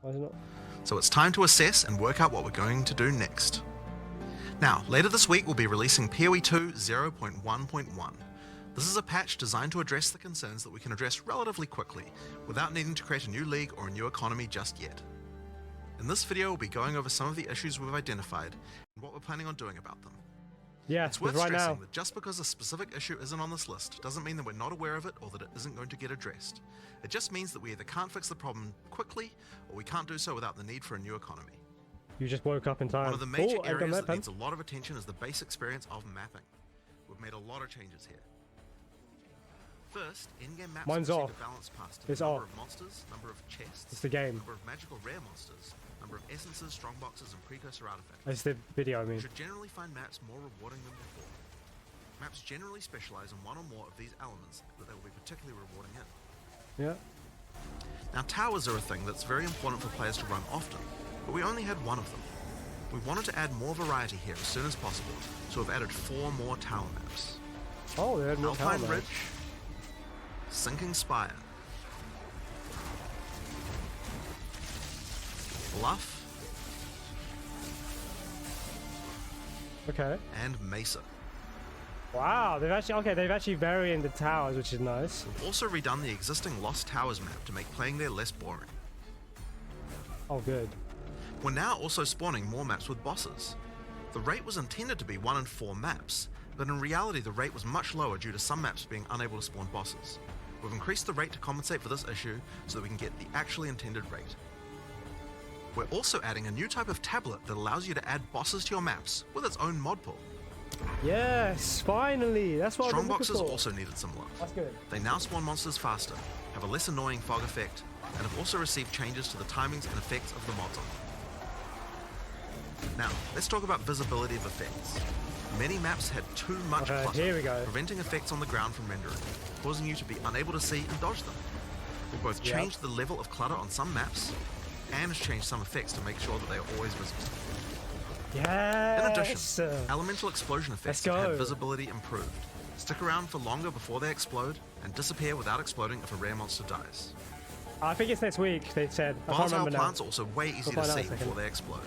Why is it not? So it's time to assess and work out what we're going to do next. Now, later this week we'll be releasing PoE 2 0.1.1. This is a patch designed to address the concerns that we can address relatively quickly, without needing to create a new league or a new economy just yet. In this video we'll be going over some of the issues we've identified and what we're planning on doing about them. Yeah, it's worth right stressing now. that just because a specific issue isn't on this list doesn't mean that we're not aware of it or that it isn't going to get addressed. It just means that we either can't fix the problem quickly or we can't do so without the need for a new economy. You just woke up in time. One of the major areas that needs a lot of attention is the base experience of mapping. We've made a lot of changes here. First, in-game maps Mine's proceed off. to balance past the It's number off. of monsters, number of chests, It's the game. number of magical rare monsters, number of essences, strongboxes, and precursor artifacts. It's the video, I mean. You should generally find maps more rewarding than before. Maps generally specialize in one or more of these elements that they will be particularly rewarding in. Yeah. Now, towers are a thing that's very important for players to run often, but we only had one of them. We wanted to add more variety here as soon as possible, so we've added 4 more tower maps. Oh, they had more tower Alpine maps. Ridge, Sinking Spire, Bluff, Okay. and Mesa. Wow, they've actually varying the towers, which is nice. We've also redone the existing Lost Towers map to make playing there less boring. Oh, good. We're now also spawning more maps with bosses. The rate was intended to be 1 in 4 maps, but in reality the rate was much lower due to some maps being unable to spawn bosses. We've increased the rate to compensate for this issue so that we can get the actually intended rate. We're also adding a new type of tablet that allows you to add bosses to your maps with its own mod pool. Yes, finally. That's what I'm looking Strongboxes for. also needed some love. That's good. They now spawn monsters faster, have a less annoying fog effect, and have also received changes to the timings and effects of the mods on them. Now, let's talk about visibility of effects. Many maps had too much clutter, here we go. preventing effects on the ground from rendering, causing you to be unable to see and dodge them. We've both changed the level of clutter on some maps and changed some effects to make sure that they are always visible. Yes. In addition, elemental explosion effects Let's have go. had visibility improved. Stick around for longer before they explode, and disappear without exploding if a rare monster dies. I think it's next week, they said. I can't Volatile remember now. plants are also way easier to find out see in a second. before they explode.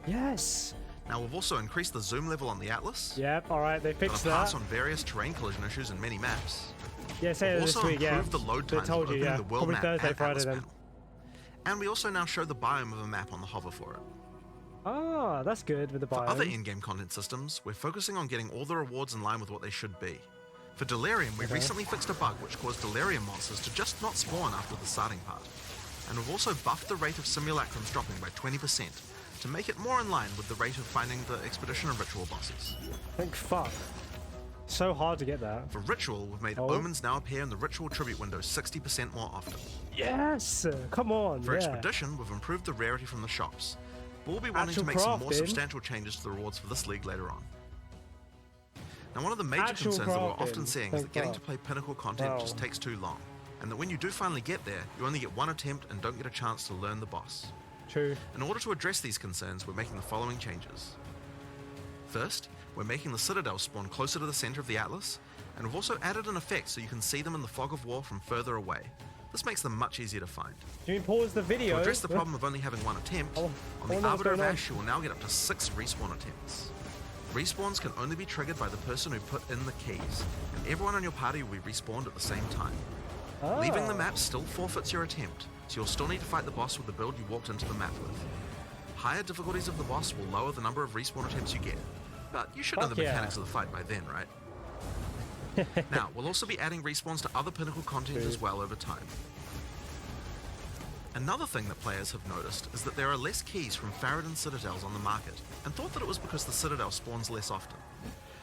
Yes. Now we've also increased the zoom level on the Atlas. Yep, alright, they Gonna fixed pass that. on various terrain collision issues in many maps. Yeah, say We've it this also week, yeah. improved the load They times told of you, opening yeah. the world Probably map Thursday, and Friday Atlas then. panel. And we also now show the biome of a map on the hover for it. Ah, that's good with the For biome. other in-game content systems, we're focusing on getting all the rewards in line with what they should be. For Delirium, we recently fixed a bug which caused Delirium monsters to just not spawn after the starting part. And we've also buffed the rate of simulacrums dropping by 20% to make it more in line with the rate of finding the expedition and ritual bosses. Thank fuck. So hard to get that. For Ritual, we've made omens now appear in the Ritual Tribute window 60% more often. Yes! Come on, For yeah. Expedition, we've improved the rarity from the shops. But we'll be wanting Actual to make some more crafting. substantial changes to the rewards for this league later on. Now, one of the major Actual concerns that we're crafting. often seeing is that Thank getting God. to play pinnacle content Wow. just takes too long, and that when you do finally get there, you only get one attempt and don't get a chance to learn the boss. True. In order to address these concerns, we're making the following changes. First, we're making the Citadel spawn closer to the center of the Atlas, and we've also added an effect so you can see them in the fog of war from further away. This makes them much easier to find. Do you mean pause the video? To address the problem of only having one attempt, Oh, on the oh no, what's Arbiter of going on? Ash you will now get up to 6 respawn attempts. Respawns can only be triggered by the person who put in the keys, and everyone on your party will be respawned at the same time. Ah. Leaving the map still forfeits your attempt, so you'll still need to fight the boss with the build you walked into the map with. Higher difficulties of the boss will lower the number of respawn attempts you get, but you should know Fuck the yeah. mechanics of the fight by then, right? Now, we'll also be adding respawns to other pinnacle content as well over time. Another thing that players have noticed is that there are less keys from Faradin Citadels on the market, and thought that it was because the Citadel spawns less often.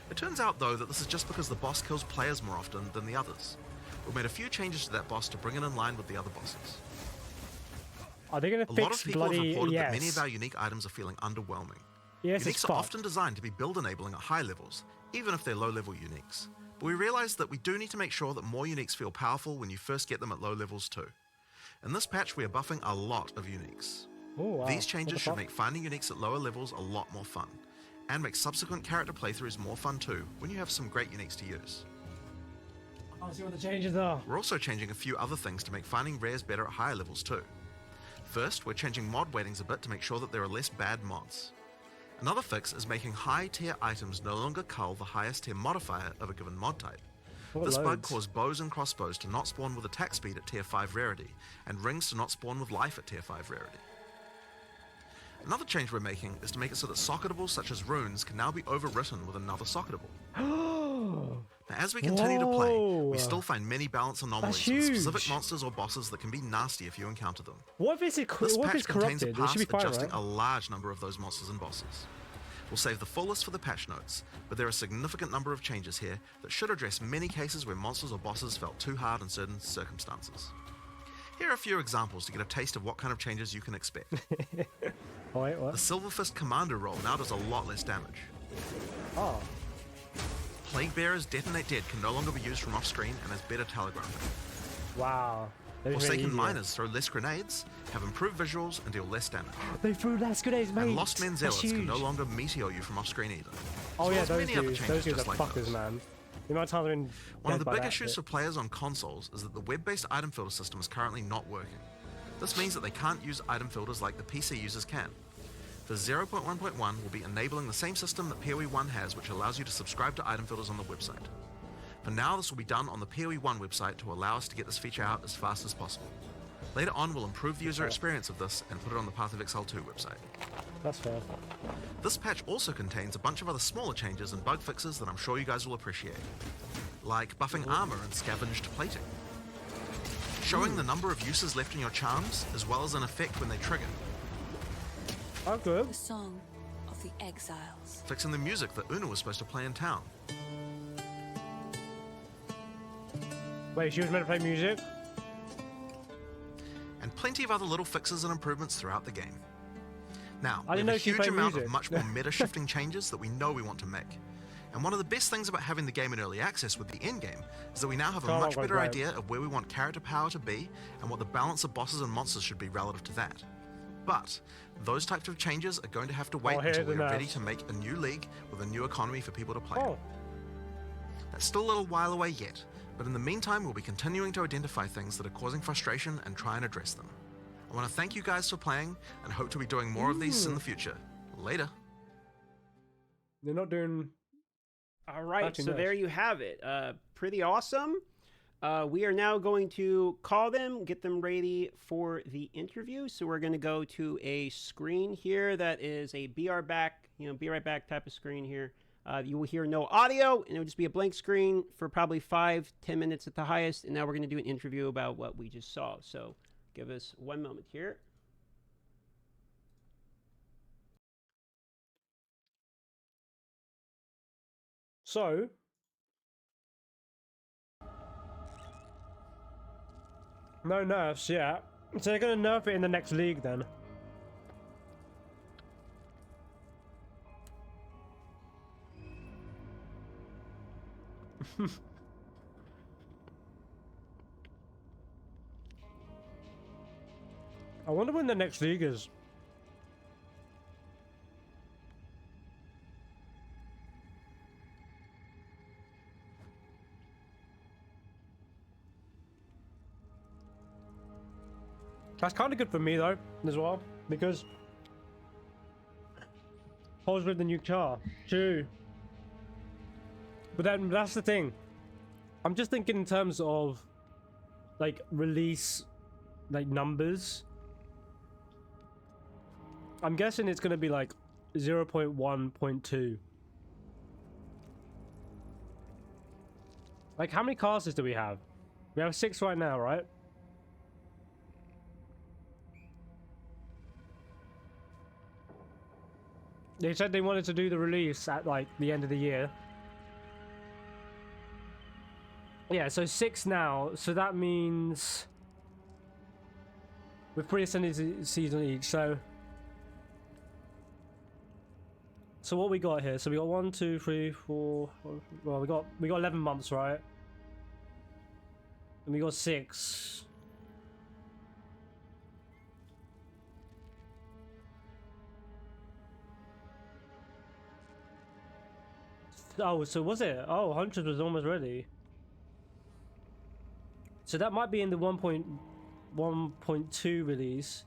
It turns out though that this is just because the boss kills players more often than the others. We've made a few changes to that boss to bring it in line with the other bosses. Are they going A to lot fix of people have bloody reported that ES? many of our unique items are feeling underwhelming. ES is Uniques are fucked. often designed to be build enabling at high levels, even if they're low level uniques. But we realized that we do need to make sure that more uniques feel powerful when you first get them at low levels too. In this patch we are buffing a lot of uniques. Oh, wow. These What changes the should fuck? make finding uniques at lower levels a lot more fun, and make subsequent character playthroughs more fun too, when you have some great uniques to use. I'll see what the changes are. We're also changing a few other things to make finding rares better at higher levels too. First, we're changing mod weightings a bit to make sure that there are less bad mods. Another fix is making high tier items no longer cull the highest tier modifier of a given mod type. This bug caused bows and crossbows to not spawn with attack speed at tier 5 rarity, and rings to not spawn with life at tier 5 rarity. Another change we're making is to make it so that socketables such as runes can now be overwritten with another socketable. Now, as we continue to play, we still find many balance anomalies with specific monsters or bosses that can be nasty if you encounter them. What if it's This patch contains a corrupted? pass It should be fine, adjusting right? a large number of those monsters and bosses. We'll save the full list for the patch notes, but there are a significant number of changes here that should address many cases where monsters or bosses felt too hard in certain circumstances. Here are a few examples to get a taste of what kind of changes you can expect. Oh, wait, what? The Silver Fist Commander roll now does a lot less damage. Oh. Plague Bearer's Detonate Dead can no longer be used from off-screen and has better telegraphing. Wow. Forsaken Miners throw less grenades, have improved visuals, and deal less damage. They threw less grenades, mate. And Lost Men Zealots can no longer meteor you from off-screen either. Oh yeah, those many other dudes. changes Those dudes just are like fuckers, those. man. The amount of times I've been One of the dead by big that issues shit. for players on consoles is that the web-based item filter system is currently not working. This means that they can't use item filters like the PC users can. For 0.1.1, we'll be enabling the same system that PoE 1 has, which allows you to subscribe to item filters on the website. For now, this will be done on the PoE 1 website to allow us to get this feature out as fast as possible. Later on, we'll improve the user experience of this and put it on the Path of Exile 2 website. That's fair. This patch also contains a bunch of other smaller changes and bug fixes that I'm sure you guys will appreciate, like buffing armor and scavenged plating, showing the number of uses left in your charms, as well as an effect when they trigger, Oh, good. The song of the exiles. fixing the music that Una was supposed to play in town, Wait, she was meant to play music? and plenty of other little fixes and improvements throughout the game. Now, I we didn't have know a she huge played amount music. of much more meta-shifting changes that we know we want to make. And one of the best things about having the game in early access with the endgame is that we now have a Oh, much right, better right. idea of where we want character power to be and what the balance of bosses and monsters should be relative to that. But those types of changes are going to have to wait Oh, here until are the we are ready nerfs. to make a new league with a new economy for people to play. Oh. That's still a little while away yet, but in the meantime, we'll be continuing to identify things that are causing frustration and try and address them. I want to thank you guys for playing and hope to be doing more of these in the future. Later. They're not doing... All right, Actually, so nice. there you have it. Pretty awesome. We are now going to call them, get them ready for the interview. So we're going to go to a screen here that is a be right back type of screen here. You will hear no audio, and it will just be a blank screen for probably 5-10 minutes at the highest. And now we're going to do an interview about what we just saw. So give us one moment here. So... No nerfs, yeah. So they're gonna nerf it in the next league then. I wonder when the next league is. That's kind of good for me though, as well, because pose with the new car, true. But then that's the thing. I'm just thinking in terms of like release, like numbers. I'm guessing it's gonna be like 0.1.2. Like how many classes do we have? We have 6 right now, right? They said they wanted to do the release at like the end of the year. Yeah, so 6 now. So that means we've pretty extended season each. So what we got here? So we got 1, 2, 3, 4. Well, we got 11 months, right? And we got 6. Oh, so was it? Oh, Huntress was almost ready. So that might be in the 1.1.2 release.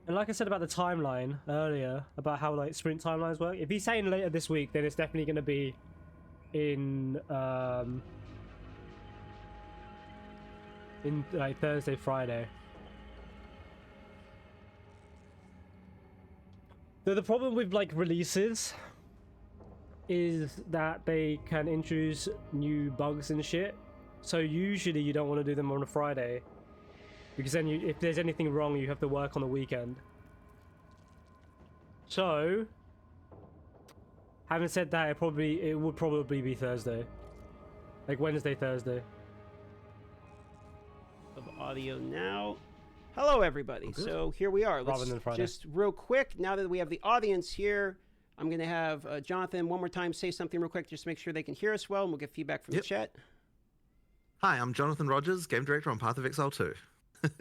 And like I said about the timeline earlier, about how like sprint timelines work, if he's saying later this week, then it's definitely going to be in like Thursday, Friday. The problem with like releases is that they can introduce new bugs and shit. So usually you don't want to do them on a Friday, because then if there's anything wrong, you have to work on the weekend. So, having said that, it would probably be Thursday, like Wednesday, Thursday. Of audio now. Hello, everybody. So here we are. Let's just real quick, now that we have the audience here, I'm going to have Jonathan one more time say something real quick, just to make sure they can hear us well, and we'll get feedback from the chat. Hi, I'm Jonathan Rogers, Game Director on Path of Exile 2.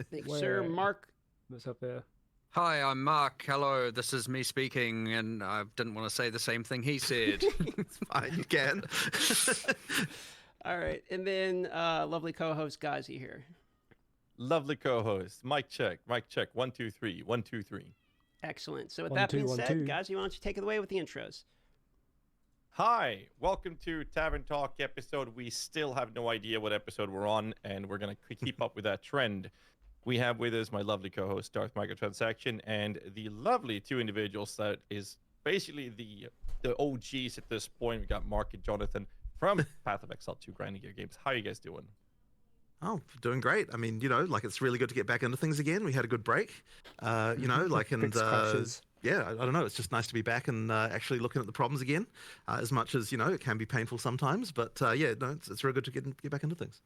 Thanks, sir. Mark. What's up there? Hi, I'm Mark. Hello, this is me speaking, and I didn't want to say the same thing he said. It's fine, you can. All right, and then lovely co-host Gazi here. Lovely co-host. Mic check. 1 2 3. 1 2 3. Excellent. So with that being said, Gazi, why don't you take it away with the intros? Hi, welcome to Tavern Talk episode. We still have no idea what episode we're on, and we're going to keep up with that trend. We have with us my lovely co-host, Darth Microtransaction, and the lovely two individuals that is basically the OGs at this point. We got Mark and Jonathan from Path of Exile 2 Grinding Gear Games. How are you guys doing? Oh, doing great. I mean, like it's really good to get back into things again. We had a good break, like, and yeah, I don't know. It's just nice to be back and actually looking at the problems again. As much as it can be painful sometimes, but yeah, no, it's real good to get back into things.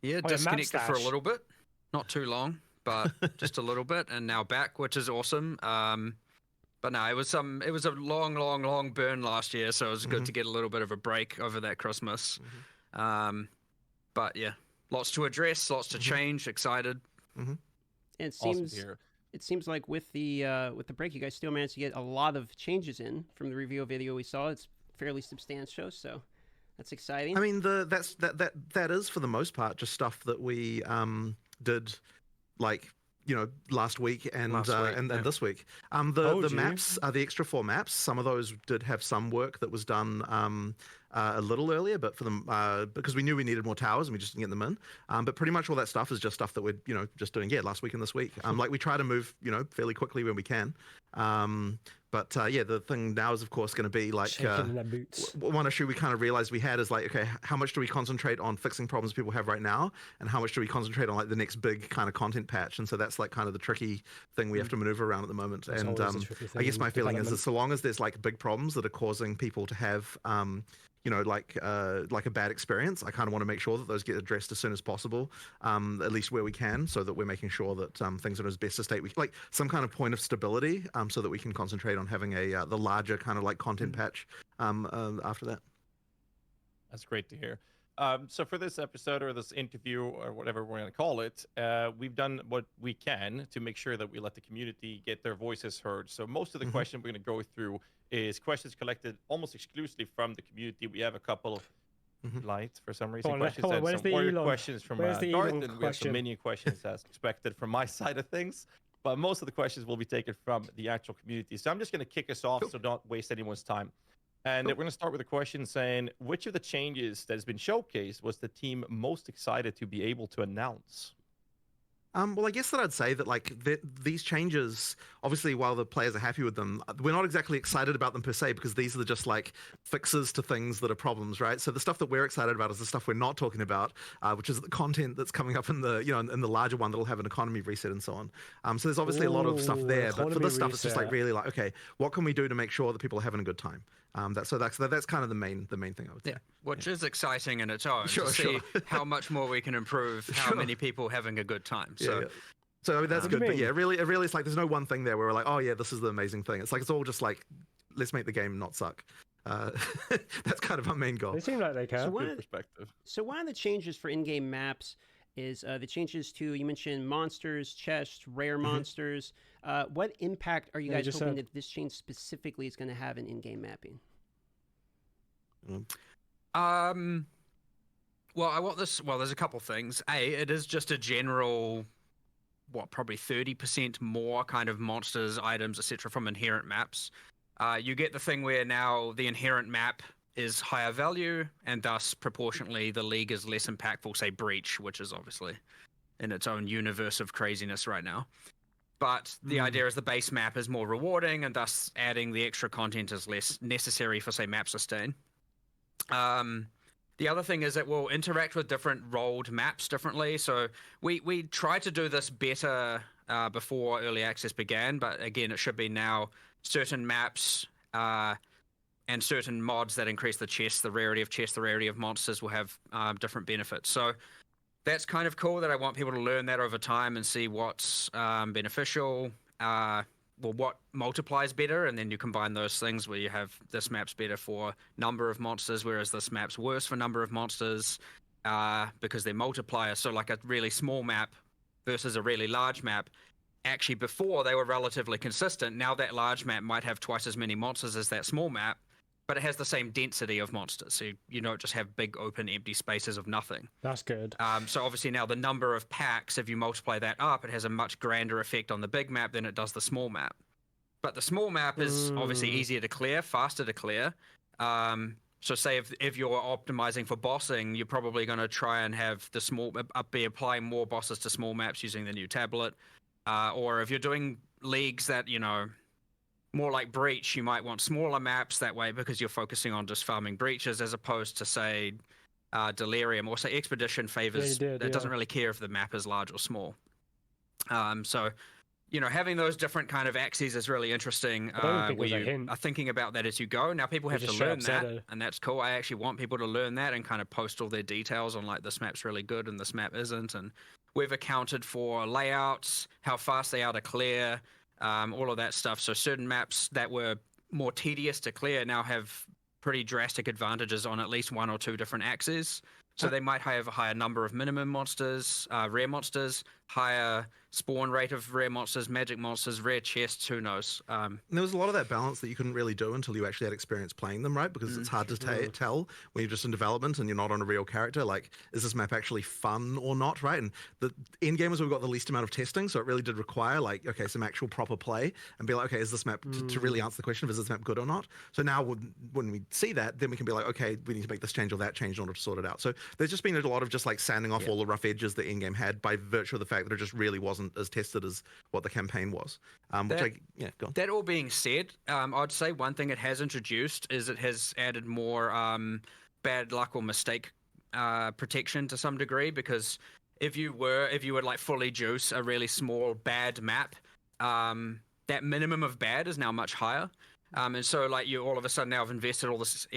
Yeah, disconnected for a little bit, not too long, but just a little bit, and now back, which is awesome. But no, it was a long burn last year, so it was good to get a little bit of a break over that Christmas. But yeah. Lots to address, lots to change. Excited. And it seems like with the break, you guys still managed to get a lot of changes in from the review video we saw. It's fairly substantial, so that's exciting. I mean, that is for the most part just stuff that we did, like last week and this week. The maps, the extra 4 maps. Some of those did have some work that was done a little earlier, but for them because we knew we needed more towers and we just didn't get them in. But pretty much all that stuff is just stuff that we're just doing last week and this week. Like we try to move fairly quickly when we can. But yeah, the thing now is of course going to be like one issue we kind of realized we had is like, okay, how much do we concentrate on fixing problems people have right now, and how much do we concentrate on like the next big kind of content patch? And so that's like kind of the tricky thing we have to maneuver around at the moment. That's and I guess my feeling is that so long as there's like big problems that are causing people to have like a bad experience, I kind of want to make sure that those get addressed as soon as possible, at least where we can, so that we're making sure that things are in as best a state we can, like some kind of point of stability, so that we can concentrate on having the larger kind of like content patch after that. That's great to hear. So for this episode or this interview or whatever we're going to call it, we've done what we can to make sure that we let the community get their voices heard. So most of the questions we're going to go through is questions collected almost exclusively from the community. We have a couple of lights for some reason. Questions and some warrior questions from Darth, and we have some minion questions as expected from my side of things. But most of the questions will be taken from the actual community. So I'm just going to kick us off so don't waste anyone's time. And we're going to start with a question saying, which of the changes that has been showcased was the team most excited to be able to announce? Well, I guess that I'd say that like these changes, obviously, while the players are happy with them, we're not exactly excited about them per se, because these are just like fixes to things that are problems, right? So the stuff that we're excited about is the stuff we're not talking about, which is the content that's coming up in the in the larger one that'll have an economy reset and so on. So there's obviously a lot of stuff there, but for this stuff, it's just like really like, okay, what can we do to make sure that people are having a good time? That's kind of the main thing I would say. Yeah, which is exciting in its own to see how much more we can improve, how many people having a good time. So, So I mean, that's good, but yeah, really, it's like there's no one thing there where we're like, oh yeah, this is the amazing thing. It's like it's all just like, let's make the game not suck. That's kind of our main goal. They seem like they can. So one of the changes for in-game maps is the changes to, you mentioned monsters, chests, rare monsters. What impact are you guys hoping that this change specifically is going to have in in-game mapping? Well, I want this. Well, there's a couple things. It is just a general probably 30% more kind of monsters, items, etc. from inherent maps. You get the thing where now the inherent map is higher value, and thus proportionately the league is less impactful, say Breach, which is obviously in its own universe of craziness right now. But the idea is the base map is more rewarding, and thus adding the extra content is less necessary for, say, map sustain. The other thing is it will interact with different rolled maps differently. So we tried to do this better before early access began, but again, it should be now certain maps and certain mods that increase the chests, the rarity of chests, the rarity of monsters will have different benefits. So that's kind of cool that I want people to learn that over time and see what's beneficial, what multiplies better, and then you combine those things where you have this map's better for number of monsters, whereas this map's worse for number of monsters because they're multipliers. So like a really small map versus a really large map, actually before they were relatively consistent. Now that large map might have twice as many monsters as that small map, but it has the same density of monsters. So you don't just have big open empty spaces of nothing. That's good. So obviously now the number of packs, if you multiply that up, it has a much grander effect on the big map than it does the small map. But the small map is obviously easier to clear, faster to clear. So say if you're optimizing for bossing, you're probably going to try and have be applying more bosses to small maps using the new tablet. Or if you're doing leagues that, more like Breach, you might want smaller maps that way because you're focusing on just farming breaches as opposed to, say, Delirium or, say, Expedition favors. It doesn't really care if the map is large or small. So, having those different kind of axes is really interesting. Where you are thinking about that as you go. Now, people have to learn that, and that's cool. I actually want people to learn that and kind of post all their details on, like, this map's really good and this map isn't. And we've accounted for layouts, how fast they are to clear, all of that stuff. So certain maps that were more tedious to clear now have pretty drastic advantages on at least one or two different axes. So they might have a higher number of minimum monsters, rare monsters, higher spawn rate of rare monsters, magic monsters, rare chests, who knows. And there was a lot of that balance that you couldn't really do until you actually had experience playing them, right? Because it's hard to tell when you're just in development and you're not on a real character, like, is this map actually fun or not, right? And the end game is we've got the least amount of testing, so it really did require, like, okay, some actual proper play and be like, okay, is this map, to really answer the question of is this map good or not? So now when we see that, then we can be like, okay, we need to make this change or that change in order to sort it out. So there's just been a lot of just like sanding off all the rough edges the in-game had by virtue of the fact that it just really wasn't as tested as what the campaign was. Go on. That all being said, I'd say one thing it has introduced is it has added more bad luck or mistake protection to some degree, because if you would like fully juice a really small bad map, that minimum of bad is now much higher. And so, like, you all of a sudden now have invested all this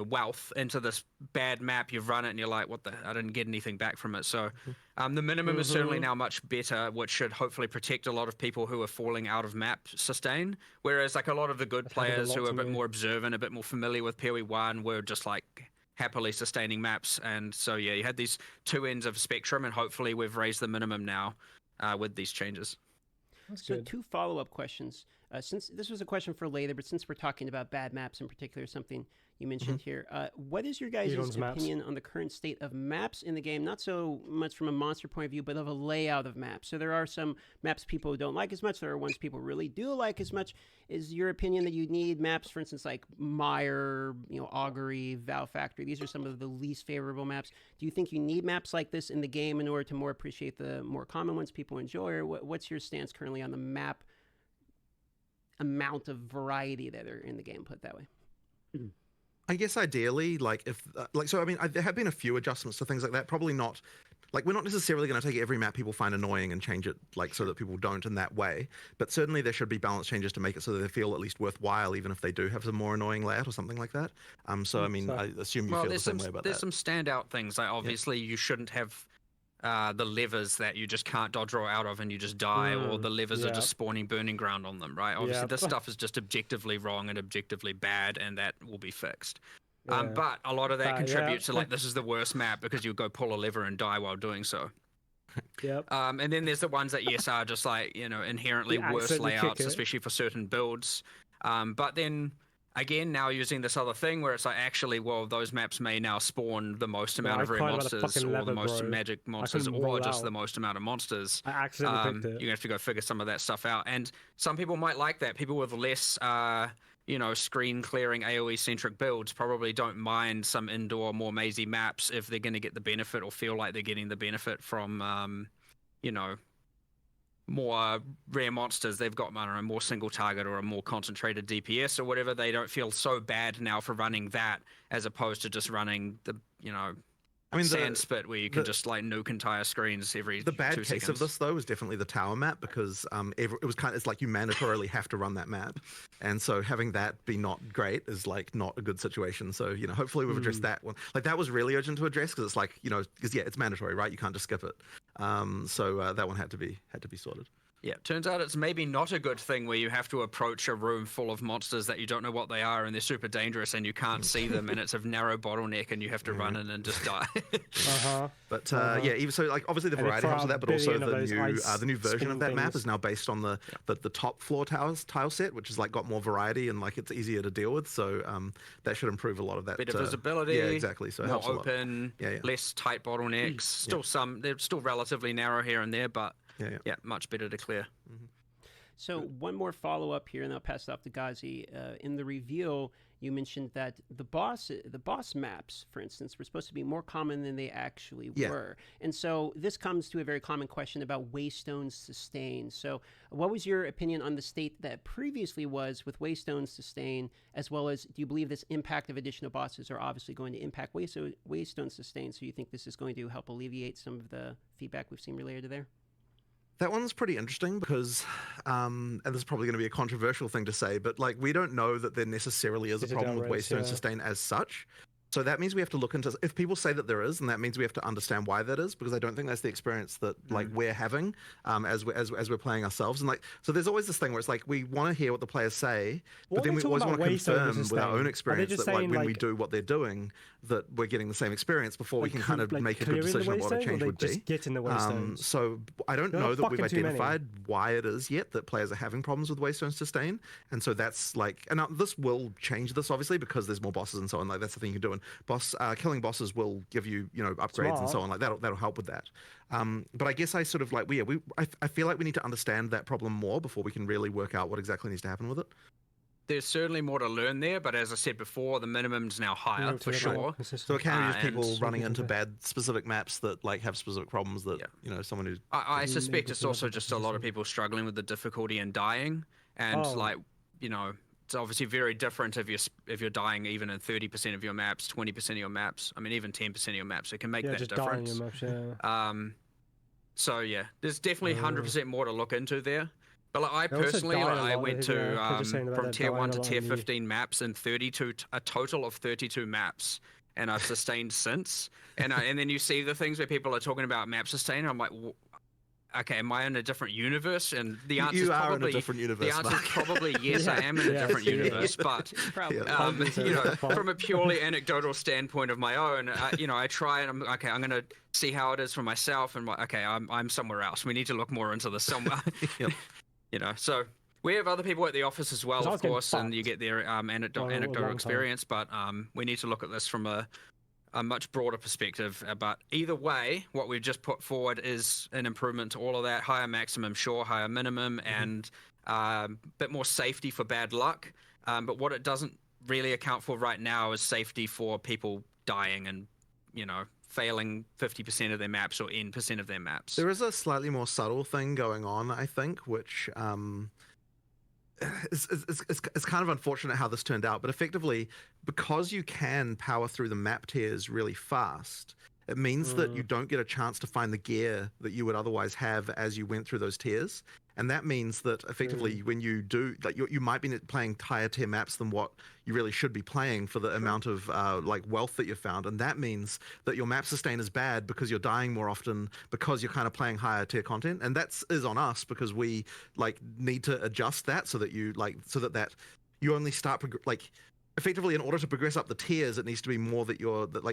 wealth into this bad map. You've run it, and you're like, I didn't get anything back from it. So the minimum is certainly now much better, which should hopefully protect a lot of people who are falling out of map sustain. Whereas, like, a lot of the good players who are a bit more observant, a bit more familiar with PoE 1 were just, like, happily sustaining maps. And so, yeah, you had these two ends of spectrum, and hopefully we've raised the minimum now with these changes. So two follow-up questions. Since this was a question for later, but since we're talking about bad maps in particular, something you mentioned here, what is your guys' opinion on the current state of maps in the game? Not so much from a monster point of view, but of a layout of maps. So there are some maps people don't like as much. There are ones people really do like as much. Is your opinion that you need maps, for instance, like Mire, Augury, Vow Factory? These are some of the least favorable maps. Do you think you need maps like this in the game in order to more appreciate the more common ones people enjoy? Or what's your stance currently on the map amount of variety that are in the game, put it that way? I guess ideally, there have been a few adjustments to things like that. Probably not, like, we're not necessarily going to take every map people find annoying and change it, like, so that people don't in that way. But certainly there should be balance changes to make it so that they feel at least worthwhile, even if they do have some more annoying layout or something like that. I assume you feel the same way about that. There's some standout things. Like, obviously, you shouldn't have the levers that you just can't dodge roll out of and you just die, or the levers are just spawning burning ground on them, right? Obviously, this stuff is just objectively wrong and objectively bad, and that will be fixed. But a lot of that contributes to, like, this is the worst map because you go pull a lever and die while doing so. And then there's the ones that, yes, are just, like, inherently worse layouts, especially for certain builds. But then again, now using this other thing where it's like, actually, well, those maps may now spawn the most amount of rare climbed out a monsters fucking or lever, the most bro. magic monsters couldn't or roll just out. the most amount of monsters. I accidentally picked it. You're gonna have to go figure some of that stuff out. And some people might like that. People with less screen clearing AoE centric builds probably don't mind some indoor, more mazy maps if they're gonna get the benefit or feel like they're getting the benefit from more rare monsters. They've got, I don't know, more single target or a more concentrated DPS or whatever. They don't feel so bad now for running that as opposed to just running the sand spit where you can just like nuke entire screens every 2 seconds. The bad case of this though is definitely the tower map, because it was it's like you mandatorily have to run that map, and so having that be not great is like not a good situation. So hopefully we've addressed that one. Like that was really urgent to address, because it's like because it's mandatory, right? You can't just skip it. So that one had to be sorted. Yeah, turns out it's maybe not a good thing where you have to approach a room full of monsters that you don't know what they are and they're super dangerous and you can't see them and it's a narrow bottleneck and you have to run in and just die. But even so, like obviously the variety helps with that, but also the new version of that map is now based on the top floor tile set, which is like got more variety and like it's easier to deal with. So that should improve a lot of that. Bit of visibility. Yeah, exactly. So it more helps open, a lot. less tight bottlenecks. They're still relatively narrow here and there, but yeah, much better to clear. So one more follow-up here, and I'll pass it off to Ghazi. In the reveal, you mentioned that the boss maps, for instance, were supposed to be more common than they actually were. And so this comes to a very common question about Waystone's sustain. So what was your opinion on the state that previously was with Waystone's sustain, as well as do you believe this impact of additional bosses are obviously going to impact Waystone's sustain? So you think this is going to help alleviate some of the feedback we've seen related to there? That one's pretty interesting because, and this is probably going to be a controversial thing to say, but like we don't know that there necessarily is a problem with Waystone sustain as such. So that means we have to look into, if people say that there is, and that means we have to understand why that is, because I don't think that's the experience that like we're having as we're playing ourselves. And like, so there's always this thing where it's like we want to hear what the players say, but then we always want to confirm with our own experience that like when we do what they're doing, that we're getting the same experience before we can kind of make a good decision of what a change would be. So I don't know that we've identified why it is yet that players are having problems with Waystone sustain, and so that's like, and now this will change this obviously because there's more bosses and so on. Like that's the thing you can do. Killing bosses will give you upgrades and so on. Like that'll help with that. But I guess I sort of like I feel like we need to understand that problem more before we can really work out what exactly needs to happen with it. There's certainly more to learn there, but as I said before, the minimum's now higher for sure. So it can be just people running into bad specific maps that like have specific problems that someone who's. I suspect it's also just a lot of people struggling with the difficulty in dying, and it's obviously very different if you're dying even in 30% of your maps, 20% of your maps. I mean, even 10% of your maps. It can make that difference. So yeah, there's definitely 100% more to look into there. But like, I personally, I went to from tier 1 to tier 15 maps in a total of 32 maps, and I've sustained since. And then you see the things where people are talking about map sustain, and I'm like, okay, am I in a different universe? And the answer is probably in a different universe. The answer is probably yes, I am in a different universe. But from a purely anecdotal standpoint of my own, I try and I'm going to see how it is for myself, and I'm somewhere else. We need to look more into this somewhere. So we have other people at the office as well, of course, and you get their anecdotal experience. But we need to look at this from a much broader perspective. But either way, what we've just put forward is an improvement to all of that. Higher maximum, sure, higher minimum, and a bit more safety for bad luck. But what it doesn't really account for right now is safety for people dying and, failing 50% of their maps or N% of their maps. There is a slightly more subtle thing going on, I think, which it's kind of unfortunate how this turned out, but effectively, because you can power through the map tiers really fast, it means that you don't get a chance to find the gear that you would otherwise have as you went through those tiers. And that means that effectively when you do, like you might be playing higher tier maps than what you really should be playing for the amount of wealth that you found. And that means that your map sustain is bad because you're dying more often because you're kind of playing higher tier content. And is on us because we need to adjust that so that you you only start effectively, in order to progress up the tiers, it needs to be more that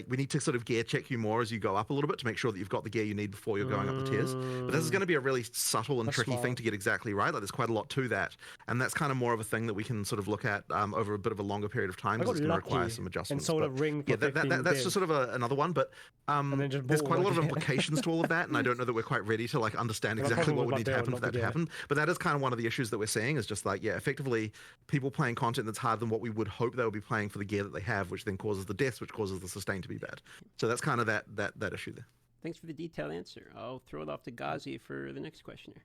we need to sort of gear check you more as you go up a little bit to make sure that you've got the gear you need before you're going up the tiers. But this is going to be a really subtle and tricky thing to get exactly right. Like, there's quite a lot to that, and that's kind of more of a thing that we can sort of look at over a bit of a longer period of time, because it's going to require some adjustments. And sold a ring for that's just sort of another one, but there's quite a lot of implications to all of that, and I don't know that we're quite ready to like understand exactly what would need to happen for that to happen. But that is kind of one of the issues that we're seeing, is just like, effectively people playing content that's harder than what we would hope they would be playing for the gear that they have, which then causes the deaths, which causes the sustain to be bad. So that's kind of that issue there. Thanks for the detailed answer. I'll throw it off to Ghazi for the next questioner.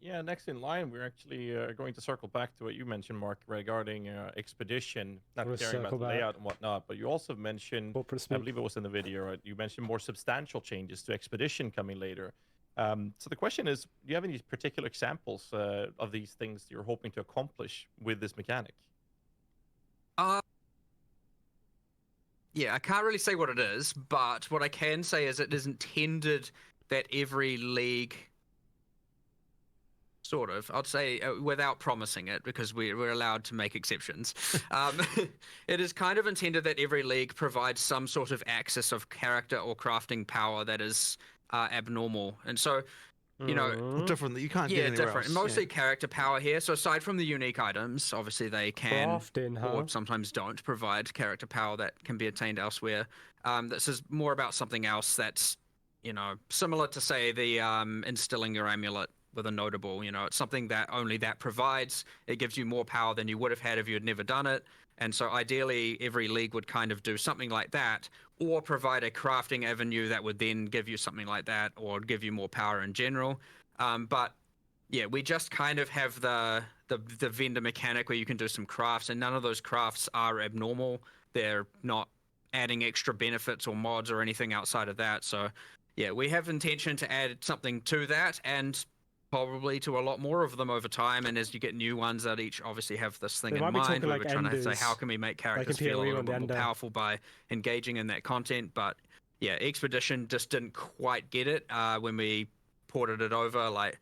Yeah, next in line, we're actually going to circle back to what you mentioned, Mark, regarding Expedition, not caring about the layout and whatnot, but you also mentioned, I believe it was in the video, right? You mentioned more substantial changes to Expedition coming later. So the question is, do you have any particular examples of these things you're hoping to accomplish with this mechanic? Yeah, I can't really say what it is, but what I can say is it is intended that every league, sort of, I'd say, without promising it, because we're allowed to make exceptions. It is kind of intended that every league provides some sort of access of character or crafting power that is abnormal. And so, you know, different that you can't get anywhere different. else. Mostly character power here. So aside from the unique items, obviously they can or sometimes don't provide character power that can be attained elsewhere. This is more about something else that's, you know, similar to, say, the instilling your amulet with a notable. You know, it's something that only that provides. It gives you more power than you would have had if you had never done it. And so ideally every league would kind of do something like that, or provide a crafting avenue that would then give you something like that, or give you more power in general. But yeah, we just kind of have the vendor mechanic where you can do some crafts, and none of those crafts are abnormal. They're not adding extra benefits or mods or anything outside of that. So yeah, we have intention to add something to that, and probably to a lot more of them over time. And as you get new ones that each obviously have this thing in mind, we were trying to say, how can we make characters feel a little bit more powerful by engaging in that content? But yeah, Expedition just didn't quite get it when we ported it over. Like,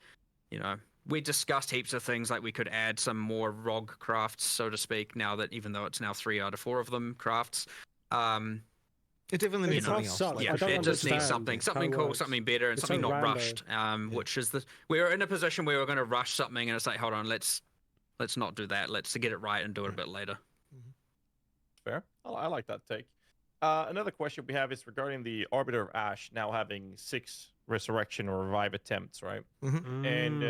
you know, we discussed heaps of things, like we could add some more ROG crafts, so to speak, now that, even though it's now 3 out of 4 of them crafts. It definitely needs something else. Yeah, it just needs something cool, something better, and something not rushed. Which is we were in a position where we were going to rush something, and it's like, hold on, let's not do that. Let's get it right and do it a bit later. Fair. I like that take. Another question we have is regarding the Arbiter of Ash now having 6 resurrection or revive attempts, right? And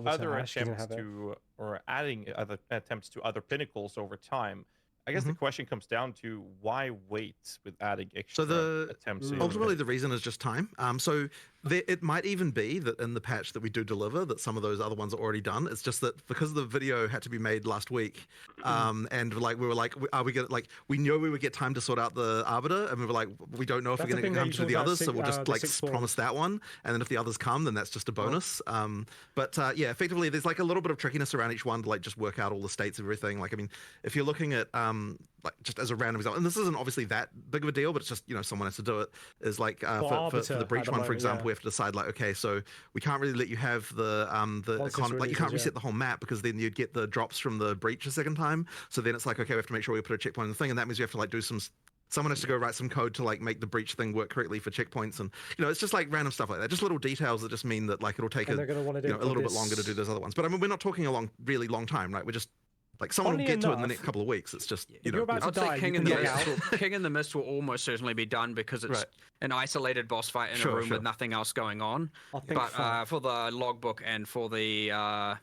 other attempts to, or adding other attempts to other pinnacles over time. I guess the question comes down to, why wait with adding extra attempts? Ultimately, the reason is just time. So it might even be that in the patch that we do deliver, that some of those other ones are already done. It's just that because the video had to be made last week, and like we were like, are we gonna, like, we knew we would get time to sort out the Arbiter, and we were like, we don't know if we're going to come to the others, so we'll just like promise that one, and then if the others come, then that's just a bonus. But yeah, effectively, there's like a little bit of trickiness around each one to like just work out all the states of everything. Like, I mean, if you're looking at like just as a random example, and this isn't obviously that big of a deal, but it's just, you know, someone has to do it, is like for the breach one, for example, we have to decide like, okay, so we can't really let you have the economy, like you can't reset the whole map, because then you'd get the drops from the breach a second time. So then it's like, okay, we have to make sure we put a checkpoint in the thing, and that means we have to like do someone has to go write some code to like make the breach thing work correctly for checkpoints, and you know, it's just like random stuff like that, just little details that just mean that like it'll take a little bit longer to do those other ones. But I mean, we're not talking a really long time, right? We're just like, someone will get to it in the next couple of weeks. It's just, you know, I'd say King in the Mist will almost certainly be done, because it's an isolated boss fight in a room with nothing else going on. But for the logbook and for the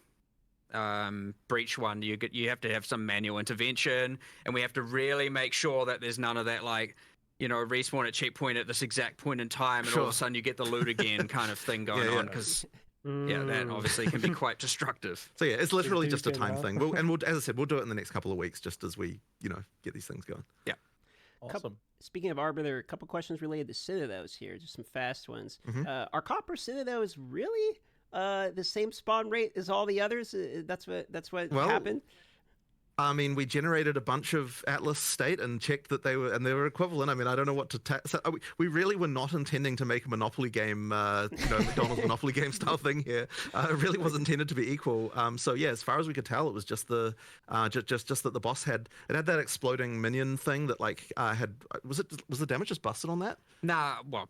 breach one, you have to have some manual intervention, and we have to really make sure that there's none of that, like, you know, respawn at checkpoint at this exact point in time, and all of a sudden you get the loot again kind of thing going on, because that obviously can be quite destructive. So yeah, it's literally just a time thing. We'll, as I said, we'll do it in the next couple of weeks, just as we, you know, get these things going. Yeah. Awesome. Speaking of Arbiter, a couple questions related to Citadels here, just some fast ones. Are Copper Citadels really the same spawn rate as all the others? That's what happened? I mean, we generated a bunch of Atlas state and checked that they were equivalent. I mean, I don't know what to so we really were not intending to make a Monopoly game, McDonald's Monopoly game style thing here. It really was intended to be equal. So yeah, as far as we could tell, it was just the just that the boss had that exploding minion thing that like was the damage just busted on that? Nah, well,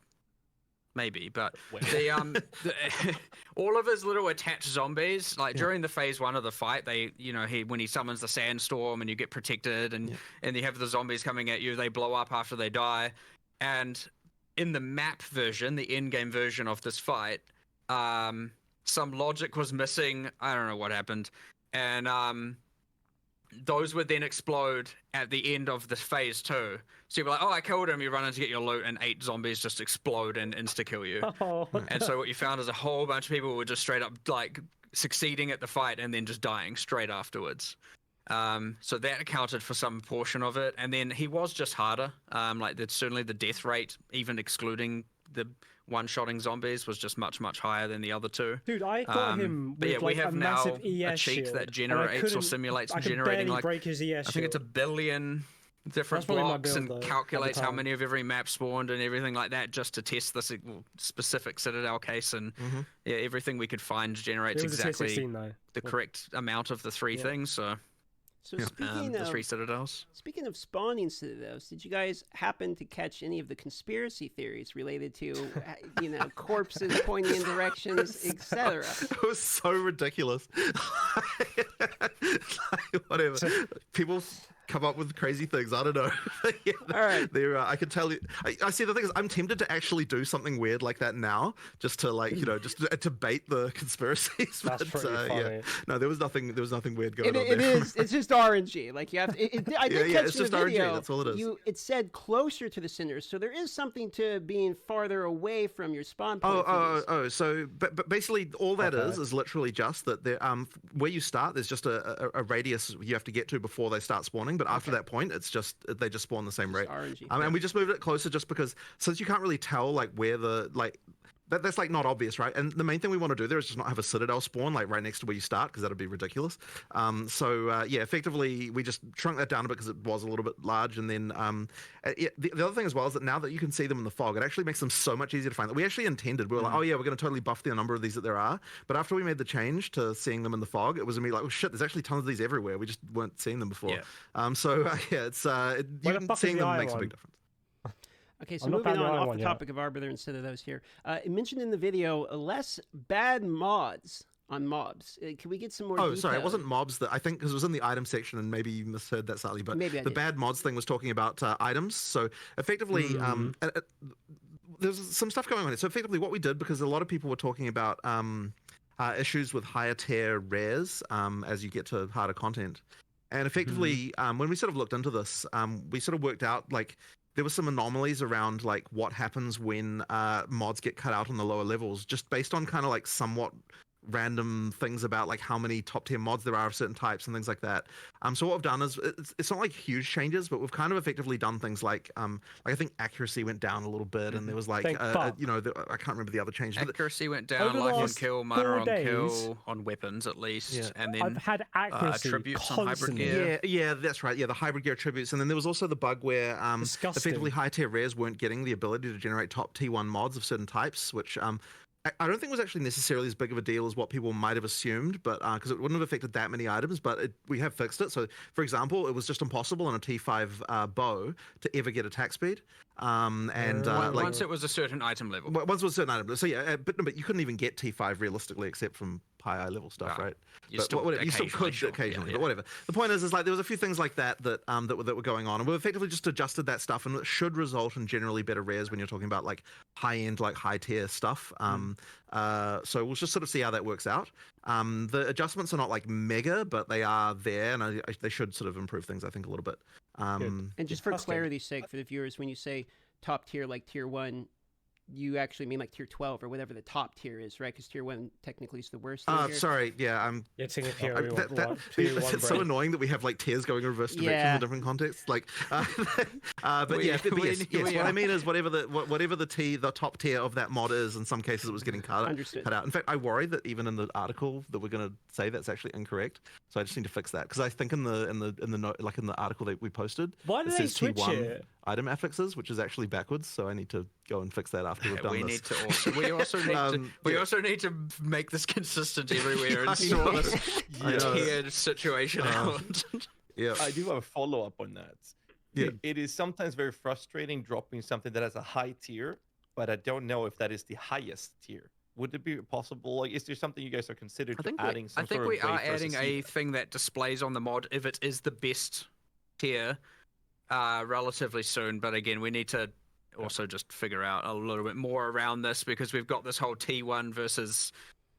maybe, but the all of his little attached zombies, like during the phase 1 of the fight, they, when he summons the sandstorm and you get protected and you have the zombies coming at you, they blow up after they die. And in the map version, the in-game version of this fight, some logic was missing. I don't know what happened, and those would then explode at the end of the phase 2. So you're like, oh, I killed him. You run in to get your loot, and 8 zombies just explode and insta-kill you. Oh. And so what you found is a whole bunch of people were just straight up like succeeding at the fight and then just dying straight afterwards. So that accounted for some portion of it. And then he was just harder. Certainly the death rate, even excluding the one-shotting zombies, was just much, much higher than the other two. Dude, I got him with we have a now massive ES a cheat shield, that generates or simulates generating like break his ES I think it's 1 billion different blocks and calculates how many of every map spawned and everything like that just to test this specific Citadel case. And everything we could find generates exactly the correct amount of the 3 things. So speaking the 3 Citadels. Speaking of spawning Citadels, did you guys happen to catch any of the conspiracy theories related to, corpses pointing in directions, etc.? It was so ridiculous. Whatever. People come up with crazy things. I don't know. All right. I can tell you. I see. The thing is, I'm tempted to actually do something weird like that now, just to just to bait the conspiracies. That's pretty funny. Yeah. No, there was nothing weird going on. It there. is. It's just RNG. Like you have. I did catch it's in the just video. RNG. That's all it is. It said closer to the cinders, so there is something to being farther away from your spawn point. So, but basically, all that is literally just that there. Where you start, there's just a radius you have to get to before they start spawning. But after that point, it's just they just spawn the same rate. RNG. And we just moved it closer just because since you can't really tell like where the that's like not obvious, right? And the main thing we want to do there is just not have a Citadel spawn like right next to where you start, because that'd be ridiculous. Effectively we just shrunk that down a bit because it was a little bit large. And then the other thing as well is that now that you can see them in the fog, it actually makes them so much easier to find. That we actually intended, we were like, oh yeah, we're going to totally buff the number of these that there are. But after we made the change to seeing them in the fog, it was immediately like, oh shit, there's actually tons of these everywhere. We just weren't seeing them before. It's seeing them makes a big difference. Okay, so moving on off the topic of Arbiter instead of those here. It mentioned in the video less bad mods on mobs. Can we get some more detail? Sorry, it wasn't mobs. That I think because it was in the item section, and maybe you misheard that slightly. But maybe the bad mods thing was talking about items. So effectively, there's some stuff going on here. So effectively, what we did, because a lot of people were talking about issues with higher tier rares as you get to harder content, and effectively, when we sort of looked into this, we sort of worked out like there were some anomalies around like what happens when mods get cut out on the lower levels, just based on kind of like somewhat random things about like how many top tier mods there are of certain types and things like that. So what we've done is it's not like huge changes, but we've kind of effectively done things like I think accuracy went down a little bit, and there was like I can't remember the other changes. Accuracy went down, life on kill, mana on kill, on weapons at least, and then I've had accuracy attributes on hybrid gear. Yeah, that's right. Yeah, the hybrid gear attributes, and then there was also the bug where effectively high tier rares weren't getting the ability to generate top T1 mods of certain types, which I don't think it was actually necessarily as big of a deal as what people might have assumed, but because it wouldn't have affected that many items, but we have fixed it. So, for example, it was just impossible on a T5 bow to ever get attack speed. Once it was a certain item level. Once it was a certain item level. So yeah, but you couldn't even get T5 realistically except from high level stuff, right? You still could occasionally, but whatever. The point is like there was a few things like that were going on, and we effectively just adjusted that stuff, and it should result in generally better rares when you're talking about like high end, like high tier stuff. So we'll just sort of see how that works out. The adjustments are not like mega, but they are there, and they should sort of improve things, I think, a little bit. And just for clarity's sake, for the viewers, when you say top tier, like tier 1, you actually mean like tier 12 or whatever the top tier is, right? Because tier 1 technically is the worst tier. Sorry, yeah, I'm. Yeah, taking a tier It's so annoying that we have like tiers going in reverse directions in different contexts. Like, but what I mean is whatever the top tier of that mod is. In some cases, it was getting cut out. In fact, I worry that even in the article that we're going to say that's actually incorrect. So I just need to fix that because I think in the article that we posted, why did it they says switch T1 it? item affixes, which is actually backwards. So I need to go and fix that after we've done this. We also need to make this consistent everywhere and sort the tiered situation out. Yeah, I do have a follow up on that. Yeah. It is sometimes very frustrating dropping something that has a high tier, but I don't know if that is the highest tier. Would it be possible? Like, is there something you guys are considering adding? I think we are adding a thing that displays on the mod if it is the best tier relatively soon. But again, we need to also just figure out a little bit more around this because we've got this whole T1 versus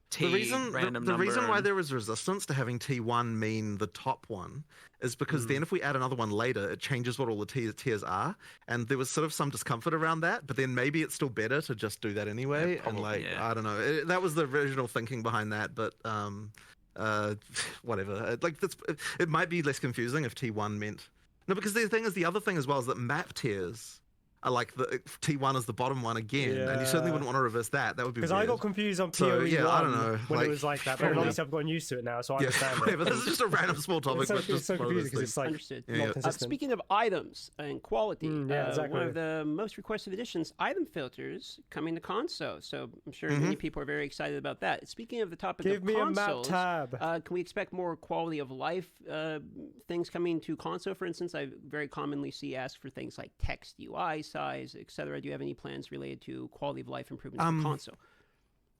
T random the number. reason why there is resistance to having T1 mean the top one is because then if we add another one later, it changes what all the tiers are, and there was sort of some discomfort around that. But then maybe it's still better to just do that anyway. I don't know. That was the original thinking behind that, but whatever. It might be less confusing if T1 meant no, because the other thing as well is that map tiers are like the T1 is the bottom one again, and you certainly wouldn't want to reverse that. That would be weird. Because I got confused on PoE I don't know when it was like that, but at least I've gotten used to it now, so I understand it. But this is just a random small topic. It's so confusing because it's like understood. not consistent. Speaking of items and quality, exactly. one of the most requested additions, item filters, coming to console. So I'm sure many people are very excited about that. Speaking of the topic of consoles, a map tab. Can we expect more quality of life things coming to console? For instance, I very commonly see asked for things like text UI size, etc. Do you have any plans related to quality of life improvements for console?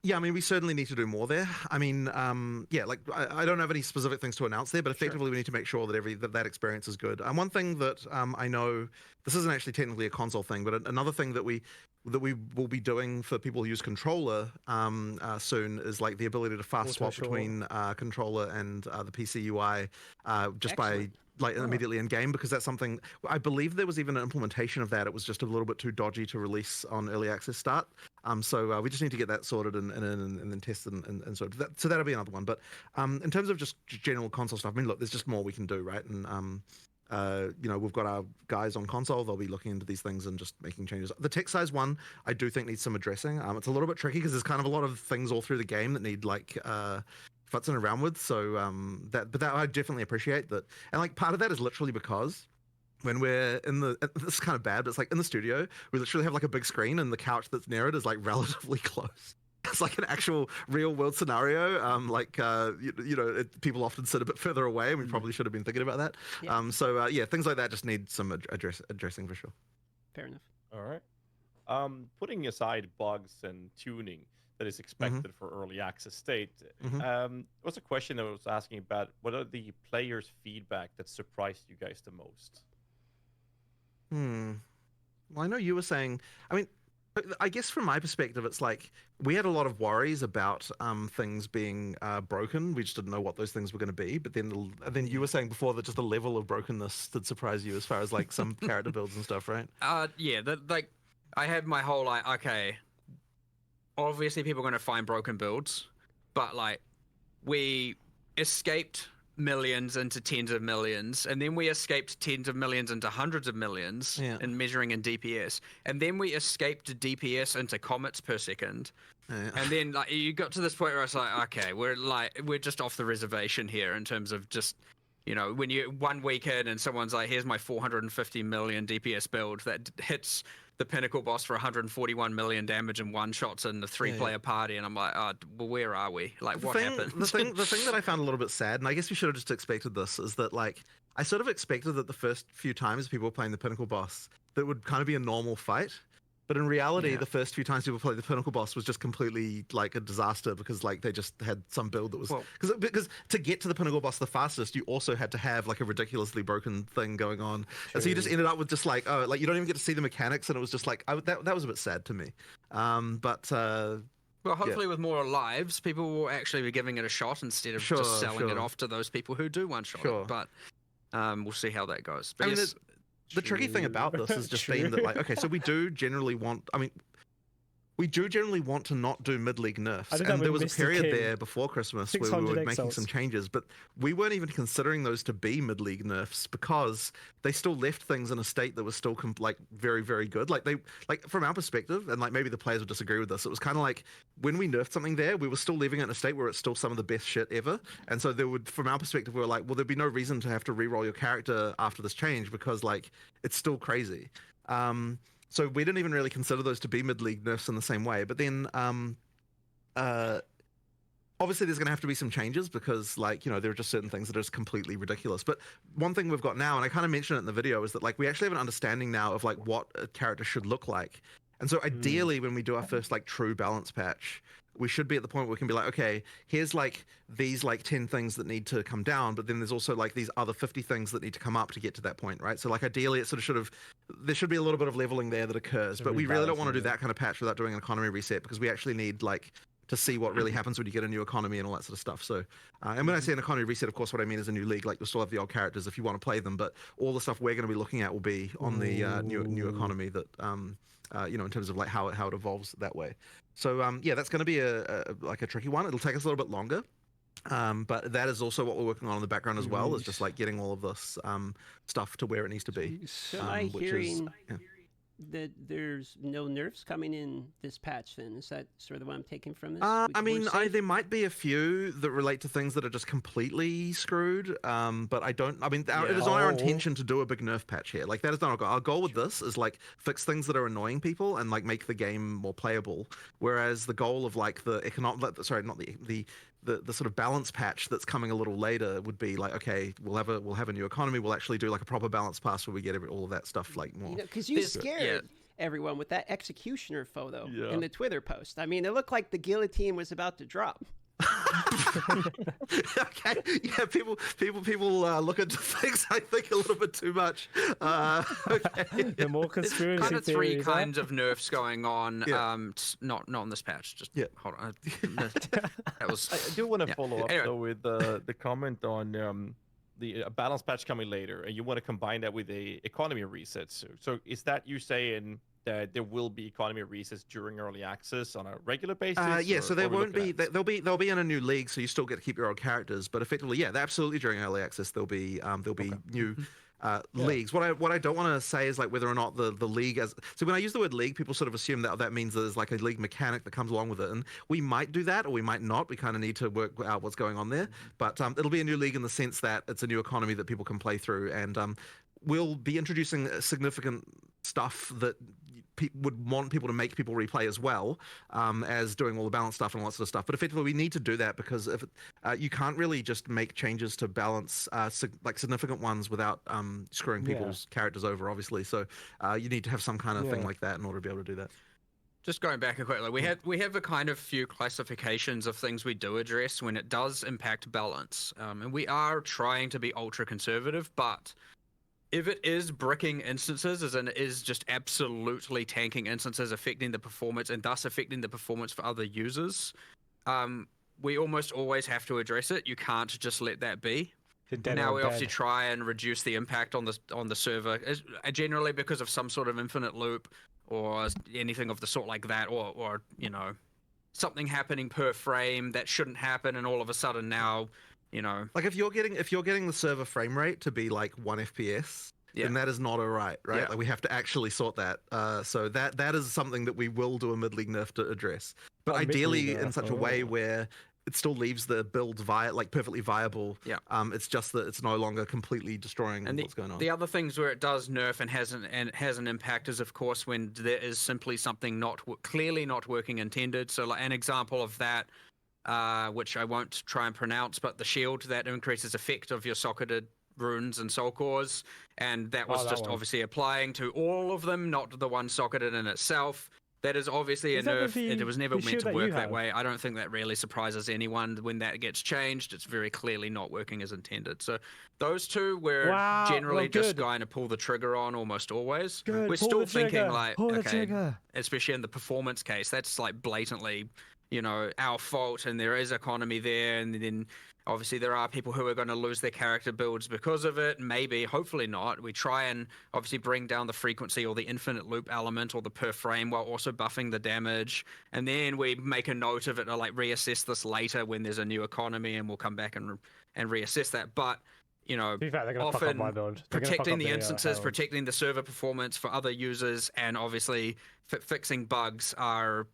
Yeah, I mean, we certainly need to do more there. I mean, I don't have any specific things to announce there, but effectively we need to make sure that that experience is good. One thing that I know, this isn't actually technically a console thing, but another thing that we will be doing for people who use controller soon is like the ability to fast swap between controller and the PC UI just by immediately in game, because that's something I believe there was even an implementation of that. It was just a little bit too dodgy to release on early access start. So we just need to get that sorted and then tested and sort of that. So that'll be another one. But in terms of just general console stuff, I mean, look, there's just more we can do, right? And we've got our guys on console. They'll be looking into these things and just making changes. The text size one, I do think needs some addressing. It's a little bit tricky because there's kind of a lot of things all through the game that need futzing around with. So that I definitely appreciate that. And like part of that is literally because when we're in this is kind of bad, but it's like in the studio, we literally have like a big screen and the couch that's near it is like relatively close. It's like an actual real world scenario. People often sit a bit further away, and we probably should have been thinking about that. Yeah. Things like that just need some addressing for sure. Fair enough. All right. Putting aside bugs and tuning that is expected for early access state, was a question I was asking about. What are the players' feedback that surprised you guys the most? Well, I know you were saying, I guess from my perspective, it's like we had a lot of worries about things being broken. We just didn't know what those things were going to be. But then you were saying before that just the level of brokenness did surprise you as far as like some character builds and stuff, right? Yeah. I had my whole okay. Obviously, people are going to find broken builds, but like we escaped millions into tens of millions, and then we escaped tens of millions into hundreds of millions in measuring in DPS, and then we escaped DPS into comets per second, and then like you got to this point where it's like, okay, we're just off the reservation here in terms of just, when you 1 week in and someone's like, here's my 450 million DPS build that hits the pinnacle boss for 141 million damage and one shots in the 3-player party, and I'm like, well, where are we? Like, what happened? The thing that I found a little bit sad, and I guess we should have just expected this, is that like I sort of expected that the first few times people were playing the pinnacle boss, that would kind of be a normal fight. But in reality, the first few times people played the pinnacle boss was just completely like a disaster because like they just had some build that was because to get to the pinnacle boss the fastest, you also had to have like a ridiculously broken thing going on, and so you just ended up with just like you don't even get to see the mechanics, and it was just like that was a bit sad to me. Well, hopefully with more lives, people will actually be giving it a shot instead of just selling it off to those people who do one-shot it. But we'll see how that goes. But the tricky thing about this is just being that, like, okay, so we do generally want, we do generally want to not do mid-league nerfs, I did that and with there was a Mr. period King. there before Christmas where we 600 were making exalts. some changes, but we weren't even considering those to be mid-league nerfs because they still left things in a state that was still like very, very good. Like from our perspective, and like maybe the players would disagree with this, it was kind of like when we nerfed something there, we were still leaving it in a state where it's still some of the best shit ever. And so there would, from our perspective, we were like, well, there'd be no reason to have to re-roll your character after this change because like it's still crazy. So we didn't even really consider those to be mid-league nerfs in the same way. But then, obviously, there's going to have to be some changes because, like, you know, there are just certain things that are just completely ridiculous. But one thing we've got now, and I kind of mentioned it in the video, is that like we actually have an understanding now of like what a character should look like. And so ideally, when we do our first like true balance patch, we should be at the point where we can be like, okay, here's like these like 10 things that need to come down, but then there's also like these other 50 things that need to come up to get to that point, right? So like ideally it there should be a little bit of leveling there that occurs, but we really don't want to do that kind of patch without doing an economy reset because we actually need like to see what really happens when you get a new economy and all that sort of stuff. So, and when I say an economy reset, of course, what I mean is a new league. Like you'll still have the old characters if you want to play them, but all the stuff we're going to be looking at will be on the new economy that, you know, in terms of like how it evolves that way. So yeah, that's going to be like a tricky one. It'll take us a little bit longer, but that is also what we're working on in the background as well. Is just like getting all of this stuff to where it needs to be. So am I hearing that there's no nerfs coming in this patch? Then is that sort of what I'm taking from this? I mean, there might be a few that relate to things that are just completely screwed, but I don't. I mean, it is on our intention to do a big nerf patch here. Like that is not our goal. Our goal with this is like fix things that are annoying people and like make the game more playable. Whereas the goal of like the economic, sorry, not the sort of balance patch that's coming a little later would be like, okay, we'll have a new economy. We'll actually do like a proper balance pass where we get all of that stuff like more. Because you scared everyone with that executioner photo in the Twitter post. I mean, it looked like the guillotine was about to drop. Okay, yeah, people look into things I think a little bit too much. Okay, the more conspiracy kind of three theories, kinds of nerfs going on. Not on this patch. Just hold on. That was. I do want to follow up though with the comment on the balance patch coming later, and you want to combine that with a economy reset. So is that you saying that there will be economy resets during early access on a regular basis? Yeah, so there won't be. They'll be in a new league, so you still get to keep your old characters. But effectively, yeah, absolutely during early access there'll be new leagues. What I don't want to say is like whether or not the league so when I use the word league, people sort of assume that means there's like a league mechanic that comes along with it, and we might do that or we might not. We kind of need to work out what's going on there. But it'll be a new league in the sense that it's a new economy that people can play through, and we'll be introducing significant stuff that would want people to make people replay as well as doing all the balance stuff and all that sort of stuff. But effectively, we need to do that because if you can't really just make changes to balance like significant ones without screwing people's characters over, obviously. So you need to have some kind of thing like that in order to be able to do that. Just going back quickly, we have a kind of few classifications of things we do address when it does impact balance, and we are trying to be ultra conservative, but if it is bricking instances, as in it is just absolutely tanking instances, affecting the performance and thus affecting the performance for other users, we almost always have to address it. You can't just let that be. Now we obviously try and reduce the impact on the server, generally because of some sort of infinite loop or anything of the sort like that, or you know, something happening per frame that shouldn't happen, and all of a sudden now, you know, like if you're getting the server frame rate to be like 1 FPS, then that is not right? Like we have to actually sort that. So that is something that we will do a mid-league nerf to address, but ideally in such a way where it still leaves the build perfectly viable. It's just that it's no longer completely destroying what's going on. The other things where it does nerf and has an impact is, of course, when there is simply something clearly not working intended. So like an example of that, which I won't try and pronounce, but the shield that increases effect of your socketed runes and soul cores, and that was obviously applying to all of them, not the one socketed in itself. That is obviously a nerf. It was never meant to work that way. I don't think that really surprises anyone when that gets changed. It's very clearly not working as intended. So those two we're generally just going to pull the trigger on almost always. We're still thinking like, okay, especially in the performance case, that's like blatantly our fault and there is economy there, and then obviously there are people who are going to lose their character builds because of it. Maybe, hopefully not. We try and obviously bring down the frequency or the infinite loop element or the per frame while also buffing the damage, and then we make a note of it to like reassess this later when there's a new economy, and we'll come back and reassess that. But to be fair, they're gonna fuck up my build. Protecting the instances, protecting the server performance for other users, and obviously fixing bugs are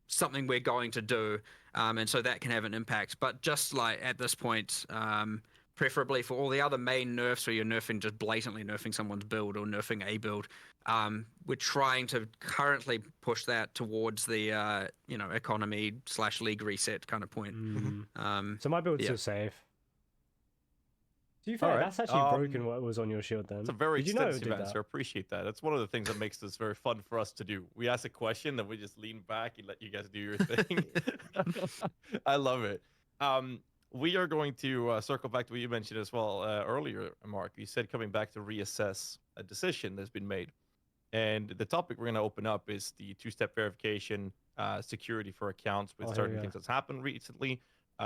something we're going to do, and so that can have an impact. But just like at this point, preferably for all the other main nerfs where you're just blatantly nerfing someone's build or nerfing a build, we're trying to currently push that towards the economy / league reset kind of point. So my build's still safe. To be fair, that's actually broken what was on your shield then. It's a very extensive answer. Appreciate that. That's one of the things that makes this very fun for us to do. We ask a question, then we just lean back and let you guys do your thing. I love it. We are going to circle back to what you mentioned as well earlier, Mark. You said coming back to reassess a decision that's been made. And the topic we're going to open up is the two-step verification security for accounts with certain things that's happened recently.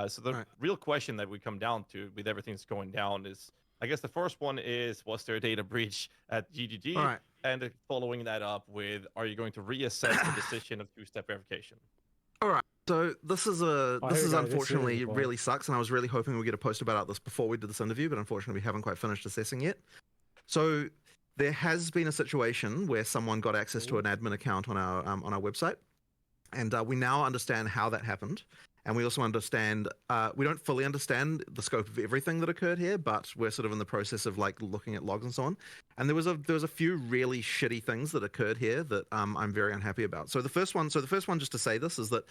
So the real question that we come down to with everything that's going down is, I guess the first one is, was there a data breach at GGG? And following that up with, are you going to reassess the decision of two-step verification? All right. So this is unfortunately really sucks, and I was really hoping we'd get a post about this before we did this interview, but unfortunately we haven't quite finished assessing yet. So there has been a situation where someone got access to an admin account on our website, and we now understand how that happened. And we also understand, we don't fully understand the scope of everything that occurred here, but we're sort of in the process of like looking at logs and so on. And there was a few really shitty things that occurred here that I'm very unhappy about. So the first one, just to say this, is that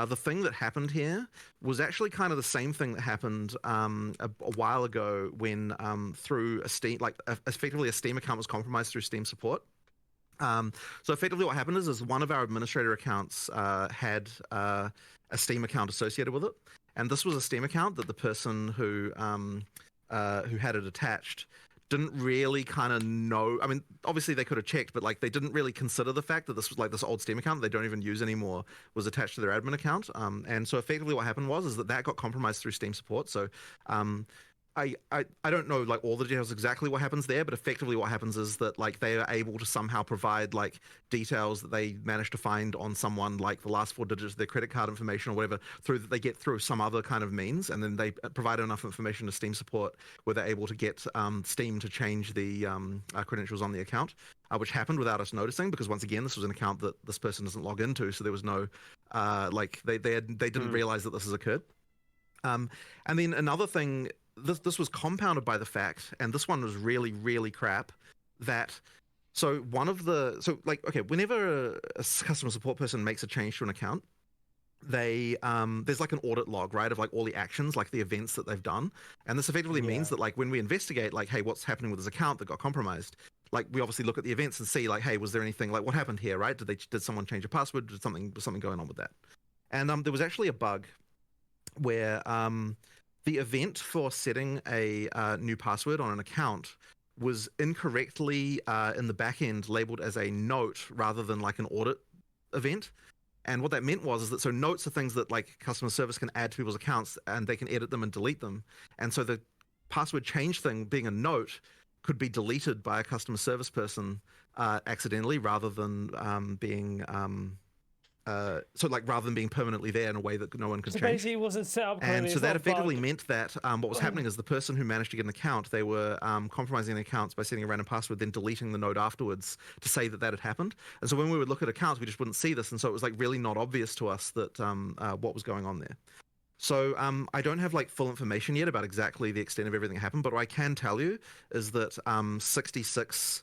the thing that happened here was actually kind of the same thing that happened a while ago when through a Steam, effectively a Steam account was compromised through Steam support. So effectively what happened is one of our administrator accounts had a Steam account associated with it, and this was a Steam account that the person who had it attached didn't really kind of know. I mean, obviously they could have checked, but like they didn't really consider the fact that this was like this old Steam account that they don't even use anymore was attached to their admin account. And so effectively what happened was that got compromised through Steam support. So I don't know like all the details exactly what happens there, but effectively what happens is that like they are able to somehow provide like details that they managed to find on someone, like the last 4 digits of their credit card information or whatever, that they get through some other kind of means, and then they provide enough information to Steam support where they're able to get Steam to change the credentials on the account, which happened without us noticing, because once again this was an account that this person doesn't log into, so there was no they didn't realize that this has occurred. And then another thing. This was compounded by the fact, and this one was really, really crap, that whenever a customer support person makes a change to an account, they there's like an audit log, right, of like all the actions, like the events that they've done. And this effectively means that like when we investigate like, hey, what's happening with this account that got compromised, like we obviously look at the events and see like, hey, was there anything, like what happened here, right? Did someone change a password? Was something going on with that? And there was actually a bug where the event for setting a new password on an account was incorrectly in the back end labeled as a note rather than like an audit event. And what that meant was that notes are things that like customer service can add to people's accounts, and they can edit them and delete them. And so the password change thing being a note could be deleted by a customer service person accidentally, rather than being rather than being permanently there in a way that no one could change. Basically it wasn't set up correctly. And so that effectively meant that what was happening is the person who managed to get an account, they were compromising the accounts by setting a random password, then deleting the note afterwards to say that had happened. And so when we would look at accounts, we just wouldn't see this, and so it was like really not obvious to us that what was going on there. So I don't have like full information yet about exactly the extent of everything that happened, but what I can tell you is that 66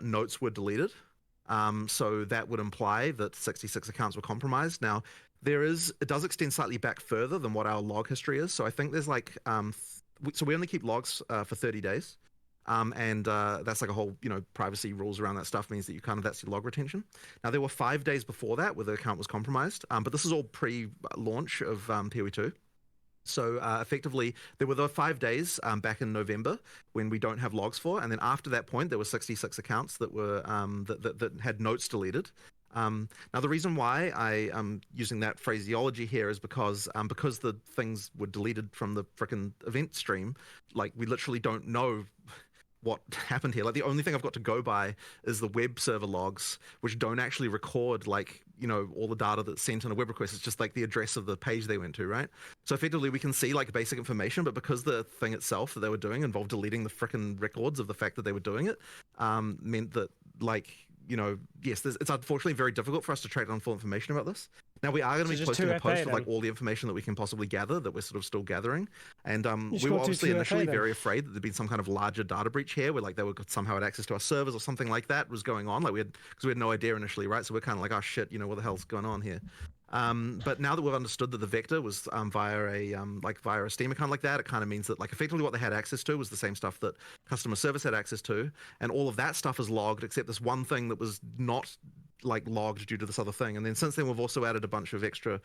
notes were deleted. So that would imply that 66 accounts were compromised. Now, it does extend slightly back further than what our log history is. So I think there's like, so we only keep logs for 30 days. And that's like a whole, privacy rules around that stuff means that that's your log retention. Now, there were 5 days before that where the account was compromised, but this is all pre-launch of PoE 2. So effectively, there were the 5 days back in November when we don't have logs for, and then after that point, there were 66 accounts that were that had notes deleted. Now, the reason why I am using that phraseology here is because the things were deleted from the frickin' event stream, like, we literally don't know what happened here. Like, the only thing I've got to go by is the web server logs, which don't actually record, like, you know, all the data that's sent in a web request. It's just like the address of the page they went to, right? So effectively we can see like basic information, but because the thing itself that they were doing involved deleting the frickin' records of the fact that they were doing it, meant that, like, you know, yes, it's unfortunately very difficult for us to track down full information about this. Now, we are going to be posting a post with like all the information that we can possibly gather, that we're sort of still gathering. And we were obviously initially very afraid that there'd been some kind of larger data breach here, where like they would somehow had access to our servers or something like that was going on. Like, because we had no idea initially, right? So we're kind of like, oh shit, you know, what the hell's going on here? But now that we've understood that the vector was via a Steam account like that, it kind of means that, like, effectively what they had access to was the same stuff that customer service had access to, and all of that stuff is logged except this one thing that was not like logged due to this other thing. And then since then we've also added a bunch of extra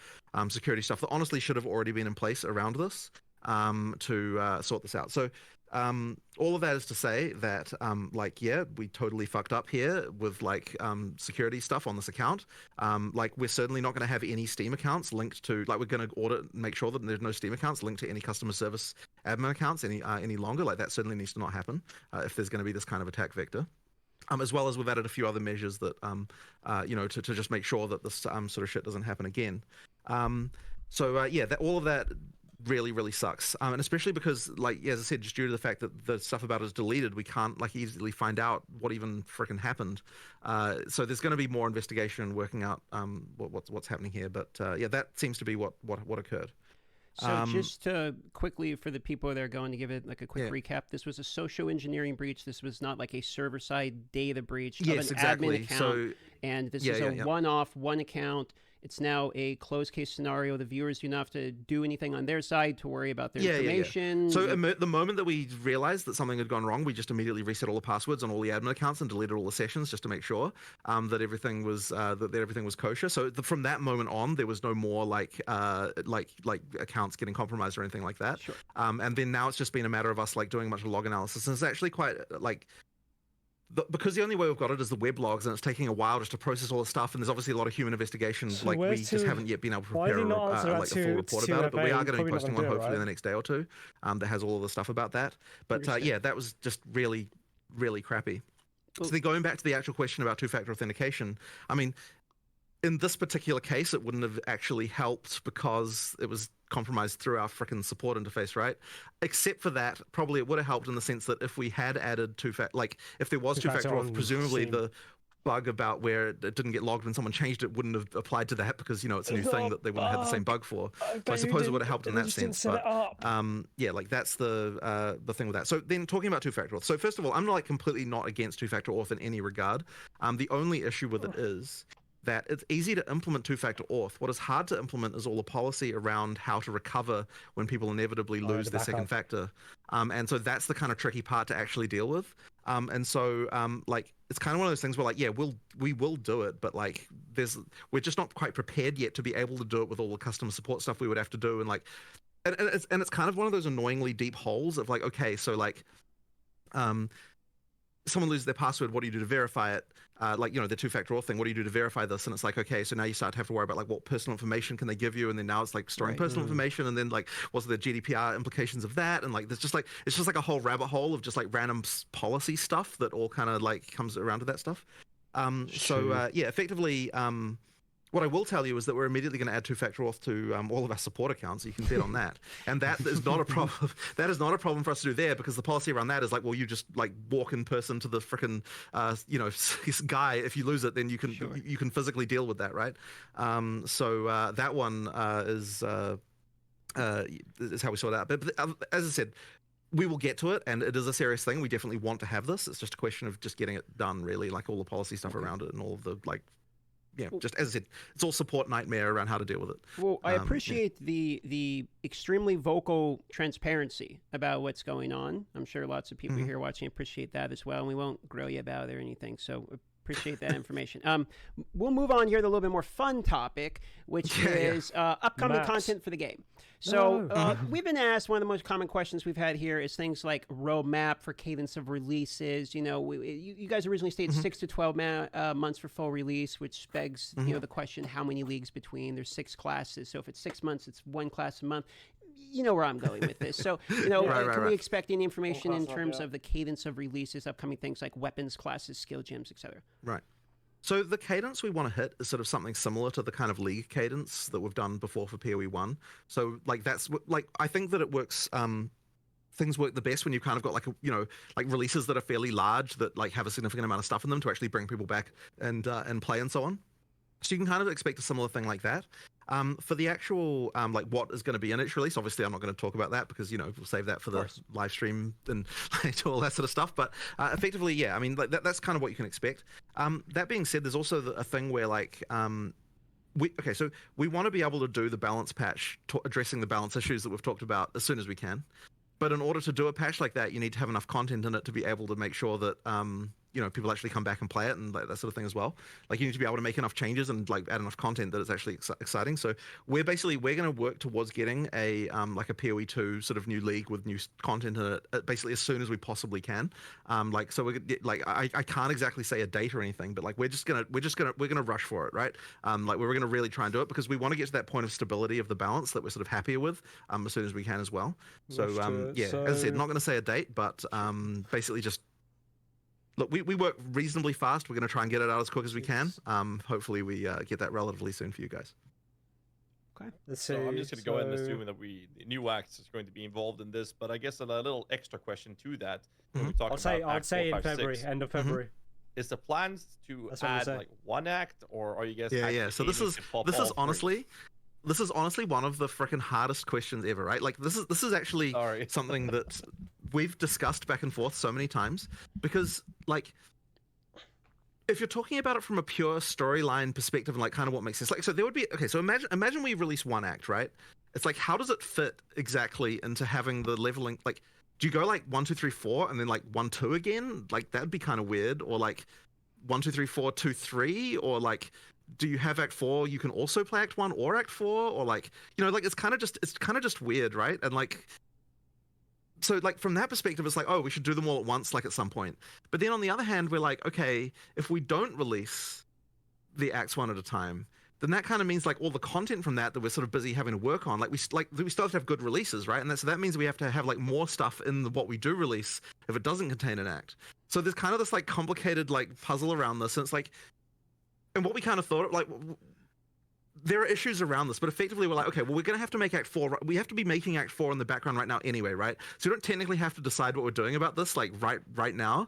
security stuff that honestly should have already been in place around this to sort this out. So all of that is to say that like, yeah, we totally fucked up here with like security stuff on this account. Like, we're certainly not going to have any Steam accounts linked to, like, we're going to audit, make sure that there's no Steam accounts linked to any customer service admin accounts any longer. Like, that certainly needs to not happen if there's going to be this kind of attack vector. As well as we've added a few other measures that, you know, to just make sure that this sort of shit doesn't happen again. So yeah, all of that really, really sucks. And especially because, like, as I said, just due to the fact that the stuff about it is deleted, we can't, like, easily find out what even frickin' happened. So there's going to be more investigation and working out what's happening here. But yeah, that seems to be what occurred. So just quickly, for the people that are going to give it like a quick recap, this was a social engineering breach. This was not like a server-side data breach of an admin account. And this is a one-off, one account. It's now a closed case scenario. The viewers do not have to do anything on their side to worry about their information. So the moment that we realized that something had gone wrong, we just immediately reset all the passwords on all the admin accounts and deleted all the sessions just to make sure that everything was that everything was kosher. So from that moment on, there was no more like accounts getting compromised or anything like that. Sure. And then now it's just been a matter of us like doing a bunch of log analysis, and it's actually quite like. Because the only way we've got it is the web logs, and it's taking a while just to process all the stuff, and there's obviously a lot of human investigation. So like, we just haven't yet been able to prepare a full report about it, but we are going to be posting one hopefully in the next day or two that has all of the stuff about that. But yeah, that was just really, really crappy. So then going back to the actual question about two-factor authentication, I mean, in this particular case, it wouldn't have actually helped because it was compromised through our frickin' support interface, right? Except for that, probably it would have helped in the sense that if we had added like, if there was two-factor auth, presumably the bug about where it didn't get logged when someone changed it wouldn't have applied to that, because, you know, it's a new thing that they wouldn't have had the same bug for. So I suppose it would have helped in that sense. But yeah, like, that's the thing with that. So then talking about two-factor auth. So first of all, I'm like completely not against two-factor auth in any regard. The only issue with it is that it's easy to implement two-factor auth. What is hard to implement is all the policy around how to recover when people inevitably lose their second factor. And so that's the kind of tricky part to actually deal with. And so like, it's kind of one of those things where, like, yeah, we will do it, but like, we're just not quite prepared yet to be able to do it with all the customer support stuff we would have to do. And like, and it's kind of one of those annoyingly deep holes of like, okay, so like, someone loses their password, what do you do to verify it? Like, you know, the two-factor auth thing, what do you do to verify this? And it's like, okay, so now you start to have to worry about like, what personal information can they give you? And then now it's like storing personal information, and then like, what's the GDPR implications of that? And like, there's just like, it's just like a whole rabbit hole of just like random policy stuff that all kind of like comes around to that stuff. So yeah, effectively, what I will tell you is that we're immediately going to add two-factor auth to all of our support accounts. So you can bet on that. And that is not a problem. That is not a problem for us to do there, because the policy around that is like, well, you just like walk in person to the frickin' you know, guy. If you lose it, then you can you can physically deal with that, right? So that one is how we sort it out. But as I said, we will get to it, and it is a serious thing. We definitely want to have this. It's just a question of just getting it done, really, like all the policy stuff around it and all of the like. Yeah, just as I said, it's all support nightmare around how to deal with it. Well, I appreciate the extremely vocal transparency about what's going on. I'm sure lots of people here watching appreciate that as well, and we won't grill you about it or anything, so appreciate that information. We'll move on here to a little bit more fun topic, which is upcoming content for the game. So No. we've been asked, one of the most common questions we've had here is things like roadmap for cadence of releases. You know, you guys originally stated 6 to 12 months for full release, which begs you know the question, how many leagues between? There's 6 classes, so if it's 6 months, it's 1 class a month. You know where I'm going with this. So, you know, can we expect any information in terms of the cadence of releases, upcoming things like weapons classes, skill gems, etc.? Right. So the cadence we want to hit is sort of something similar to the kind of league cadence that we've done before for PoE 1. So like that's like I think that it works. Things work the best when you've kind of got like like releases that are fairly large that like have a significant amount of stuff in them to actually bring people back and play and so on. So you can kind of expect a similar thing like that. For the actual like what is going to be in each release, obviously I'm not going to talk about that because we'll save that for the live stream and all that sort of stuff. But effectively, yeah, I mean like that's kind of what you can expect. That being said, there's also a thing where like so we want to be able to do the balance patch addressing the balance issues that we've talked about as soon as we can. But in order to do a patch like that, you need to have enough content in it to be able to make sure that people actually come back and play it and like, that sort of thing as well. Like you need to be able to make enough changes and like add enough content that it's actually exciting. So we're going to work towards getting a like a PoE 2 sort of new league with new content in it basically as soon as we possibly can. So we're like I can't exactly say a date or anything, but like we're gonna rush for it, right? Like we're gonna really try and do it because we want to get to that point of stability of the balance that we're sort of happier with as soon as we can as well. So as I said, not going to say a date, but basically just. Look, we work reasonably fast. We're going to try and get it out as quick as we can. Hopefully, we get that relatively soon for you guys. Okay. So I'm just going to go ahead and assume that new acts is going to be involved in this. But I guess a little extra question to that. When we talk I'd say in February, end of February. Is the plans to add like one act, or are you guys? Yeah. So this is honestly. This is honestly one of the freaking hardest questions ever, right? Like this is actually something that we've discussed back and forth so many times because like if you're talking about it from a pure storyline perspective and like kind of what makes sense, like so there would be so imagine we release one act, right? It's like how does it fit exactly into having the leveling? Like do you go like 1 2 3 4 and then like 1 2 again? Like that'd be kind of weird, or like 1 2 3 4 2 3, or like. Do you have Act 4? You can also play Act 1 or Act 4, or like like it's kind of just weird, right? And like, so like from that perspective, it's like we should do them all at once, like at some point. But then on the other hand, we're like, okay, if we don't release the acts one at a time, then that kind of means like all the content from that we're sort of busy having to work on, like we still have to have good releases, right? And so that means we have to have like more stuff in what we do release if it doesn't contain an act. So there's kind of this like complicated like puzzle around this, and it's like. And what we kind of thought, like, there are issues around this, but effectively we're like, okay, well, we're going to have to make Act 4. We have to be making Act 4 in the background right now anyway, right? So we don't technically have to decide what we're doing about this, like, right now.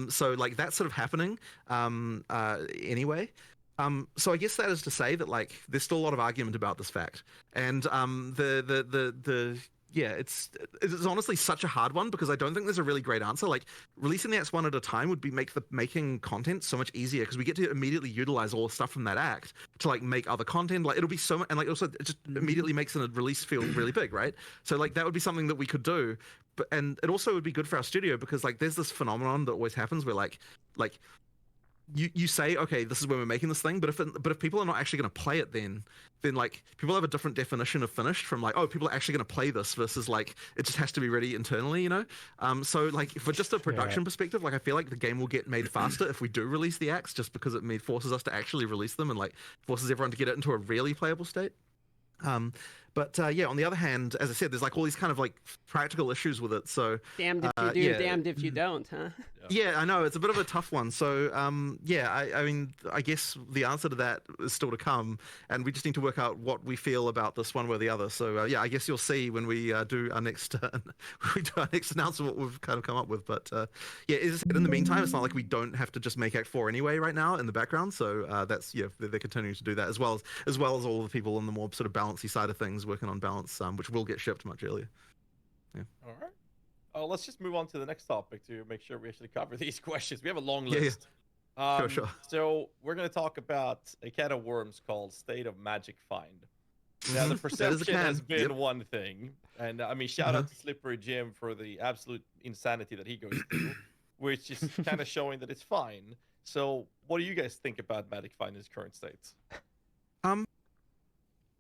So, like, that's sort of happening anyway. So I guess that is to say that, like, there's still a lot of argument about this fact. And it's honestly such a hard one because I don't think there's a really great answer. Like releasing the acts one at a time would be make the making content so much easier because we get to immediately utilize all the stuff from that act to like make other content. Like it'll be so much, and like also it just immediately makes a release feel really big, right? So like that would be something that we could do, and it also would be good for our studio because like there's this phenomenon that always happens where like. You say, okay, this is when we're making this thing, but if people are not actually going to play it, then like people have a different definition of finished from like, oh, people are actually going to play this versus like it just has to be ready internally, So like for just a production perspective, like I feel like the game will get made faster if we do release the acts, just because it forces us to actually release them and like forces everyone to get it into a really playable state. But on the other hand, as I said, there's like all these kind of like practical issues with it. So damned if you do, damned if you don't, huh? Yeah, I know it's a bit of a tough one. So I mean, I guess the answer to that is still to come, and we just need to work out what we feel about this one way or the other. So I guess you'll see when we do our next announcement what we've kind of come up with. But as I said, in the meantime, it's not like we don't have to just make Act 4 anyway right now in the background. So that's they're continuing to do that as well as all the people on the more sort of balancey side of things working on balance, which will get shipped much earlier. Yeah. All right. Let's just move on to the next topic to make sure we actually cover these questions. We have a long list. Sure. So we're going to talk about a can of worms called State of Magic Find. Now, the perception has been one thing. And I mean, shout out to Slippery Jim for the absolute insanity that he goes through, which is kind of showing that it's fine. So what do you guys think about Magic Find in its current state?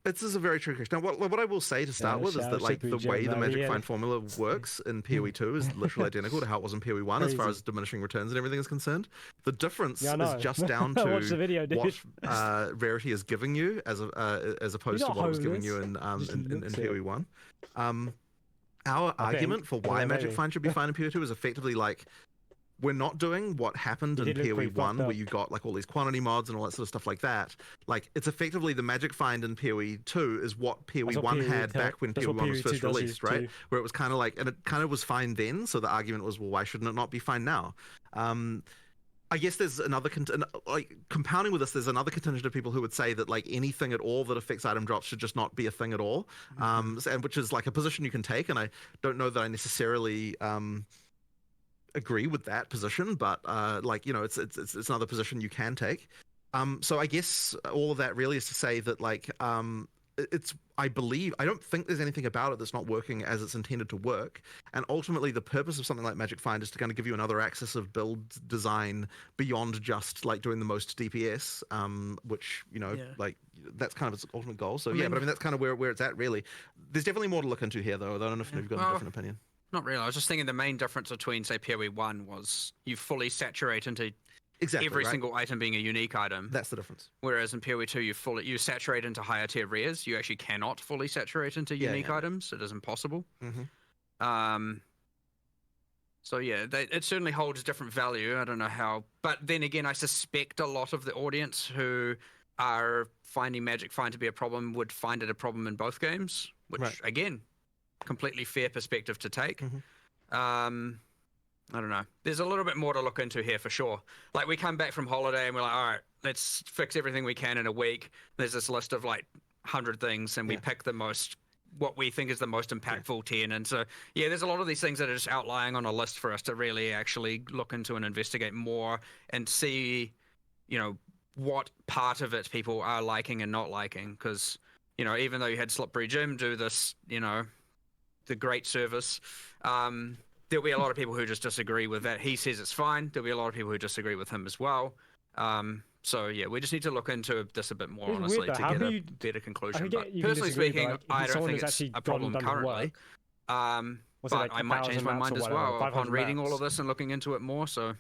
This is a very tricky question. Now, what I will say to start with is that like the way the Magic Find formula works in PoE 2 is literally identical to how it was in PoE 1 as far as diminishing returns and everything is concerned. The difference is just down to what Rarity is giving you as opposed to what it was giving you in PoE 1. Our argument for why Magic Find should be fine in PoE 2 is effectively like, we're not doing what happened in PoE 1 where you got like all these quantity mods and all that sort of stuff like that. Like, it's effectively the Magic Find in PoE 2 is what PoE 1 had back when PoE 1 was first released, right? Where it was kind of like, and it kind of was fine then, so the argument was, well, why shouldn't it not be fine now? I guess there's another, like, compounding with this, there's another contingent of people who would say that like anything at all that affects item drops should just not be a thing at all, and which is like a position you can take, and I don't know that I necessarily agree with that position, but like, you know, it's another position you can take. So I guess all of that really is to say that like I don't think there's anything about it that's not working as it's intended to work, and ultimately the purpose of something like Magic Find is to kind of give you another axis of build design beyond just like doing the most DPS, which, you know, like that's kind of its ultimate goal. So but I mean that's kind of where it's at really. There's definitely more to look into here though. I don't know if you've got a different opinion. Not really. I was just thinking the main difference between, say, PoE 1 was you fully saturate into every single item being a unique item. That's the difference. Whereas in PoE 2, you saturate into higher tier rares. You actually cannot fully saturate into unique items. It is impossible. So yeah, it certainly holds different value. I don't know how. But then again, I suspect a lot of the audience who are finding Magic Find to be a problem would find it a problem in both games, which, again, completely fair perspective to take. I don't know. There's a little bit more to look into here for sure. Like, we come back from holiday and we're like, all right, let's fix everything we can in a week. There's this list of like 100 things, and we pick what we think is the most impactful 10. And so, yeah, there's a lot of these things that are just outlying on a list for us to really actually look into and investigate more and see, you know, what part of it people are liking and not liking. Because, you know, even though you had Slippery Jim do this, you know, the great service, there'll be a lot of people who just disagree with that. He says it's fine. There'll be a lot of people who disagree with him as well. So yeah, we just need to look into this a bit more honestly to get a better conclusion. But personally speaking, I don't think it's a problem currently. But I might change my mind as well upon reading all of this and looking into it more. So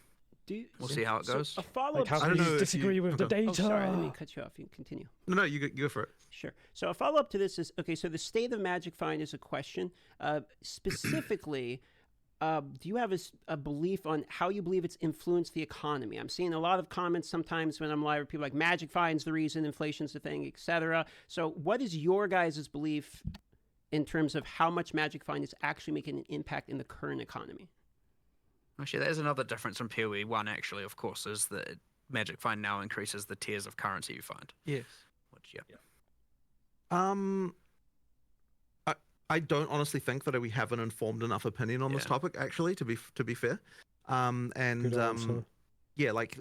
we'll see how it goes. A follow-up. How can you disagree with the data? Oh, sorry, let me cut you off. You can continue. No, you go for it. Sure. So a follow-up to this is, okay, so the state of Magic Find is a question. Specifically, do you have a belief on how you believe it's influenced the economy? I'm seeing a lot of comments sometimes when I'm live where people are like, Magic Find's the reason, inflation's the thing, etc. So what is your guys' belief in terms of how much Magic Find is actually making an impact in the current economy? Actually, there's another difference from PoE 1, actually, of course, is that Magic Find now increases the tiers of currency you find. Yes. Which, I don't honestly think that we have an informed enough opinion on this topic, actually, to be fair. Yeah, like...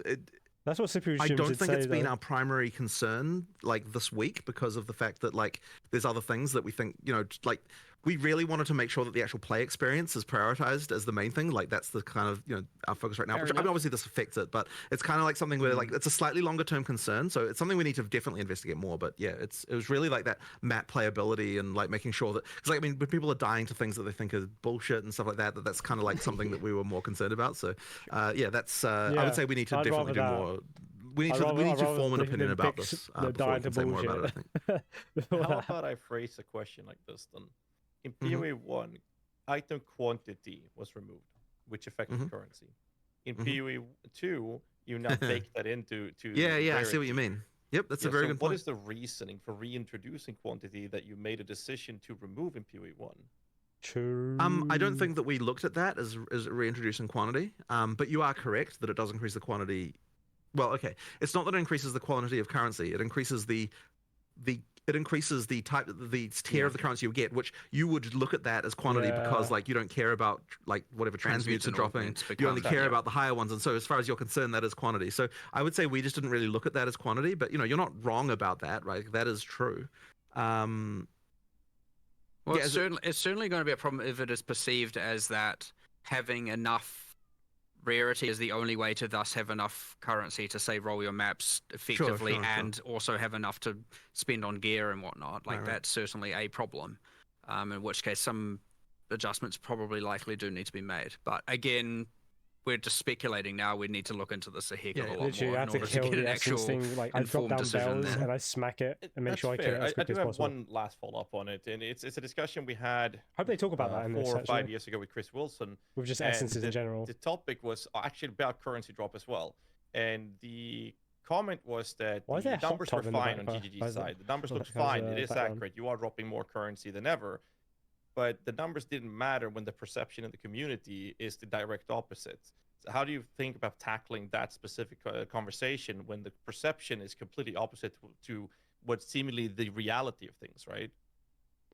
That's what I don't think it's been our primary concern, like, this week, because of the fact that, like, there's other things that we think, you know, like, we really wanted to make sure that the actual play experience is prioritized as the main thing. Like, that's the kind of, you know, our focus right now. Which, I mean, obviously this affects it, but it's kind of like something where, like, it's a slightly longer term concern. So it's something we need to definitely investigate more. But yeah, it was really like that map playability and like making sure that, because like, I mean, when people are dying to things that they think are bullshit and stuff like that, that's kind of like something that we were more concerned about. So yeah, that's, I would say we need to definitely do more. We need to form an opinion about this before we can say more about it, I think. How about I phrase a question like this then? In PoE 1, item quantity was removed, which affected currency. In PoE 2, you now take that into Yeah, I see what you mean. Yep, that's a very good point. What is the reasoning for reintroducing quantity that you made a decision to remove in PoE 1? True. I don't think that we looked at that as reintroducing quantity. But you are correct that it does increase the quantity. Well, okay, it's not that it increases the quantity of currency. It increases the type, the tier of the currency you get, which you would look at that as quantity because, like, you don't care about like whatever transmutes are dropping. You only care about the higher ones, and so as far as you're concerned, that is quantity. So I would say we just didn't really look at that as quantity, but you know, you're not wrong about that, right? That is true. Well, it's certainly going to be a problem if it is perceived as that having enough rarity is the only way to thus have enough currency to say roll your maps effectively sure. and also have enough to spend on gear and whatnot. Like Right. that's certainly a problem. In which case some adjustments probably likely do need to be made. But again, we're just speculating now. We need to look into this a heck of a lot Literally, more I in have to order to kill get an the essence actual thing. Like, I drop informed down decision bells there. and I smack it and make That's sure I kill fair. it as I quickly do as have possible. one last follow-up on it, and it's a discussion we had Hope they talk about that in 4 this, or 5 actually. years ago with Chris Wilson. With just and essences in general. The topic was actually about currency drop as well, and the comment was that Why is there the a hot numbers tub were in the fine on background? Why GGG's is that- side. The numbers what looked the hell's fine. the It is background? accurate. You are dropping more currency than ever, but the numbers didn't matter when the perception in the community is the direct opposite. So how do you think about tackling that specific conversation when the perception is completely opposite to what's seemingly the reality of things, right?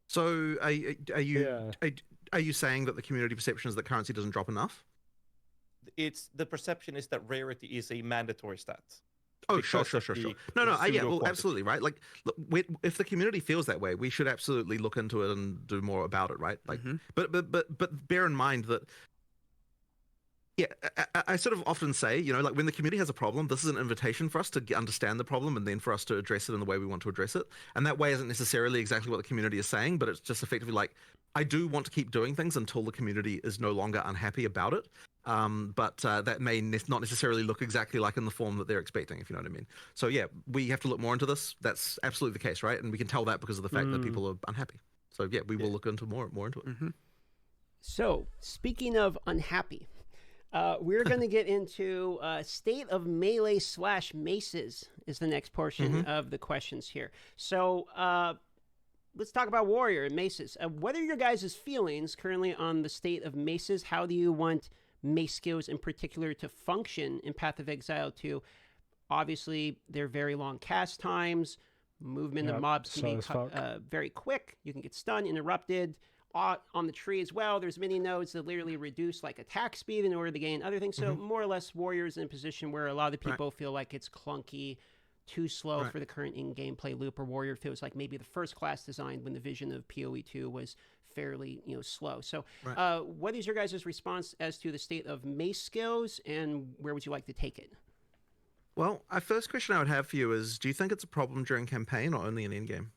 So are you saying that the community perception is that currency doesn't drop enough? It's the perception is that rarity is a mandatory stat. Oh, sure. because of the No, yeah, well, pseudo-quantity. absolutely, right? Like, look, if the community feels that way, we should absolutely look into it and do more about it, right? Like, but bear in mind that, yeah, I sort of often say, like when the community has a problem, this is an invitation for us to understand the problem and then for us to address it in the way we want to address it. And that way isn't necessarily exactly what the community is saying, but it's just effectively like, I do want to keep doing things until the community is no longer unhappy about it. But that may not necessarily look exactly like in the form that they're expecting, if you know what I mean. So yeah, we have to look more into this. That's absolutely the case, right? And we can tell that because of the fact that people are unhappy. So yeah, we will look into more into it. So, speaking of unhappy, we're going to get into state of melee / maces is the next portion of the questions here. So, let's talk about warrior and maces. What are your guys' feelings currently on the state of maces? How do you want mace skills in particular to function in Path of Exile 2? Obviously, they're very long cast times. Movement of mobs can be very quick. You can get stunned, interrupted. On the tree as well, there's many nodes that literally reduce like attack speed in order to gain other things. So more or less, warriors in a position where a lot of the people feel like it's clunky, too slow for the current in-game play loop, or warrior feels like maybe the first class designed when the vision of PoE 2 was fairly slow. So what is your guys' response as to the state of mace skills, and where would you like to take it? Well, a first question I would have for you is, do you think it's a problem during campaign or only in endgame?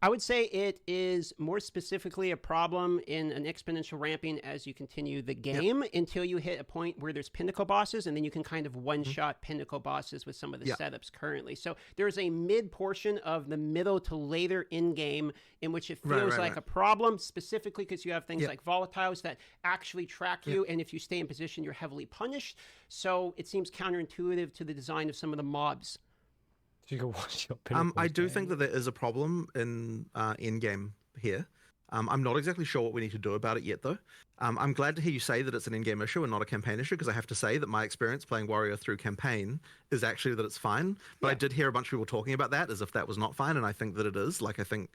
I would say it is more specifically a problem in an exponential ramping as you continue the game until you hit a point where there's pinnacle bosses, and then you can kind of one-shot pinnacle bosses with some of the setups currently. So there's a mid portion of the middle to later in-game in which it feels like a problem, specifically because you have things like volatiles that actually track you, and if you stay in position, you're heavily punished. So it seems counterintuitive to the design of some of the mobs. You can watch your I do think that there is a problem in game here. I'm not exactly sure what we need to do about it yet, though. I'm glad to hear you say that it's an in-game issue and not a campaign issue, because I have to say that my experience playing Warrior through campaign is actually that it's fine. But I did hear a bunch of people talking about that as if that was not fine, and I think that it is. Like, I think,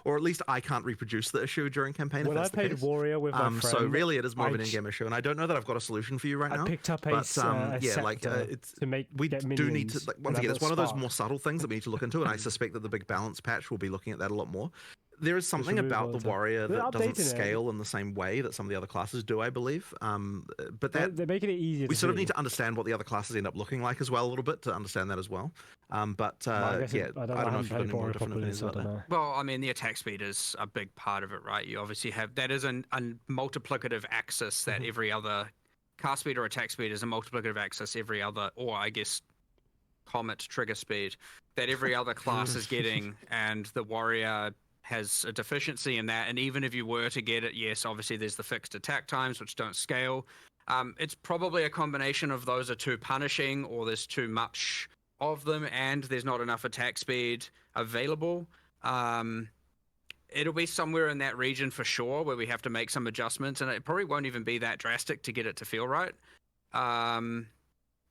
or at least I can't reproduce the issue during campaign. When if I that's the played case. Warrior with my friend, so really, it is more of an in-game issue, and I don't know that I've got a solution for you right now. I picked up a it's to make we get do need to, minions, like, once and again, I've it's got one of those Spark. more subtle things that we need to look into, and I suspect that the big balance patch will be looking at that a lot more. There is something remove about the volatile. warrior They're that doesn't updating it. scale in the same way that some of the other classes do, I believe. But that They're making it easier. we to sort of see. need to understand what the other classes end up looking like as well, a little bit, to understand that as well. But I guess yeah, I I don't don't know know if you've got any more different opinions about that. Well, I mean, the attack speed is a big part of it, right? You obviously have that is a multiplicative axis that every other cast speed or attack speed is a multiplicative axis every other, or I guess comet trigger speed that every other class is getting, and the warrior has a deficiency in that. And even if you were to get it, yes, obviously there's the fixed attack times which don't scale. It's probably a combination of those are too punishing, or there's too much of them, and there's not enough attack speed available. It'll be somewhere in that region for sure where we have to make some adjustments, and it probably won't even be that drastic to get it to feel right. And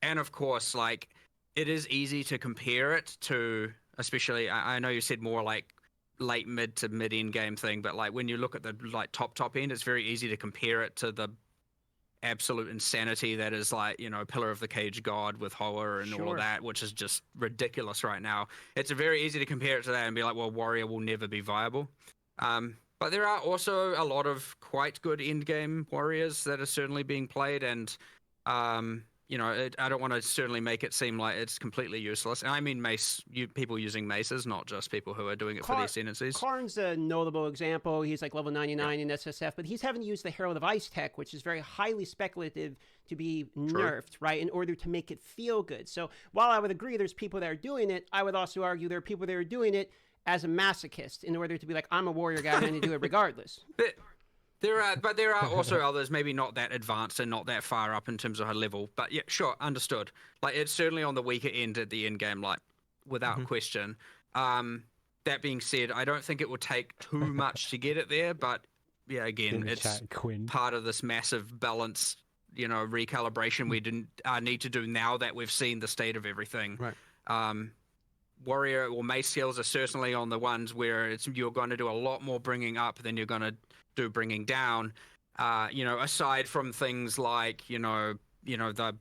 of course, like, it is easy to compare it to, especially, I know you said more like late mid to mid end game thing, but like when you look at the like top end, it's very easy to compare it to the absolute insanity that is, like, Pillar of the Cage God with Hoa and all of that, which is just ridiculous right now. It's very easy to compare it to that and be like, well, Warrior will never be viable. But there are also a lot of quite good end game warriors that are certainly being played, and You know, I don't want to certainly make it seem like it's completely useless. And I mean people using maces, not just people who are doing it for the ascendancies. Karn's a notable example. He's like level 99 in SSF, but he's having to use the Herald of Ice tech, which is very highly speculative to be nerfed, right, in order to make it feel good. So while I would agree there's people that are doing it, I would also argue there are people that are doing it as a masochist in order to be like, I'm a warrior guy, I'm going to do it regardless. There are also others maybe not that advanced and not that far up in terms of her level. But yeah, sure, understood. Like it's certainly on the weaker end at the end game, like without question. That being said, I don't think it will take too much to get it there. But yeah, again, it's part of this massive balance, you know, recalibration we didn't need to do now that we've seen the state of everything. Right. Warrior or mace skills are certainly on the ones where you're going to do a lot more bringing up than you're going to do bringing down. You know, aside from things like you know the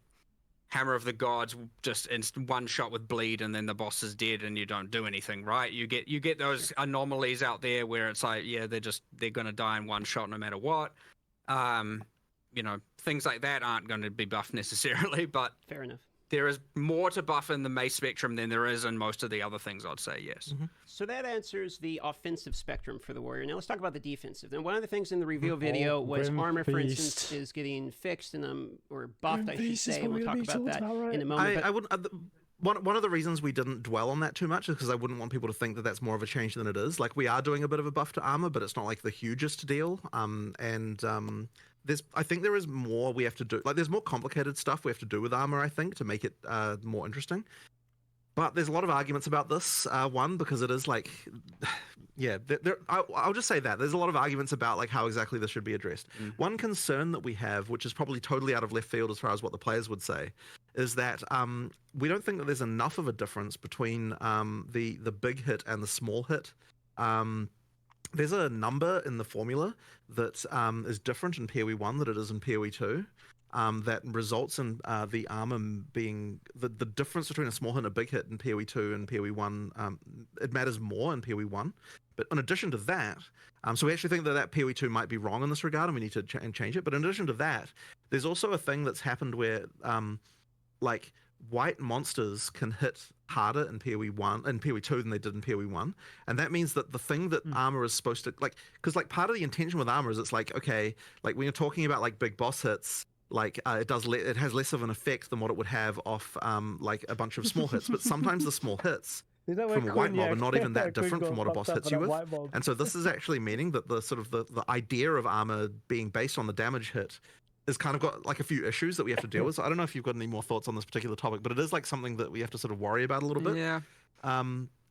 Hammer of the Gods, just in one shot with bleed and then the boss is dead and you don't do anything, right? You get those anomalies out there where it's like, yeah, they're going to die in one shot no matter what. You know, things like that aren't going to be buffed necessarily, but fair enough. There is more to buff in the mace spectrum than there is in most of the other things, I'd say, yes. So that answers the offensive spectrum for the warrior. Now let's talk about the defensive. And one of the things in the reveal video was armor, for instance, is getting fixed and or buffed, I should say. We'll talk about that in a moment. I wouldn't. One of the reasons we didn't dwell on that too much is because I wouldn't want people to think that that's more of a change than it is. Like, we are doing a bit of a buff to armor, but it's not like the hugest deal. I think there is more we have to do. Like, there's more complicated stuff we have to do with armor, I think, to make it more interesting. But there's a lot of arguments about this. One, because it is like, yeah, I'll just say that. There's a lot of arguments about like how exactly this should be addressed. One concern that we have, which is probably totally out of left field as far as what the players would say, is that we don't think that there's enough of a difference between the big hit and the small hit. There's a number in the formula that is different in PoE 1 than it is in PoE 2 that results in the armor being... The difference between a small hit and a big hit in PoE 2 and PoE 1, it matters more in PoE 1. But in addition to that, so we actually think that PoE 2 might be wrong in this regard and we need to change it. But in addition to that, there's also a thing that's happened where like white monsters can hit harder in PoE 1 and PoE 2 than they did in PoE 1, and that means that the thing that armor is supposed to like, because like part of the intention with armor is it's like, okay, like when you're talking about like big boss hits, like it has less of an effect than what it would have off like a bunch of small hits, but sometimes the small hits from a white mob are not even that different from what a boss hits you with, and so this is actually meaning that the sort of the idea of armor being based on the damage hit is kind of got like a few issues that we have to deal with. So I don't know if you've got any more thoughts on this particular topic, but it is like something that we have to sort of worry about a little bit. Yeah.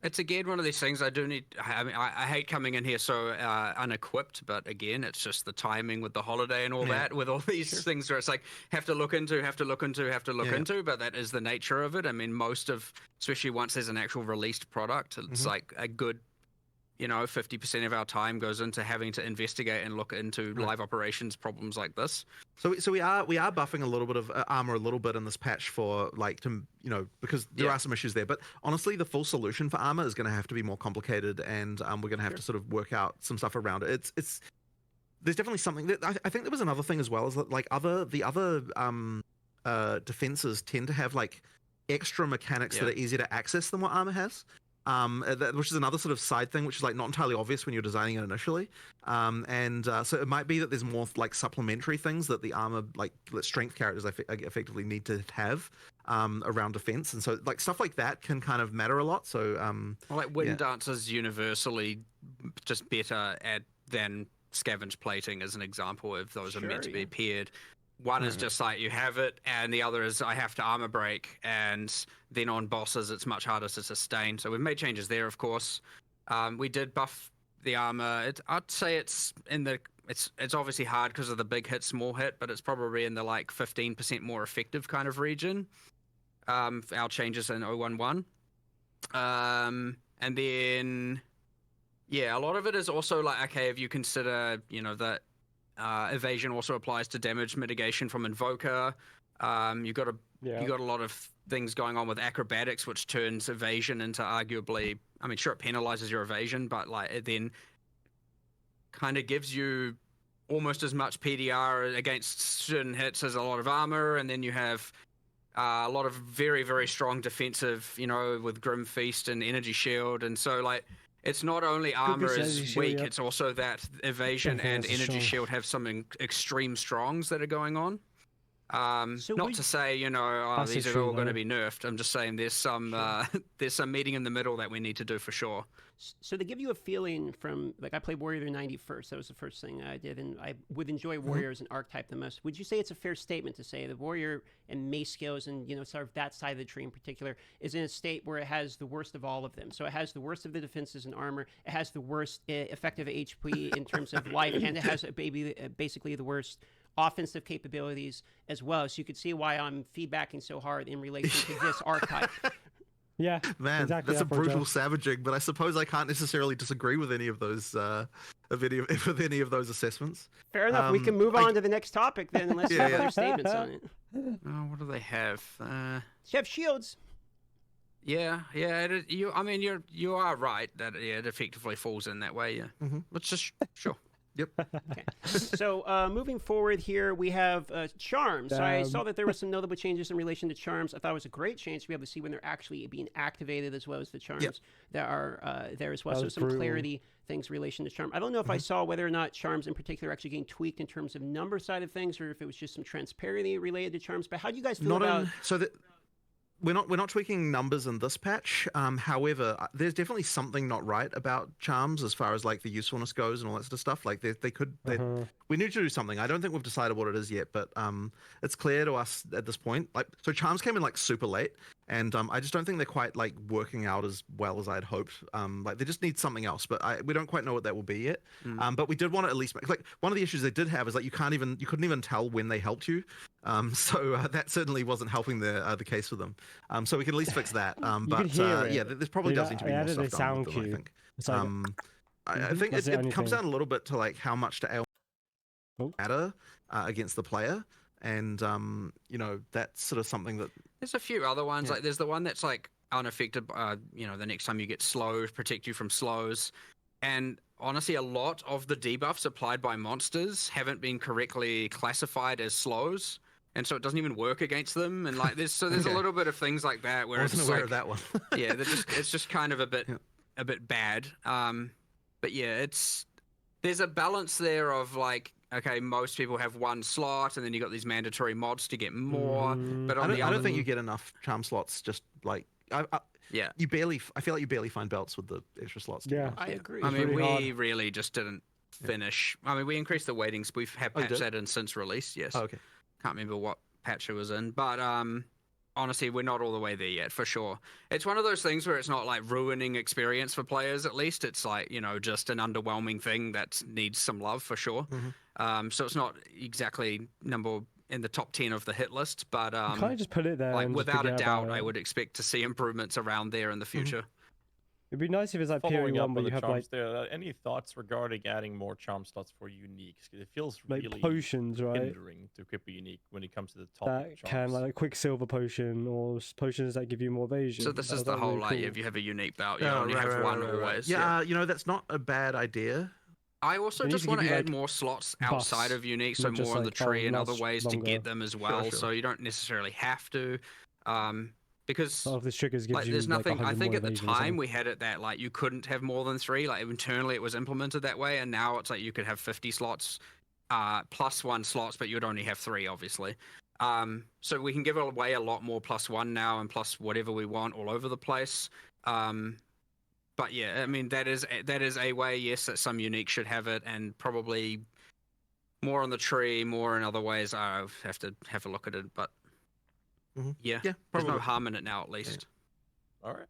It's again one of these things I mean, I hate coming in here so unequipped, but again, it's just the timing with the holiday and all that, with all these things where it's like, have to look into, but that is the nature of it. I mean, especially once there's an actual released product, it's like a good, 50% of our time goes into having to investigate and look into live operations problems like this. So we are buffing a little bit of armor a little bit in this patch for like to because there are some issues there. But honestly, the full solution for armor is going to have to be more complicated, and we're going to have to sort of work out some stuff around it. It's there's definitely something that I think there was another thing as well, is that like the other defenses tend to have like extra mechanics that are easier to access than what armor has. Which is another sort of side thing, which is like not entirely obvious when you're designing it initially. So it might be that there's more like supplementary things that the armor, like that strength characters effectively need to have around defense. And so like stuff like that can kind of matter a lot. So like Wind Dancer's universally just better than Scavenge Plating as an example, if those are meant to be paired. One is just like you have it, and the other is I have to armor break, and then on bosses it's much harder to sustain. So we've made changes there, of course. We did buff the armor. I'd say it's obviously hard because of the big hit, small hit, but it's probably in the like 15% more effective kind of region. Our changes in 011. And then a lot of it is also like, okay, if you consider that evasion also applies to damage mitigation from Invoker. You got a lot of things going on with acrobatics, which turns evasion into arguably, I mean, sure, it penalizes your evasion, but like it then kind of gives you almost as much PDR against certain hits as a lot of armor, and then you have a lot of very, very strong defensive, you know, with Grim Feast and Energy Shield, and so like it's not only armor Energy is Shield, weak, yeah. it's also that evasion Everything and else is Energy strong. Shield have some extreme strongs that are going on. So Not would- to say, you know, That's these a are true all going to though. be nerfed. I'm just saying there's some there's some meeting in the middle that we need to do for sure. So to give you a feeling from, like, I played Warrior 91st. That was the first thing I did, and I would enjoy Warrior as an archetype the most. Would you say it's a fair statement to say the Warrior and mace skills and, you know, sort of that side of the tree in particular is in a state where it has the worst of all of them? So it has the worst of the defenses and armor. It has the worst effective HP in terms of life, and it has basically the worst offensive capabilities as well. So you could see why I'm feedbacking so hard in relation to this archetype. Yeah, Man, exactly. that's a point, brutal Josh. savaging, but I suppose I can't necessarily disagree with any of those with any of those assessments. Fair enough. We can move on to the next topic then, unless you have Yeah. other statements on it. What do they have? You have shields. Yeah. I mean, you are right that it effectively falls in that way. Yeah. Let's just sure. Yep. Okay. So moving forward here, we have charms. So I saw that there were some notable changes in relation to charms. I thought it was a great change to be able to see when they're actually being activated, as well as the charms that are there as well. That So was some brutal. clarity things in relation to charm. I don't know if I saw whether or not charms in particular actually getting tweaked in terms of number side of things, or if it was just some transparency related to charms. But how do you guys feel Not about? in, so that we're not tweaking numbers in this patch. However, there's definitely something not right about charms as far as like the usefulness goes and all that sort of stuff. Like we need to do something. I don't think we've decided what it is yet, but it's clear to us at this point. Like, so charms came in like super late, and I just don't think they're quite like working out as well as I'd hoped. Like they just need something else, but we don't quite know what that will be yet. But we did want to at least make, like, one of the issues they did have is like you couldn't even tell when they helped you. So that certainly wasn't helping the case for them. So we can at least fix that. But can hear it. yeah, there's probably does need to be more added a stuff done sound with them, I cue. think. It's like, I think That's it the only comes thing. down a little bit to like how much to matter against the player, and you know, that's sort of something that There's a few other ones. Like there's the one that's like unaffected. You know, the next time you get slow, protect you from slows. And honestly, a lot of the debuffs applied by monsters haven't been correctly classified as slows, and so it doesn't even work against them. And like there's a little bit of things like that where I wasn't it's aware like, of that one. yeah, it's just kind of a bit bad. But yeah, there's a balance there of like, okay, most people have one slot, and then you got these mandatory mods to get more. But on I the other, don't think you get enough charm slots. Just like yeah. I feel like you barely find belts with the extra slots. Yeah. I agree. I mean, really we hard. really just didn't finish. I mean, we increased the weightings. We've had Oh, you patched did? that in since release. Yes. Oh, okay. Can't remember what patch it was in, but honestly, we're not all the way there yet, for sure. It's one of those things where it's not like ruining experience for players. At least it's like, you know, just an underwhelming thing that needs some love for sure. So it's not exactly number in the top 10 of the hit list, but Can't you just put it there? like and just without a forget doubt, about I it? would expect to see improvements around there in the future. It'd be nice if it's like Following PoE up 1 on where the you have charms like there, any thoughts regarding adding more charm slots for uniques? 'Cause it feels like really potions, right? hindering to equip a unique when it comes to the top That can like a quicksilver potion or potions that give you more evasion. So this That is was, the like, whole really like cool. if you have a unique belt, you only have one always. Yeah, you know, that's not a bad idea. I also They need just to want give to you, add like, more slots buffs, outside of unique, so not just more on the like, oh, tree and other lasts ways to longer. get them as well. sure. So you don't necessarily have to, because A lot of this triggers gives like you there's like, nothing. I 100 think more at the evasion or time something. we had it that like you couldn't have more than 3. Like internally it was implemented that way, and now it's like you could have 50 slots, plus 1 slots, but you'd only have 3, obviously. So we can give away a lot more +1 now and plus whatever we want all over the place. But yeah, I mean that is a way, yes, that some unique should have it, and probably more on the tree, more in other ways. I have to have a look at it, but yeah, Yeah, there's no probably. harm in it now, at least. All right.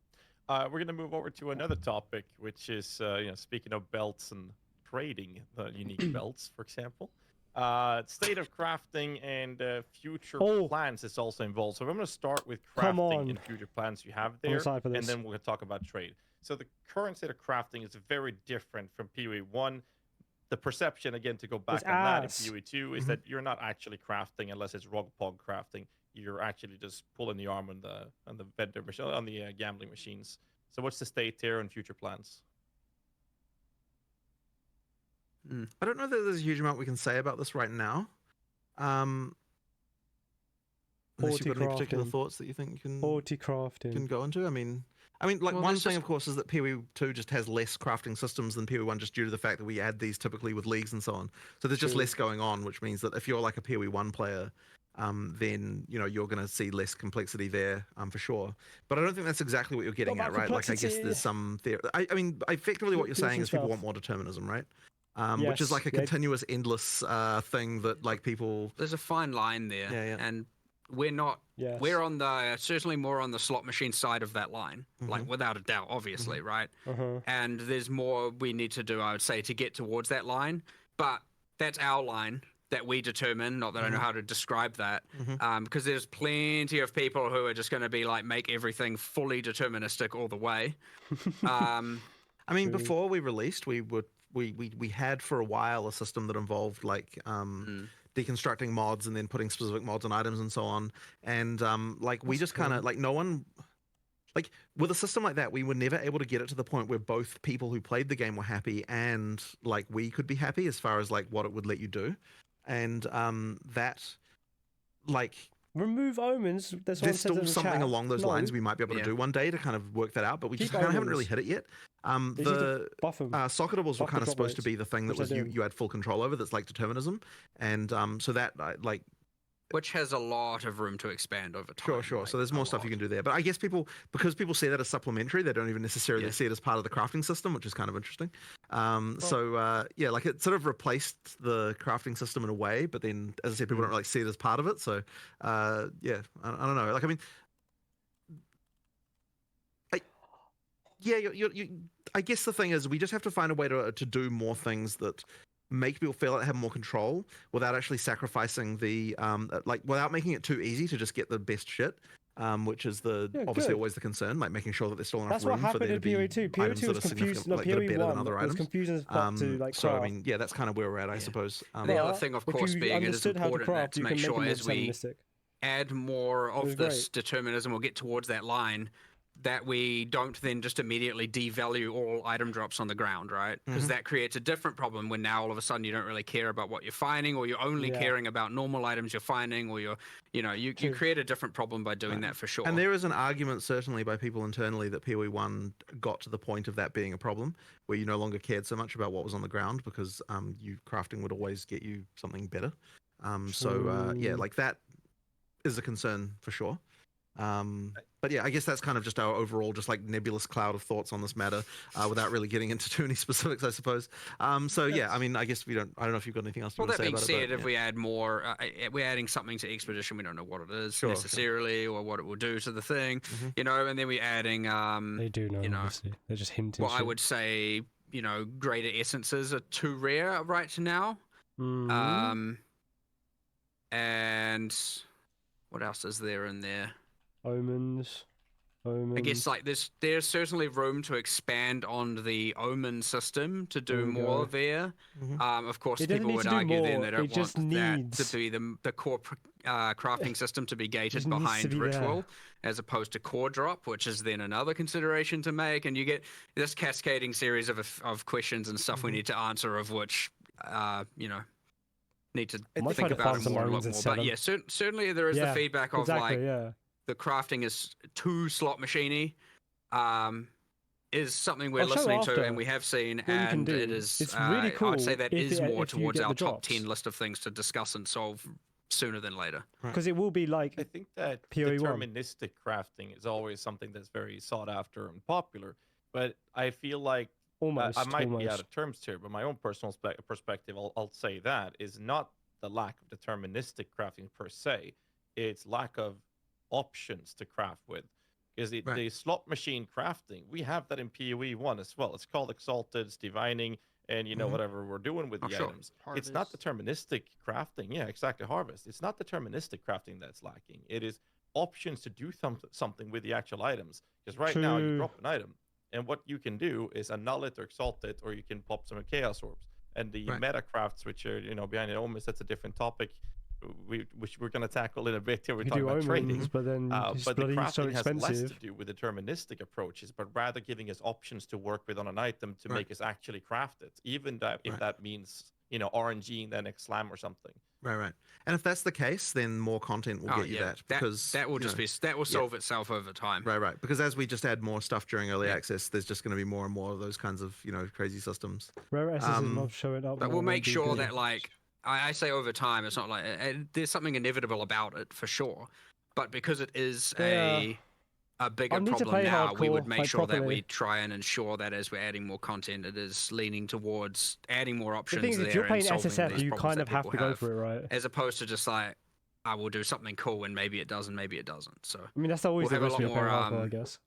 We're going to move over to another topic, which is, speaking of belts and trading the unique belts, for example. State of crafting and future plans is also involved. So I'm going to start with Come crafting on. and future plans you have I'm there, excited for and this. then we're going to talk about trade. So the current state of crafting is very different from PoE 1. The perception, again, to go back It's on that ass. in PoE 2 is that you're not actually crafting unless it's Rogpog crafting. You're actually just pulling the arm on the vendor machine, on the gambling machines. So what's the state here and future plans? I don't know that there's a huge amount we can say about this right now. Unless you've got any particular thoughts that you think you can go into. I mean, like, one thing, of course, is that PoE 2 just has less crafting systems than PoE 1, just due to the fact that we add these typically with leagues and so on. So there's just less going on, which means that if you're like a PoE 1 player, then you're going to see less complexity there, for sure. But I don't think that's exactly what you're getting at, right? Like, I guess there's some theory. I mean, effectively what you're saying is people want more determinism, right? Which is like a continuous, endless thing that, like, people. There's a fine line there, and we're not. Yes. We're on the certainly more on the slot machine side of that line, like, without a doubt, obviously, right? And there's more we need to do, I would say, to get towards that line. But that's our line that we determine. Not that I know how to describe that, because there's plenty of people who are just going to be like, make everything fully deterministic all the way. I mean, before we released, we had for a while a system that involved like deconstructing mods and then putting specific mods on items and so on. And like, we just kind of like, no one, like, with a system like that, we were never able to get it to the point where both people who played the game were happy and like we could be happy as far as like what it would let you do. And that, like, remove omens. There's still something along those lines we might be able to do one day to kind of work that out, but we just kind of haven't really hit it yet. The socketables were kind of supposed to be the thing that was you had full control over. That's like determinism, and so that like. Which has a lot of room to expand over time. Sure. Like, so there's more stuff you can do there. But I guess because people see that as supplementary, they don't even necessarily see it as part of the crafting system, which is kind of interesting. Yeah, like, it sort of replaced the crafting system in a way, but then, as I said, people don't really see it as part of it. So, yeah, I don't know. Like, I mean, I guess the thing is, we just have to find a way to do more things that make people feel like they have more control without actually sacrificing the like, without making it too easy to just get the best shit, which is obviously always the concern, like making sure that there's still enough room for there to be items that are significant, like, that are better than other items. So I mean, yeah, that's kind of where we're at, I suppose. The other thing, of course, being it is important to make sure as we add more of this determinism or get towards that line, that we don't then just immediately devalue all item drops on the ground, right? Because that creates a different problem when now all of a sudden you don't really care about what you're finding, or you're only caring about normal items you're finding, or you create a different problem by doing that, for sure. And there is an argument certainly by people internally that PoE 1 got to the point of that being a problem, where you no longer cared so much about what was on the ground because crafting would always get you something better. Yeah, like, that is a concern for sure. But yeah, I guess that's kind of just our overall, just like, nebulous cloud of thoughts on this matter, without really getting into too many specifics, I suppose. Yeah, I mean, I guess I don't know if you've got anything else to say about it. Well, that being said, if we add more, we're adding something to Expedition, we don't know what it is necessarily, or what it will do to the thing, and then we're adding, they do know, obviously. They're just hinting. Well, I would say, greater essences are too rare right now. And what else is there in there? Omens. I guess, like, there's certainly room to expand on the omen system to do more there. Of course, people would argue then they don't want that to be the core crafting system to be gated behind ritual, as opposed to core drop, which is then another consideration to make. And you get this cascading series of questions and stuff we need to answer, of which, need to think about it more, look more. But yeah, certainly there is the feedback of the crafting is too slot machiney, is something we're listening to and we have seen, and it is. It's really cool. I would say that is more towards our top 10 list of things to discuss and solve sooner than later. Because it will be like, I think that deterministic crafting is always something that's very sought after and popular, but I feel like I might be out of terms here, but my own personal perspective, I'll say that, is not the lack of deterministic crafting per se, it's lack of options to craft with. Because the slot machine crafting, we have that in PoE 1 as well. It's called Exalted, it's divining, and whatever we're doing with the items. Harvest. It's not deterministic crafting. Yeah, exactly, harvest. It's not deterministic crafting that's lacking. It is options to do something with the actual items. Because now you drop an item, and what you can do is annul it or exalt it, or you can pop some chaos orbs. And the meta crafts, which are behind the omens, that's a different topic. which we're going to tackle in a bit here. We're You talking do about trading. omens, but then it's But the bloody so crafting has less expensive. to do with deterministic approaches, but rather giving us options to work with on an item to make us actually craft it, even if that means RNGing the next slam or something. Right. And if that's the case, then more content will get you that, because that will that will solve itself over time. Right. Because as we just add more stuff during early access, there's just going to be more and more of those kinds of crazy systems. Rare S's is not showing up. But we'll make sure that I say over time, it's not like there's something inevitable about it for sure. But because it is a bigger problem now, we would make sure that we try and ensure that as we're adding more content, it is leaning towards adding more options. The thing is, if you're playing SSF, you kind of have to go for it, right? As opposed to just like, I will do something cool and maybe it does and maybe it doesn't. So I mean, that's always the risk of playing hardcore, I guess.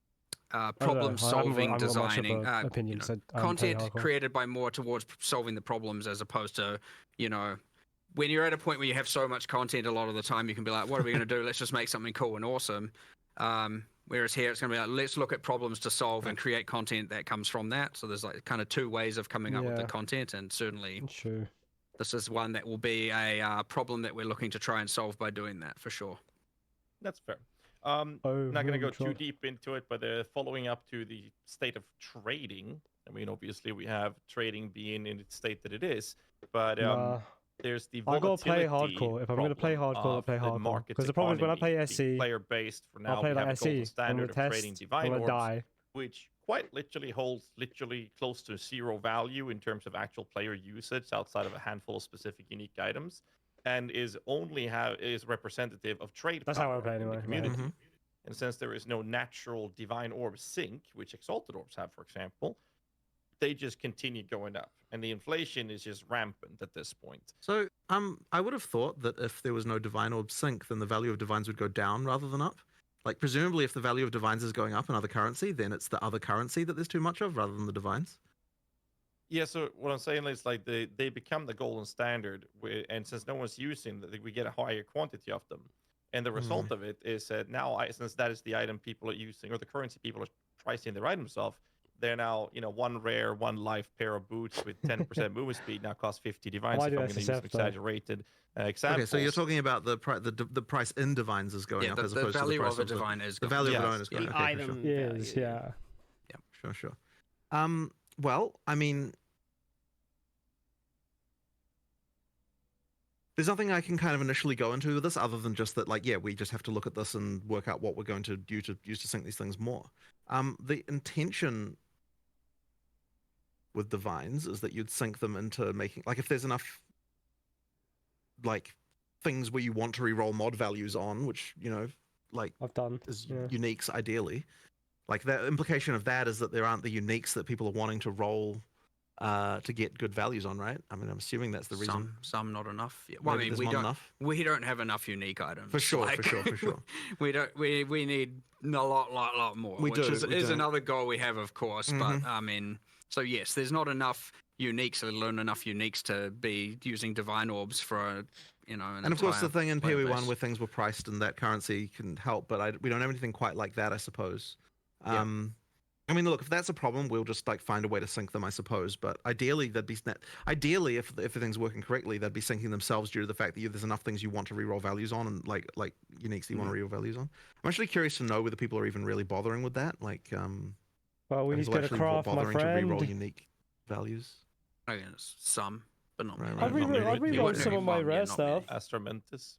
Problem-solving, designing, content hardcore. created by more towards solving the problems, as opposed to, when you're at a point where you have so much content, a lot of the time you can be like, what are we going to do? Let's just make something cool and awesome. Whereas here it's going to be like, let's look at problems to solve and create content that comes from that. So there's like kind of two ways of coming up with the content, and certainly this is one that will be a problem that we're looking to try and solve by doing that for sure. That's fair. I'm not going to go too deep into it, but following up to the state of trading, I mean, obviously we have trading being in its state that it is, but there's the I gotta play volatility hardcore. If I'm gonna play hardcore, I'll play hardcore. Because the problem is when I play SC, player-based for now, I'll play we have like a golden SC. standard of trading divine orbs, die. which quite literally holds close to zero value in terms of actual player usage outside of a handful of specific unique items, and is representative of trade That's power how I play in anyway. the community. And since there is no natural divine orb sink, which exalted orbs have, for example, they just continue going up, and the inflation is just rampant at this point. So, I would have thought that if there was no divine orb sink, then the value of divines would go down rather than up. Like, presumably, if the value of divines is going up in other currency, then it's the other currency that there's too much of rather than the divines. Yeah, so what I'm saying is like they become the golden standard, and since no one's using them, we get a higher quantity of them. And the result of it is that now, since that is the item people are using, or the currency people are pricing their items off, they're now, one rare, one life pair of boots with 10% movement speed now cost 50 divines. If I'm going to use exaggerated examples. Okay, so you're talking about the price in divines is going up as opposed to the price of divine is going up. The value of a divine is going up. The item is, yeah. Sure. Well, I mean, there's nothing I can kind of initially go into with this other than just that, like, we just have to look at this and work out what we're going to use to sync these things more. The intention with divines is that you'd sync them into making, like, if there's enough, like, things where you want to reroll mod values on, which, like, I've done is uniques ideally. Like, the implication of that is that there aren't the uniques that people are wanting to roll to get good values on, right? I mean, I'm assuming that's the reason. Some not enough. Yeah. Well, I mean, we don't have enough unique items. For sure. we need a lot more. Which is another goal we have, of course. But I mean, so yes, there's not enough uniques, let alone enough uniques to be using divine orbs for and of course the thing in PoE 1 where things were priced and that currency can help, but we don't have anything quite like that, I suppose. I mean, look, if that's a problem, we'll just like find a way to sync them, I suppose. But ideally, if everything's working correctly, they'd be syncing themselves due to the fact that there's enough things you want to reroll values on, and like uniques that you want to reroll values on. I'm actually curious to know whether people are even really bothering with that. Like, well, we need to get a craft, my friend. To reroll unique values. I guess some, but not. I'd reroll some of my rare stuff. Astromentis.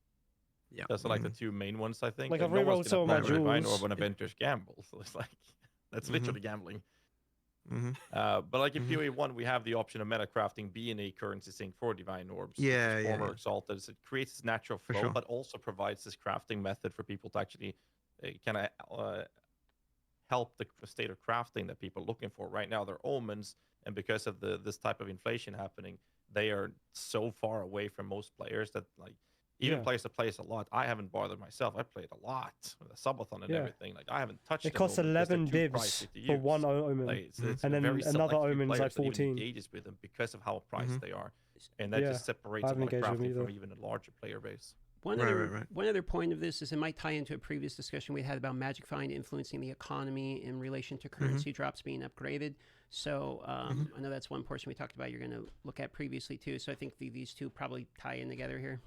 Yeah, that's like the two main ones, I think. Like I've rerolled some of my jewels. Or when Avengers gamble, so it's like. That's literally gambling. But like in PoE 1, we have the option of meta crafting being a currency sync for divine orbs. Former exalted. So it creates this natural flow, but also provides this crafting method for people to actually kind of help the state of crafting that people are looking for. Right now, they're omens, and because of this type of inflation happening, they are so far away from most players that like. Even players that plays a lot. I haven't bothered myself. I played a lot with a subathon and everything. Like I haven't touched. It costs 11 divs for one omen, like, it's and then another omen is like 14. Engages with them because of how priced they are, and that just separates them from even a larger player base. One other point of this is it might tie into a previous discussion we had about Magic Find influencing the economy in relation to currency drops being upgraded. So I know that's one portion we talked about. You're going to look at previously too. So I think these two probably tie in together here.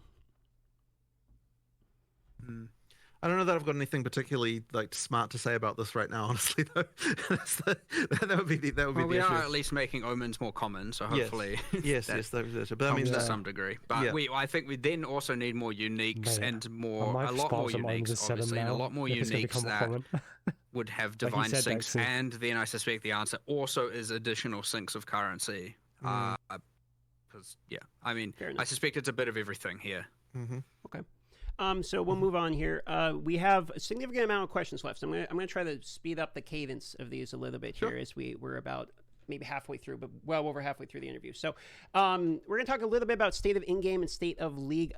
I don't know that I've got anything particularly like smart to say about this right now, honestly. Though that would be the we issue. are at least making omens more common, so hopefully yes, but I mean to some degree. But I think we then also need more uniques and a lot more uniques, obviously, and a lot more uniques that would have divine sinks. And then I suspect the answer also is additional sinks of currency. Because I mean, I suspect it's a bit of everything here. Okay. So we'll move on here. We have a significant amount of questions left. So I'm gonna try to speed up the cadence of these a little bit here as we're about maybe halfway through, but well over halfway through the interview. So we're gonna talk a little bit about state of in-game and state of league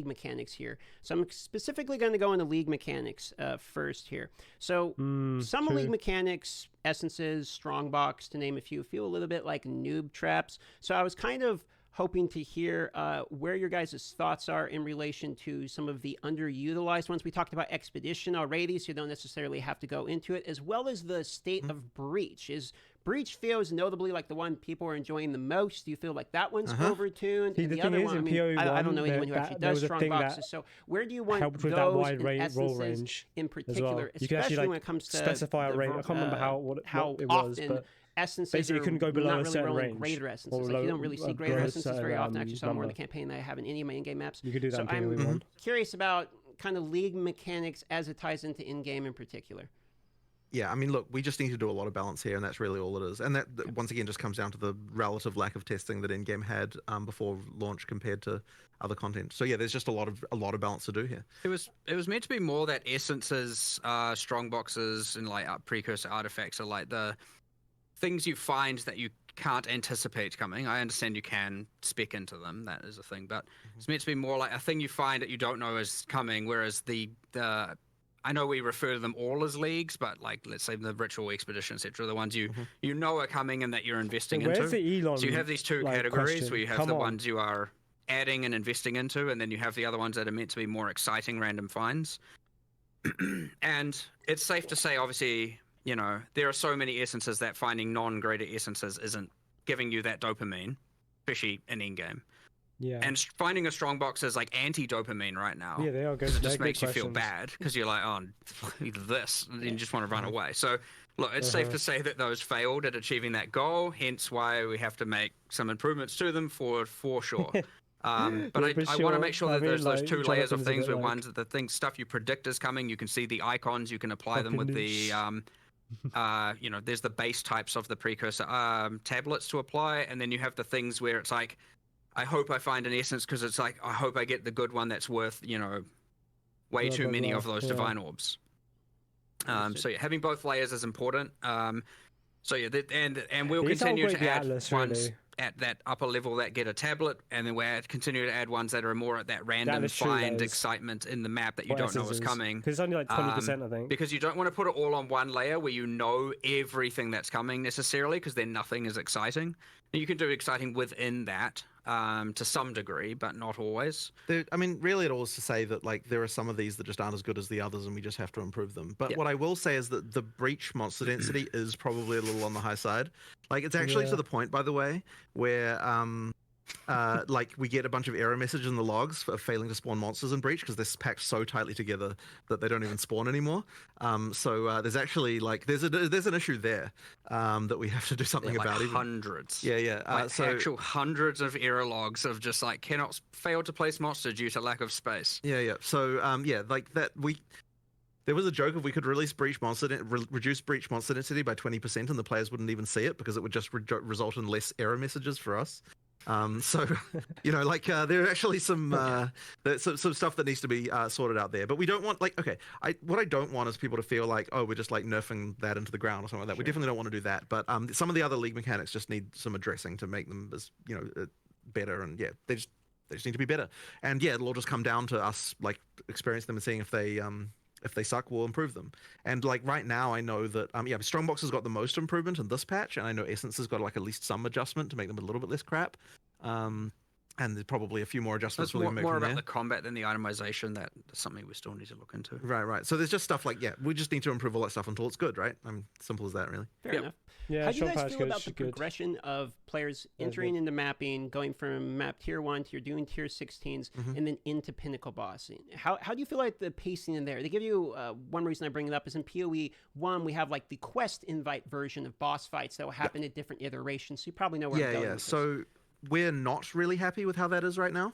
mechanics here. So I'm specifically going to go into league mechanics first here. So some league mechanics, essences, strongbox, to name a few, feel a little bit like noob traps. So I was kind of hoping to hear where your guys' thoughts are in relation to some of the underutilized ones. We talked about Expedition already, so you don't necessarily have to go into it, as well as the state of Breach. Breach feels notably like the one people are enjoying the most. Do you feel like that one's overtuned? See, and the the thing other is, one, in PoE I don't know anyone who actually does strong boxes. So where do you want helped with those that wide and roll essences range in particular, you can actually especially when it comes to specify a range. I can't remember what it was, but essences basically, you couldn't go below not a really certain rolling range. greater essences. Like, you don't really see greater essences very often. Actually, saw more in the campaign than I have in any of my in-game maps. You could do that so in PoE 1. Curious about kind of league mechanics as it ties into in-game in particular. Yeah, I mean, look, we just need to do a lot of balance here, and that's really all it is. And that once again just comes down to the relative lack of testing that in-game had before launch compared to other content. So yeah, there's just a lot of balance to do here. It was meant to be more that essences, strong boxes, and like precursor artifacts are like the things you find that you can't anticipate coming. I understand you can spec into them, that is a thing, but it's meant to be more like a thing you find that you don't know is coming, whereas the I know we refer to them all as leagues, but like let's say the ritual expedition, etc., the ones you know are coming and that you're investing into. Where's the Elon? So you have these two categories where you have ones you are adding and investing into, and then you have the other ones that are meant to be more exciting random finds. And it's safe to say, obviously, you know, there are so many essences that finding non-greater essences isn't giving you that dopamine, especially in in-game. Yeah. And finding a strong box is like anti-dopamine right now. Yeah, they are good. It just makes you feel bad because you're like, oh, this, and you just want to run away. So, look, it's safe to say that those failed at achieving that goal. Hence, why we have to make some improvements to them for sure. But I want to make sure that there's those two layers of things where one's the stuff you predict is coming. You can see the icons. You can apply them with the you know, there's the base types of the precursor tablets to apply, and then you have the things where it's like, I hope I find an essence because it's like, I hope I get the good one that's worth, you know, way too many of those divine orbs. So yeah, having both layers is important. So yeah, and we'll continue to add ones at that upper level that get a tablet, and then we'll continue to add ones that are more at that random find excitement in the map that you don't know is coming. Because it's only like 20%, I think. Because you don't want to put it all on one layer where you know everything that's coming necessarily, because then nothing is exciting. And you can do exciting within that to some degree, but not always. I mean, really, it all is to say that like there are some of these that just aren't as good as the others, and we just have to improve them. But what I will say is that the breach monster density is probably a little on the high side. Like it's actually to the point, by the way, where like we get a bunch of error messages in the logs for failing to spawn monsters in breach because they're packed so tightly together that they don't even spawn anymore. So there's actually like there's an issue there that we have to do something about. Hundreds. Yeah. Like so actual hundreds of error logs of just like cannot fail to place monster due to lack of space. Yeah. So like that there was a joke if we could release reduce breach monster density by 20% and the players wouldn't even see it because it would just result in less error messages for us. So, you know, like there are actually some stuff that needs to be sorted out there. But we don't want what I don't want is people to feel like, oh, we're just like nerfing that into the ground or something like that. Sure. We definitely don't want to do that. But some of the other league mechanics just need some addressing to make them as better. And yeah, they just need to be better. And yeah, it'll all just come down to us like experiencing them and seeing if they suck, we'll improve them. And like right now, I know that Strongbox has got the most improvement in this patch, and I know Essence has got like at least some adjustment to make them a little bit less crap. and there's probably a few more adjustments. It's more about the combat than the itemization. That's something we still need to look into. Right. So there's just stuff like, we just need to improve all that stuff until it's good, right? Simple as that, really. Fair enough. Yeah, How do you guys patch feel codes about the should good. progression of players entering into mapping, going from map tier 1 to you're doing tier 16s, and then into pinnacle bossing? How do you feel like the pacing in there? They give you, one reason I bring it up is in PoE 1, we have like the quest invite version of boss fights that will happen at different iterations, so you probably know where I'm going with So we're not really happy with how that is right now.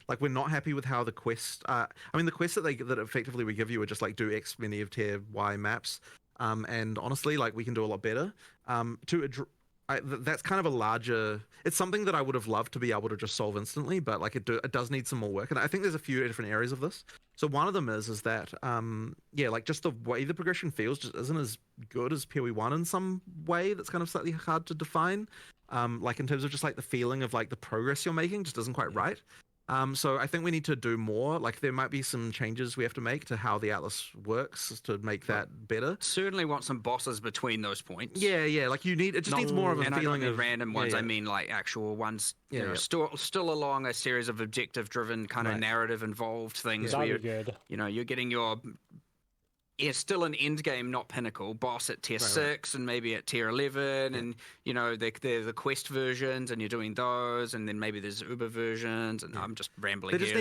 Like, we're not happy with how the quest, the quests that effectively we give you are just like do X many of tier Y maps. And honestly, like, we can do a lot better. That's kind of a larger. It's something that I would have loved to be able to just solve instantly, but like it does need some more work. And I think there's a few different areas of this. So one of them is that like just the way the progression feels just isn't as good as PoE 1 in some way. That's kind of slightly hard to define. Like in terms of just like the feeling of like the progress you're making just isn't quite right. So I think we need to do more. Like, there might be some changes we have to make to how the Atlas works to make that better. Certainly want some bosses between those points. Yeah. Like, it just needs more of a feeling. And I don't mean of random ones. I mean like actual ones. Still along a series of objective-driven kind of narrative-involved things. That'd where be good. you're getting your. It's still an end game, not pinnacle. Boss at tier 6 and maybe at tier 11, and they're the quest versions, and you're doing those, and then maybe there's Uber versions, and I'm just rambling. There just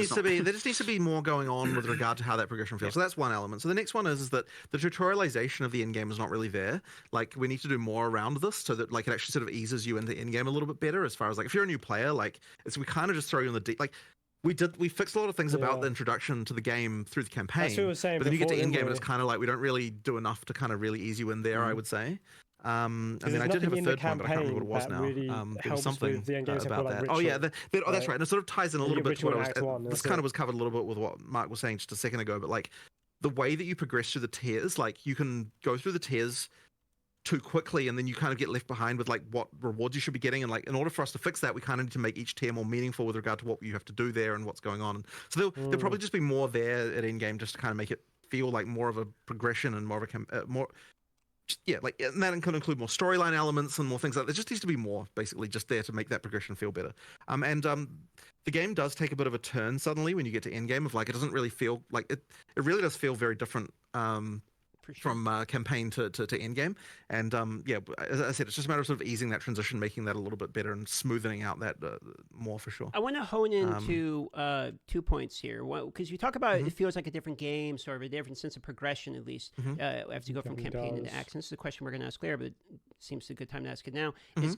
needs to be more going on with regard to how that progression feels. So that's one element. So the next one is that the tutorialization of the end game is not really there. Like, we need to do more around this so that like it actually sort of eases you into end game a little bit better. As far as like if you're a new player, like we kind of just throw you in the deep. Like, we fixed a lot of things about the introduction to the game through the campaign. That's what I was saying but then you get to before, end game, didn't and it's kind of like we don't really do enough to kind of really ease you in there. I would say. And then I did have a third point, but I can't remember what it was now. Really there was something the end game about that. Like ritual, that's right. And it sort of ties in a little bit to what I was. This kind of was covered a little bit with what Mark was saying just a second ago. But like the way that you progress through the tiers, like you can go through the tiers too quickly, and then you kind of get left behind with like what rewards you should be getting. And like in order for us to fix that, we kind of need to make each tier more meaningful with regard to what you have to do there and what's going on. So there'll probably just be more there at end game just to kind of make it feel like more of a progression and more of a more. Like, and that can include more storyline elements and more things like that. There just needs to be more, basically, just there to make that progression feel better. The game does take a bit of a turn suddenly when you get to end game. Of like, it doesn't really feel like it. It really does feel very different. From campaign to end game, and as I said, it's just a matter of sort of easing that transition, making that a little bit better, and smoothing out that more for sure. I want to hone into 2 points here, because you talk about it feels like a different game, sort of a different sense of progression, at least as you go from campaign into action. This is a question we're going to ask later, but it seems a good time to ask it now.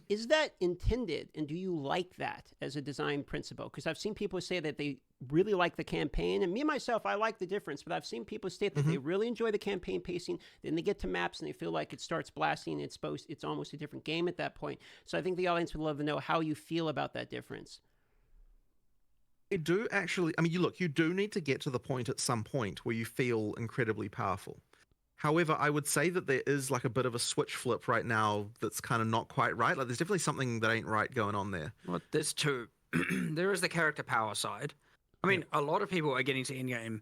Is that intended, and do you like that as a design principle? Because I've seen people say that they really like the campaign, and me myself, I like the difference, but I've seen people state that they really enjoy the campaign pacing, then they get to maps and they feel like it starts blasting, it's almost a different game at that point. So I think the audience would love to know how you feel about that difference. You do actually, you do need to get to the point at some point where you feel incredibly powerful. However, I would say that there is like a bit of a switch flip right now that's kind of not quite right. Like, there's definitely something that ain't right going on there. Well, there's two. There is the character power side. I mean, a lot of people are getting to endgame.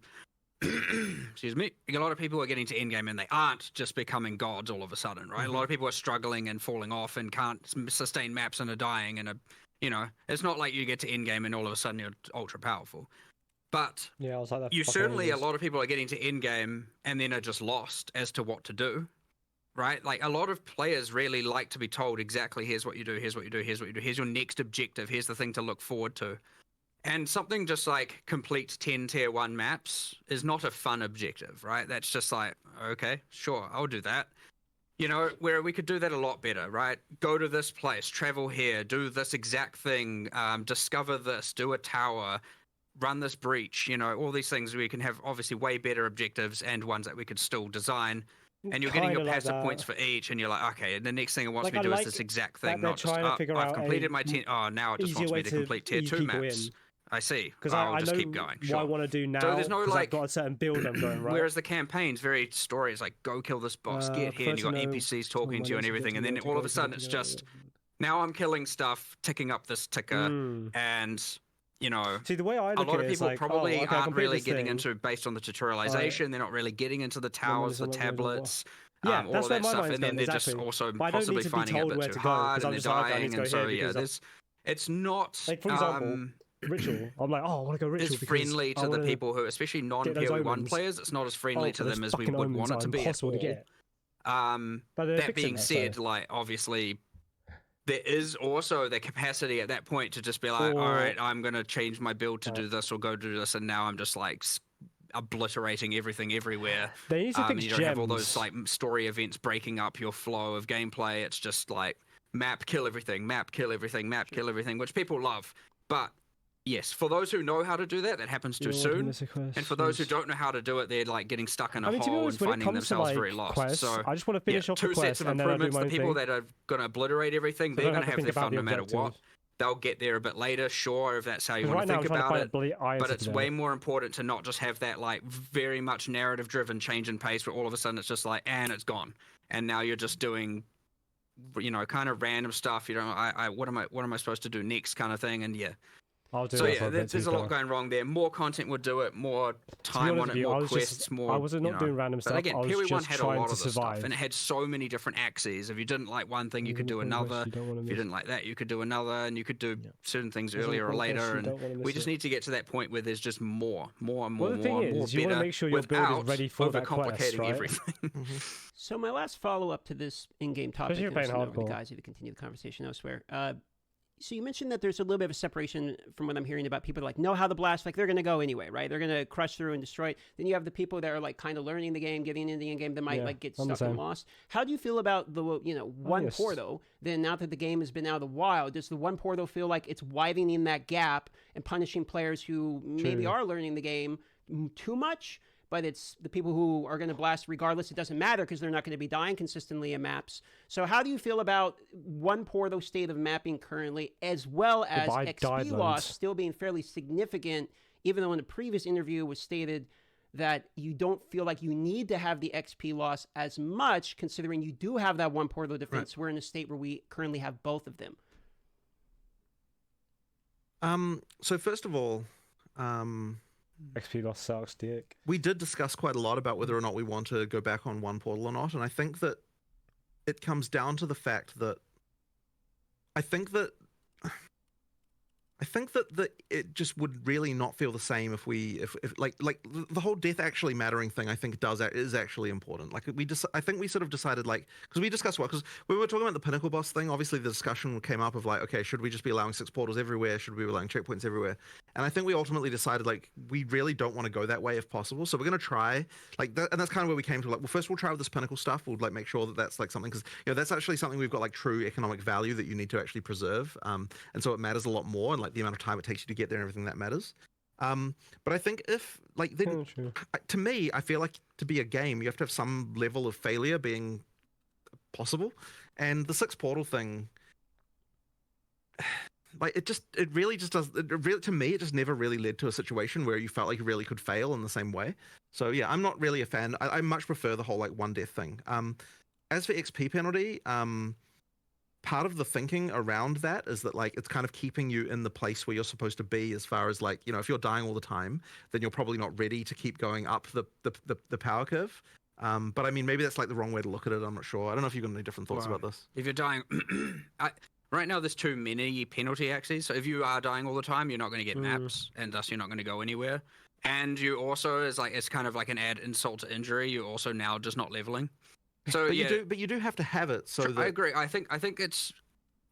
Excuse me. A lot of people are getting to endgame and they aren't just becoming gods all of a sudden, right? A lot of people are struggling and falling off and can't sustain maps and are dying. And it's not like you get to endgame and all of a sudden you're ultra powerful. But I was like that. You certainly, a lot of people are getting to endgame and then are just lost as to what to do, right? Like, a lot of players really like to be told exactly, here's what you do, here's what you do, here's what you do, here's your next objective, here's the thing to look forward to. And something just like complete 10 tier 1 maps is not a fun objective, right? That's just like, okay, sure, I'll do that. Where we could do that a lot better, right? Go to this place, travel here, do this exact thing, discover this, do a tower, run this breach, all these things. We can have obviously way better objectives and ones that we could still design. And you're getting your passive points for each, and you're like, okay, the next thing it wants me to do is this exact thing, not just, I've completed my 10, now it just wants me to complete tier 2 maps. I see. Because I'll just keep going. What I want to do now. So there's no I've got a certain build I'm going, right? Whereas the campaign's very story is like, go kill this boss, get here, and you got NPCs talking to you and everything, and then all of a sudden it's just, now I'm killing stuff, ticking up this ticker, and see, the way I look a lot of people like, probably aren't really getting into based on the tutorialization. They're not really getting into the towers, the tablets. All that's of where that my stuff, mind's and then going, they're just exactly. also But I don't possibly need to be finding it a told bit where too to go, hard, 'cause and I'm they're just like, I need dying, to go and so here because it's not Like, for example, ritual. I'm like, oh, I want to go ritual. As friendly to the people who, especially non-PoE 1 players, it's not as friendly to them as we would want it to be at all. To get. That being said, like, obviously, there is also the capacity at that point to just be like, all right, I'm going to change my build to do this or go do this, and now I'm just, like, obliterating everything everywhere. They need to fix you don't have all those, like, story events breaking up your flow of gameplay. It's just, like, map, kill everything, map, kill everything, map, kill everything, which people love. But yes, for those who know how to do that, that happens too soon. And for those who don't know how to do it, they're like getting stuck in a hole and finding themselves very lost. Quests, so I just want to finish off the two sets of improvements. The people that are going to obliterate everything, they're going to have their fun no matter what. They'll get there a bit later, sure, if that's how you want to think about it. But it's way more important to not just have that like very much narrative-driven change in pace where all of a sudden it's just like, and it's gone. And now you're just doing, you know, kind of random stuff. You know, what am I supposed to do next kind of thing? And yeah. So yeah, there's a lot going wrong there. More content would do it, more time on it, more quests, more. I was not doing random stuff. But again, PoE 1 had a lot of this stuff, and it had so many different axes. If you didn't like one thing, you could do another. If you didn't like that, you could do another, and you could do certain things earlier or later. And we just need to get to that point where there's just more, more, the thing is, you want to make sure your build is ready for that quest, right? Everything. So my last follow-up to this in-game topic, and the guys who continue the conversation elsewhere. So you mentioned that there's a little bit of a separation from what I'm hearing about people that like know how to blast, like they're going to go anyway, right? They're going to crush through and destroy it. Then you have the people that are like kind of learning the game, getting into the end game that might like get stuck and lost. How do you feel about the, you know, one Porto? Then now that the game has been out a while, does the one Porto feel like it's widening that gap and punishing players who maybe are learning the game too much? But it's the people who are going to blast regardless. It doesn't matter because they're not going to be dying consistently in maps. So how do you feel about one Porto state of mapping currently, as well as XP loss still being fairly significant, even though in the previous interview was stated that you don't feel like you need to have the XP loss as much, considering you do have that one Porto defense. Right. We're in a state where we currently have both of them. So first of all, XP loss sucks, dick. We did discuss quite a lot about whether or not we want to go back on one portal or not, and I think that it comes down to the fact that I think that it just would really not feel the same if like the whole death actually mattering thing. I think is actually important. Like I think we sort of decided, like, because we discussed because we were talking about the pinnacle boss thing. Obviously, the discussion came up of like, okay, should we just be allowing 6 portals everywhere? Should we be allowing checkpoints everywhere? And I think we ultimately decided like we really don't want to go that way if possible. So we're gonna try like that, and that's kind of where we came to like, well, first we'll try with this pinnacle stuff. We'll like make sure that that's like something, because you know that's actually something we've got like true economic value that you need to actually preserve. And so it matters a lot more, and like the amount of time it takes you to get there and everything that matters. But I think if like then to me, I feel like to be a game, you have to have some level of failure being possible, and the 6 portal thing, like it really just does. To me, it just never really led to a situation where you felt like you really could fail in the same way. So yeah, I'm not really a fan. I much prefer the whole like one death thing. As for XP penalty, part of the thinking around that is that like it's kind of keeping you in the place where you're supposed to be, as far as like, you know, if you're dying all the time, then you're probably not ready to keep going up the power curve. But I mean, maybe that's like the wrong way to look at it. I'm not sure. I don't know if you've got any different thoughts about this. If you're dying, right now there's too many penalty axes. So if you are dying all the time, you're not going to get maps, and thus you're not going to go anywhere. And you also, it's kind of like an add insult to injury. You're also now just not leveling. So but you do have to have it. So I agree. I think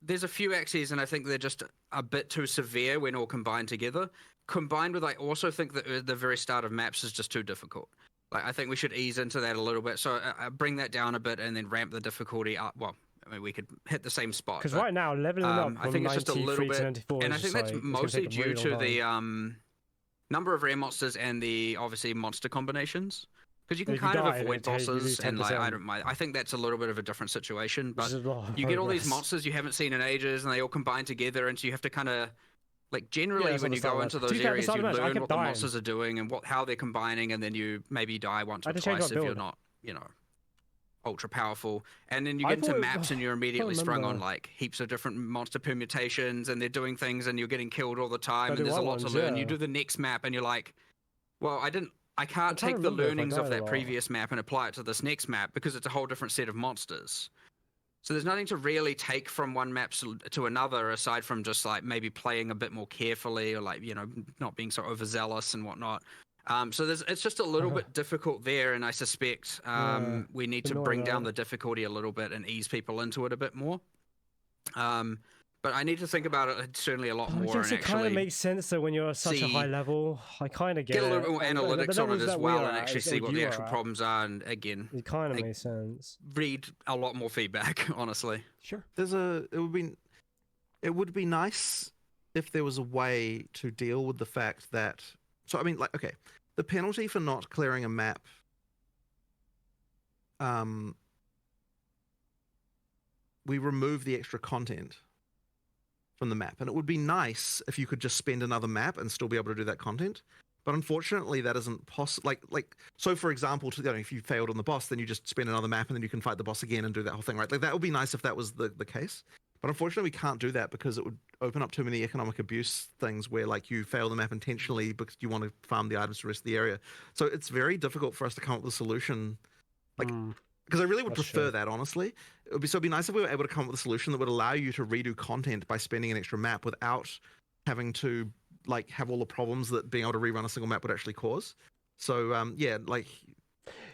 there's a few axes, and I think they're just a bit too severe when all combined together. Combined with, I also think that the very start of maps is just too difficult. Like I think we should ease into that a little bit. So bring that down a bit, and then ramp the difficulty up. Well, I mean, we could hit the same spot. Because right now, leveling up I think it's just a little bit, and I think that's like, mostly due to the number of rare monsters and the obviously monster combinations. Because you can kind of avoid bosses, and like I don't mind. I think that's a little bit of a different situation. But you get all these monsters you haven't seen in ages, and they all combine together, and so you have to kind of like generally when you go into those areas, you learn what the monsters are doing and how they're combining, and then you maybe die once or twice if you're not, you know, ultra powerful. And then you get into maps, and you're immediately sprung on like heaps of different monster permutations, and they're doing things, and you're getting killed all the time, and there's a lot to learn. You do the next map, and you're like, well, I can't take the learnings of that previous map and apply it to this next map because it's a whole different set of monsters. So there's nothing to really take from one map to another, aside from just like maybe playing a bit more carefully, or like, you know, not being so overzealous and whatnot. So it's just a little bit difficult there, and I suspect we need to bring down the difficulty a little bit and ease people into it a bit more. But I need to think about it certainly a lot more. I guess it kind of makes sense though when you're at such a high level. I kind of get a little bit more analytics on it as well, and actually see what the actual at. problems are. And again, it kind of makes sense. Read a lot more feedback, honestly. Sure. It would be nice if there was a way to deal with the fact that. So I mean, like, okay, the penalty for not clearing a map. We remove the extra content from the map, and it would be nice if you could just spend another map and still be able to do that content. But unfortunately, that isn't possible. Like, so for example, if you failed on the boss, then you just spend another map and then you can fight the boss again and do that whole thing, right? Like, that would be nice if that was the case. But unfortunately, we can't do that because it would open up too many economic abuse things where, like, you fail the map intentionally because you want to farm the items to the rest of the area. So it's very difficult for us to come up with a solution. Like, because I really would prefer that, honestly. It'd be nice if we were able to come up with a solution that would allow you to redo content by spending an extra map without having to, like, have all the problems that being able to rerun a single map would actually cause. So, yeah, like...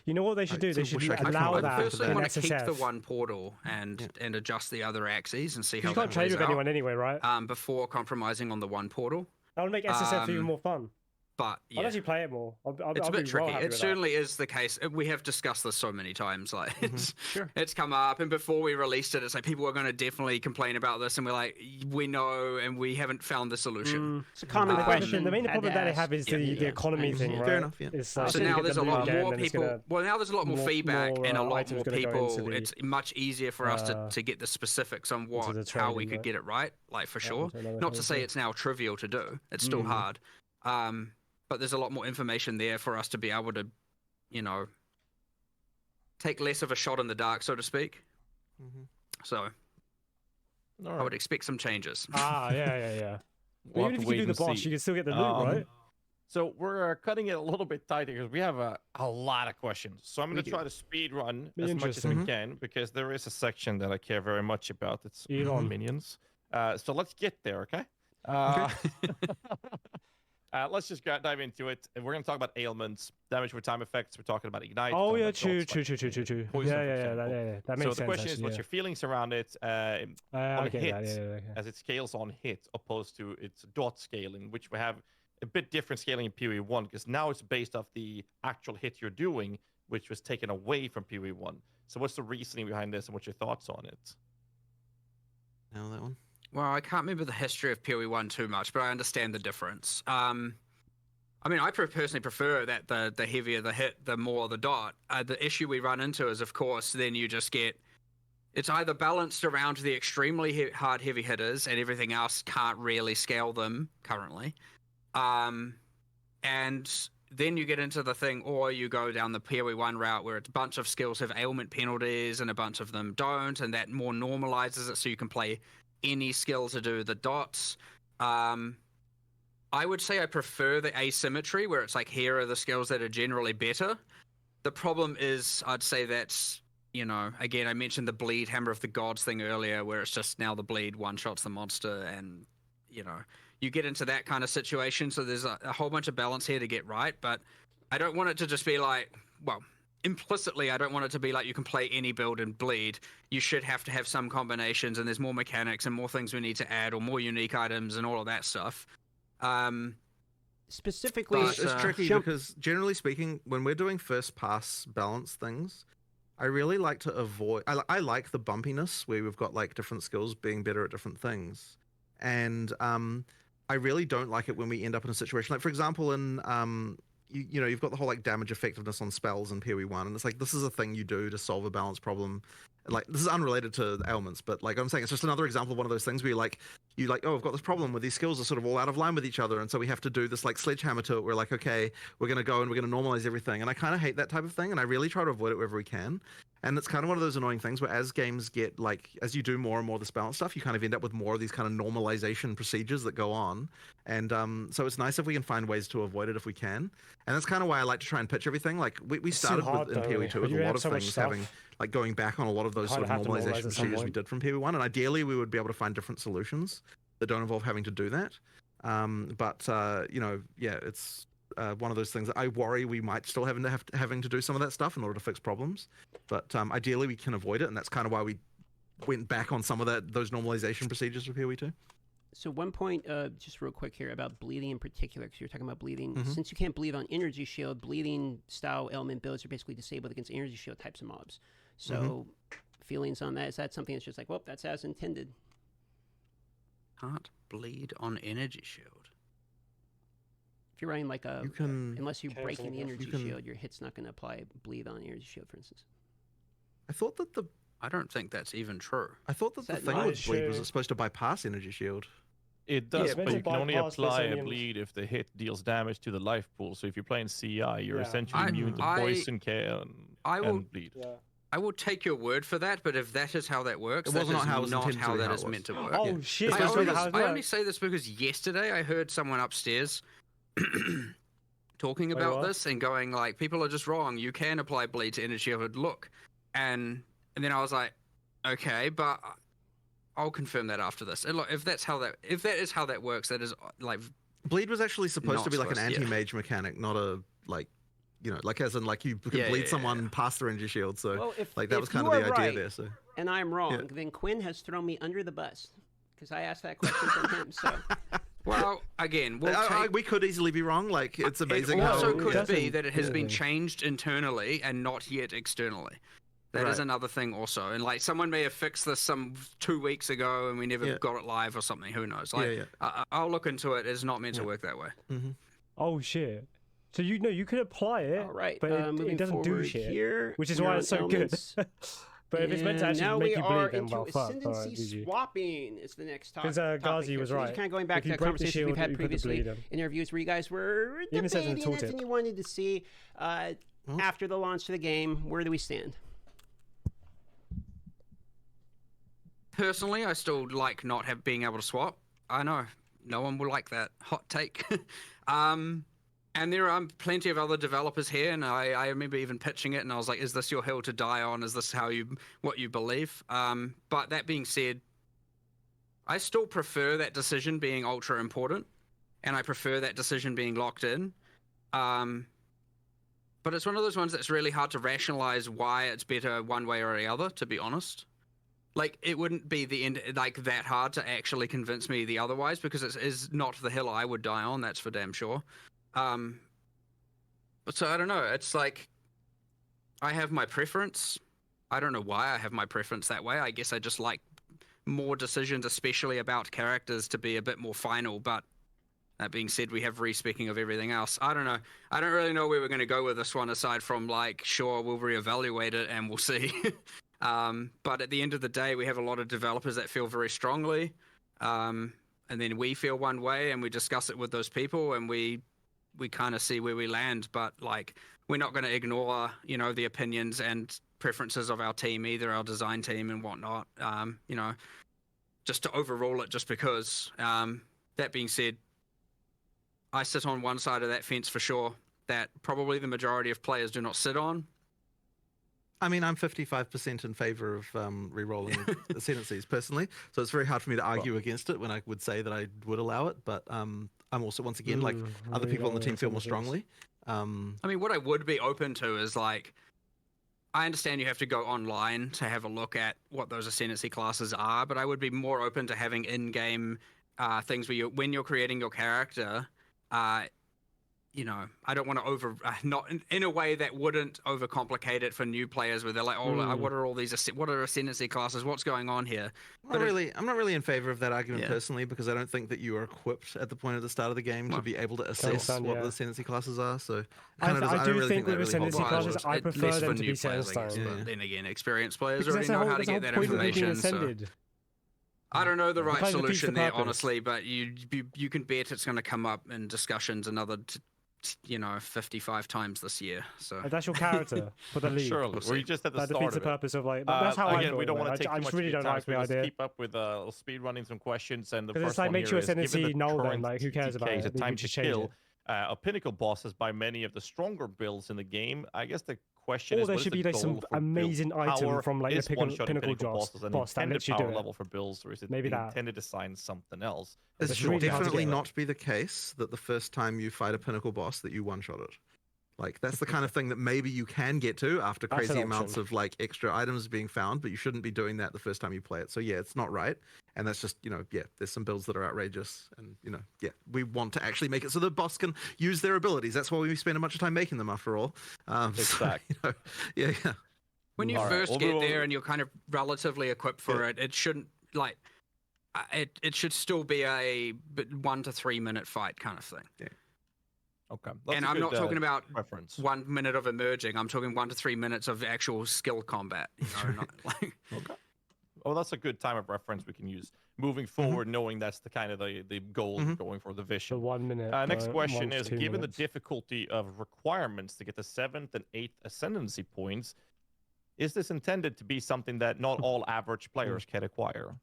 You know what they should do? They should allow that. I personally want to keep the one portal and adjust the other axes and see how that plays out. You can't trade with anyone anyway, right? Before compromising on the one portal. That would make SSF even more fun. But I'll actually play it more. It's a bit tricky. It certainly is the case. We have discussed this so many times. Like, it's come up, and before we released it, it's like people are going to definitely complain about this, and we're like, we know, and we haven't found the solution. It's a common question. The main problem that they have is the economy thing, right? Fair enough. Yeah. So now there's a lot more people. Well, now there's a lot more feedback and a lot more people. It's much easier for us to get the specifics on how we could get it right. Like, for sure. Not to say it's now trivial to do. It's still hard. But there's a lot more information there for us to be able to, you know, take less of a shot in the dark, so to speak. So, I would expect some changes. Yeah. But even if you do the boss, you can still get the loot, right? So we're cutting it a little bit tighter because we have a lot of questions. So I'm going to try to speed run as much as we can because there is a section that I care very much about. It's minions. So let's get there, okay? Let's just dive into it. And we're going to talk about ailments, damage with time effects. We're talking about ignite. Oh, yeah, true. That makes sense. So the question is, what's your feelings around it on hit as it scales on hit, opposed to its dot scaling, which we have a bit different scaling in PoE 1, because now it's based off the actual hit you're doing, which was taken away from PoE 1. So what's the reasoning behind this, and what's your thoughts on it? Now that one. Well, I can't remember the history of PoE 1 too much, but I understand the difference. I mean, I personally prefer that the heavier the hit, the more the dot. The issue we run into is, of course, then you just get... It's either balanced around the extremely hard heavy hitters and everything else can't really scale them currently. And then you get into the thing, or you go down the PoE 1 route where a bunch of skills have ailment penalties and a bunch of them don't, and that more normalizes it so you can play any skill to do the dots. I would say I prefer the asymmetry where it's like, here are the skills that are generally better. The problem is, I'd say that's, you know, again, I mentioned the bleed Hammer of the Gods thing earlier, where it's just now the bleed one-shots the monster, and, you know, you get into that kind of situation. So there's a whole bunch of balance here to get right, but I don't want it to just be like, well, implicitly, I don't want it to be like you can play any build and bleed. You should have to have some combinations, and there's more mechanics and more things we need to add, or more unique items and all of that stuff. Specifically, it's tricky because, generally speaking, when we're doing first pass balance things, I really like to avoid... I like the bumpiness where we've got, like, different skills being better at different things. And I really don't like it when we end up in a situation... Like, for example, in... You know, you've got the whole, like, damage effectiveness on spells in PoE 1, and it's like, this is a thing you do to solve a balance problem. Like, this is unrelated to ailments, but, like, I'm saying it's just another example of one of those things where you're like, oh, I've got this problem where these skills are sort of all out of line with each other, and so we have to do this, like, sledgehammer to it. We're like, okay, we're going to go and we're going to normalize everything. And I kind of hate that type of thing, and I really try to avoid it wherever we can. And it's kind of one of those annoying things where as games get, like, as you do more and more of this balance stuff, you kind of end up with more of these kind of normalization procedures that go on. And so it's nice if we can find ways to avoid it if we can. And that's kind of why I like to try and pitch everything. Like, we started in PoE 2 with a lot of things having, like, going back on a lot of those sort of normalization procedures we did from PoE 1. And ideally, we would be able to find different solutions that don't involve having to do that. You know, yeah, it's one of those things that I worry we might still having to do some of that stuff in order to fix problems. But ideally, we can avoid it, and that's kind of why we went back on some of those normalization procedures for PoE 2. So one point, just real quick here about bleeding in particular, because you're talking about bleeding. Since you can't bleed on energy shield, bleeding style element builds are basically disabled against energy shield types of mobs. So feelings on that? Is that something that's just like, well, that's as intended? Can't bleed on energy shield. If you're running like a, unless you're breaking the energy shield, your hit's not going to apply bleed on energy shield, for instance. I thought that I don't think that's even true. I thought that the thing with bleed was supposed to bypass energy shield. It does, Yeah, but you can only apply a bleed if the hit deals damage to the life pool. So if you're playing CI, you're essentially immune to poison, and bleed. Yeah. I will take your word for that, but if that is how that works, It was not how that is meant to work. Oh shit! I only say this because yesterday I heard someone upstairs talking about this and going like, people are just wrong. You can apply bleed to energy shield. Look, and then I was like, okay, but I'll confirm that after this. And look, if that is how that works, that is like bleed was actually supposed to be like an anti-mage mechanic, not a like, you know, like as in like you could bleed someone past their energy shield. So well, that was kind of the idea there. So and I'm wrong, then Quinn has thrown me under the bus because I asked that question from him. So. Well, again, we could easily be wrong. Like, it's amazing. It also could be that it has been changed internally and not yet externally. That is another thing also. And like someone may have fixed this 2 weeks ago and we never got it live or something. Who knows? Like, I'll look into it. It's not meant to work that way. Oh shit! So you can apply it, but it doesn't do shit. Here, which is why it's so good. But if it's meant to actually make you bleed, then well, fuck. Ascendancy swapping is the next topic. Because Ghazi was right. Just kind of going back to the conversations we've had previously in interviews where you guys were debating it and you wanted to see after the launch of the game, where do we stand? Personally, I still like not being able to swap. I know no one will like that hot take. And there are plenty of other developers here, and I remember even pitching it, and I was like, "Is this your hill to die on? Is this what you believe?" But that being said, I still prefer that decision being ultra important, and I prefer that decision being locked in. But it's one of those ones that's really hard to rationalize why it's better one way or the other. To be honest. Like, it wouldn't be the end, like, that hard to actually convince me the otherwise, because it is not the hill I would die on, that's for damn sure. So I don't know, it's like, I have my preference. I don't know why I have my preference that way. I guess I just like more decisions, especially about characters, to be a bit more final, but that being said, we have respecking of everything else. I don't know. I don't really know where we're going to go with this one, aside from, like, sure, we'll reevaluate it and we'll see. But at the end of the day, we have a lot of developers that feel very strongly, and then we feel one way, and we discuss it with those people, and we kind of see where we land. But like, we're not going to ignore, you know, the opinions and preferences of our team, either our design team and whatnot. You know, just to overrule it, just because. That being said, I sit on one side of that fence for sure, that probably the majority of players do not sit on. I mean, I'm 55% in favor of re-rolling ascendancies personally, so it's very hard for me to argue against it when I would say that I would allow it. But I'm also, once again, like other people on the team feel more strongly. I mean, what I would be open to is, like, I understand you have to go online to have a look at what those ascendancy classes are, but I would be more open to having in-game things where when you're creating your character, you know, I don't want to not in a way that wouldn't overcomplicate it for new players, where they're like, "Oh, what are all these? What are ascendancy classes? What's going on here?" I'm not really in favor of that argument personally, because I don't think that you are equipped at the point of the start of the game to be able to assess what the ascendancy classes are. So I do think with ascendancy classes, I prefer them to be set in stone. But then again, experienced players already know how to get that information. So I don't know the right solution there, honestly, but you can bet it's going to come up in discussions another 55 times this year. So That's your character for the league. Surely, or you just at the That start defeats the of it. purpose of like. That's how I Again, feel. we don't about want to it. take I too just much really of your don't time, like so the let's idea. keep up with speed running some questions. And the Because first it's like one makes here you is, a given Tennessee the null then, current like who cares about TTK, it? the You time can to just change kill it. of pinnacle bosses by many of the stronger builds in the game. I guess the question Or is, there what is should the be like some goal for amazing build item power? from like the Is one-shotting pinnacle bosses an boss that intended lets you do power it. level for builds, or is it Maybe that. intended to assign something else? This It's should really hard to definitely get. not be the case that the first time you fight a pinnacle boss that you one-shot it. Like, that's the kind of thing that maybe you can get to after That's an crazy amounts option. of like extra items being found, but you shouldn't be doing that the first time you play it. So yeah, it's not right. And that's just, there's some builds that are outrageous. And, we want to actually make it so the boss can use their abilities. That's why we spend a bunch of time making them, after all. Exactly. So, yeah. when you All right, first get there and you're kind of relatively equipped for it, it shouldn't like it should still be a 1 to 3 minute fight kind of thing. Yeah. Okay. And I'm not talking about preference. 1 minute of emerging. I'm talking 1 to 3 minutes of actual skill combat. Not like. Okay. Well, that's a good time of reference we can use moving forward, knowing that's the kind of the goal we're going for, the vision. The 1 minute. Next question 1 to is, 2 given minutes. the difficulty of requirements to get the 7th and 8th ascendancy points, is this intended to be something that not all average players can acquire?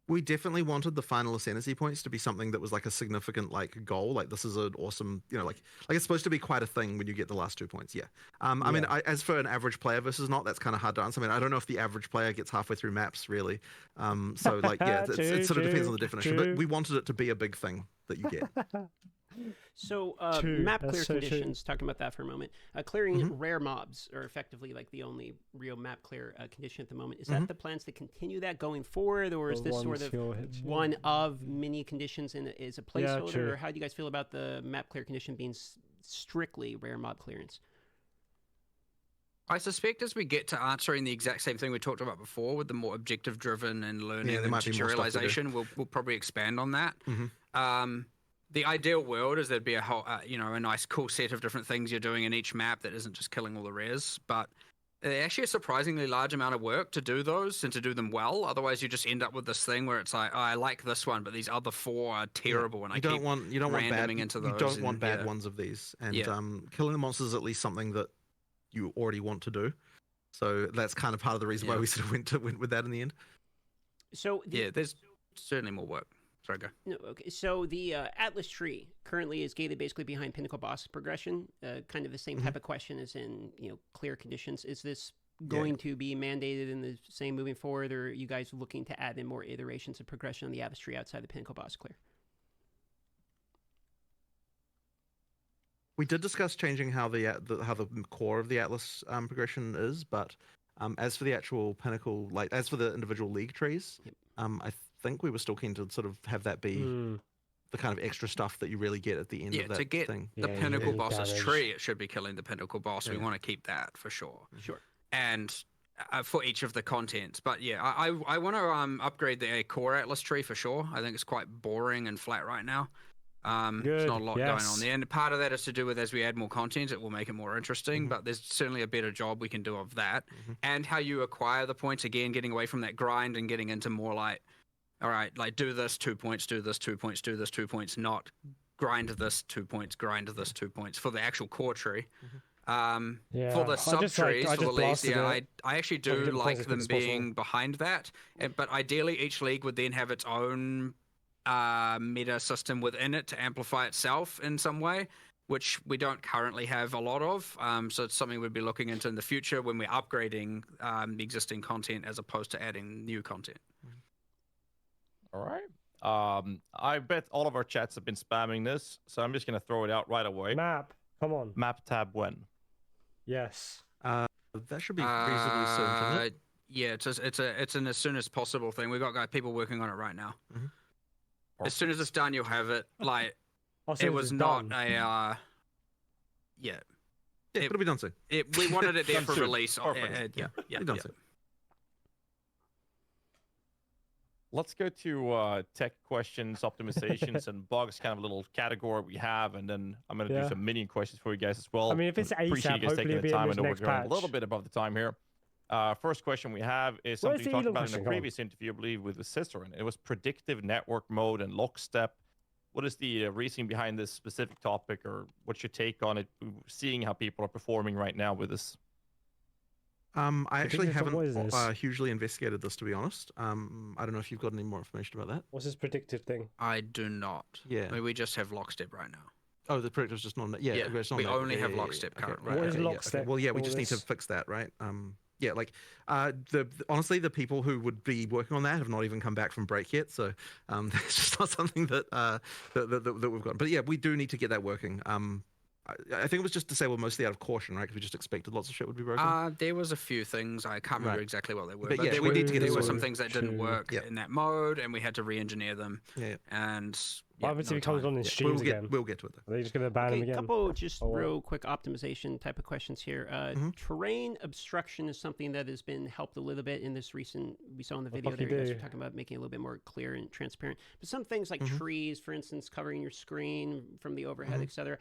We definitely wanted the final ascendancy points to be something that was like a significant like goal. Like, this is an awesome, like it's supposed to be quite a thing when you get the last 2 points. Yeah. I mean, as for an average player versus not, that's kind of hard to answer. I mean, I don't know if the average player gets halfway through maps really. So like, yeah, it sort of depends on the definition. But we wanted it to be a big thing that you get. So True. map That's clear so true. conditions, talking about that for a moment. Clearing rare mobs are effectively like the only real map clear condition at the moment. Is that the plans to continue that going forward, or is The this sort one of skill hits you. one of many conditions and is a placeholder? true. Or how do you guys feel about the map clear condition being strictly rare mob clearance? I suspect as we get to answering the exact same thing we talked about before with the more objective driven and learning there and might be more stuff to do. tutorialization, we'll probably expand on that. The ideal world is there'd be a whole, a nice cool set of different things you're doing in each map that isn't just killing all the rares, but actually a surprisingly large amount of work to do those and to do them well. Otherwise, you just end up with this thing where it's like, oh, I like this one, but these other 4 are terrible, and I keep randoming into those. You don't want bad ones of these, and killing the monsters is at least something that you already want to do. So that's kind of part of the reason why we sort of went with that in the end. So there's certainly more work. Sorry, go. No, okay. So the Atlas tree currently is gated basically behind pinnacle boss progression. Kind of the same type of question as in clear conditions. Is this going to be mandated in the same moving forward, or are you guys looking to add in more iterations of progression on the Atlas tree outside the pinnacle boss clear? We did discuss changing how the core of the Atlas progression is, but as for the actual pinnacle, like as for the individual league trees, I think we were still keen to sort of have that be the kind of extra stuff that you really get at the end of that to get thing. the pinnacle boss's damage. tree, it should be killing the pinnacle boss. We want to keep that for sure. Sure. And for each of the contents. But yeah, I want to upgrade the core Atlas tree for sure. I think it's quite boring and flat right now. There's not a lot going on there. And part of that is to do with as we add more content, it will make it more interesting. But there's certainly a better job we can do of that. And how you acquire the points, again, getting away from that grind and getting into more like, all right, like do this 2 points, do this 2 points, do this 2 points, not grind this 2 points, grind this 2 points for the actual core tree. For the sub trees, for the leagues, I actually do like them being behind that. But ideally, each league would then have its own meta system within it to amplify itself in some way, which we don't currently have a lot of. So it's something we'd be looking into in the future when we're upgrading the existing content as opposed to adding new content. All right. I bet all of our chats have been spamming this, so I'm just going to throw it out right away. Map. Come on. Map tab when? Yes. That should be reasonably soon, shouldn't it? Yeah, it's an as soon as possible thing. We've got people working on it right now. As soon as it's done, you'll have it. Like, it was not a... Yeah, it'll be done soon. We wanted it there for release. Yeah, done soon. Let's go to tech questions, optimizations, and bugs, kind of a little category we have, and then I'm going to do some minion questions for you guys as well. I mean, if it's appreciate ASAP, you guys hopefully taking it'll the be time. in I this know we're next going patch. a little bit above the time here. First question we have is something we talked about in a previous interview, I believe, with the Cicerin. It was predictive network mode and lockstep. what is the reasoning behind this specific topic, or what's your take on it? Seeing how people are performing right now with this. I actually haven't this? hugely investigated this, to be honest. I don't know if you've got any more information about that. What's this predictive thing? I do not. Yeah. I mean, we just have lockstep right now. Oh, the predictive's just not. Yeah, Yeah, it's not we only have lockstep currently. Right, What is okay, lockstep? Okay. Well, yeah, we All just need to this? fix that, right? Yeah, like honestly, the people who would be working on that have not even come back from break yet, so that's just not something that that we've got. But yeah, we do need to get that working. I think it was just disabled mostly out of caution, right? Because we just expected lots of shit would be broken. There was a few things. I can't remember exactly what they were. But yeah, there we need to get there it were some sorted. things that didn't work in that mode, and we had to re-engineer them. Yeah. And What happens if he comes on in streams again? We'll get to it. Are they just going to ban him A again? couple just real quick optimization type of questions here. Terrain obstruction is something that has been helped a little bit in this recent, we saw in the video there, you guys were talking about making it a little bit more clear and transparent. But some things like trees, for instance, covering your screen from the overhead, etc.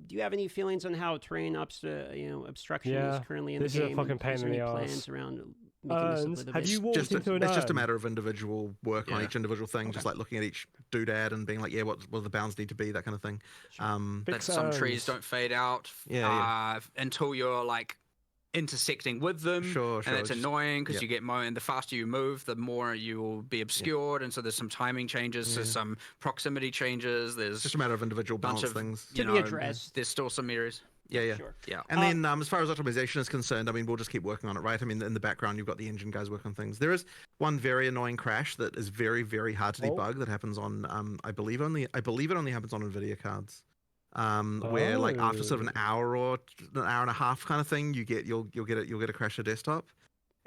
Do you have any feelings on how terrain obstruction is currently in the game? This is a fucking pain in the ass. Plans around making this a little have bit... you walked into an It's just a matter of individual work on each individual thing, Okay. just like looking at each doodad and being like, yeah, what the bounds need to be, that kind of thing. that some trees don't fade out until you're like intersecting with them. Sure. And it's annoying because you get more, and the faster you move, the more you will be obscured. And so there's some timing changes, there's some proximity changes. There's just a matter of individual balance things. To be addressed. There's still some areas. Yeah. Sure. Yeah. And then as far as optimization is concerned, I mean, we'll just keep working on it, right? I mean, in the background, you've got the engine guys working on things. There is one very annoying crash that is very, very hard to debug that happens on, I believe it only happens on NVIDIA cards. Where like after sort of an hour or an hour and a half kind of thing, you'll get a crash to desktop.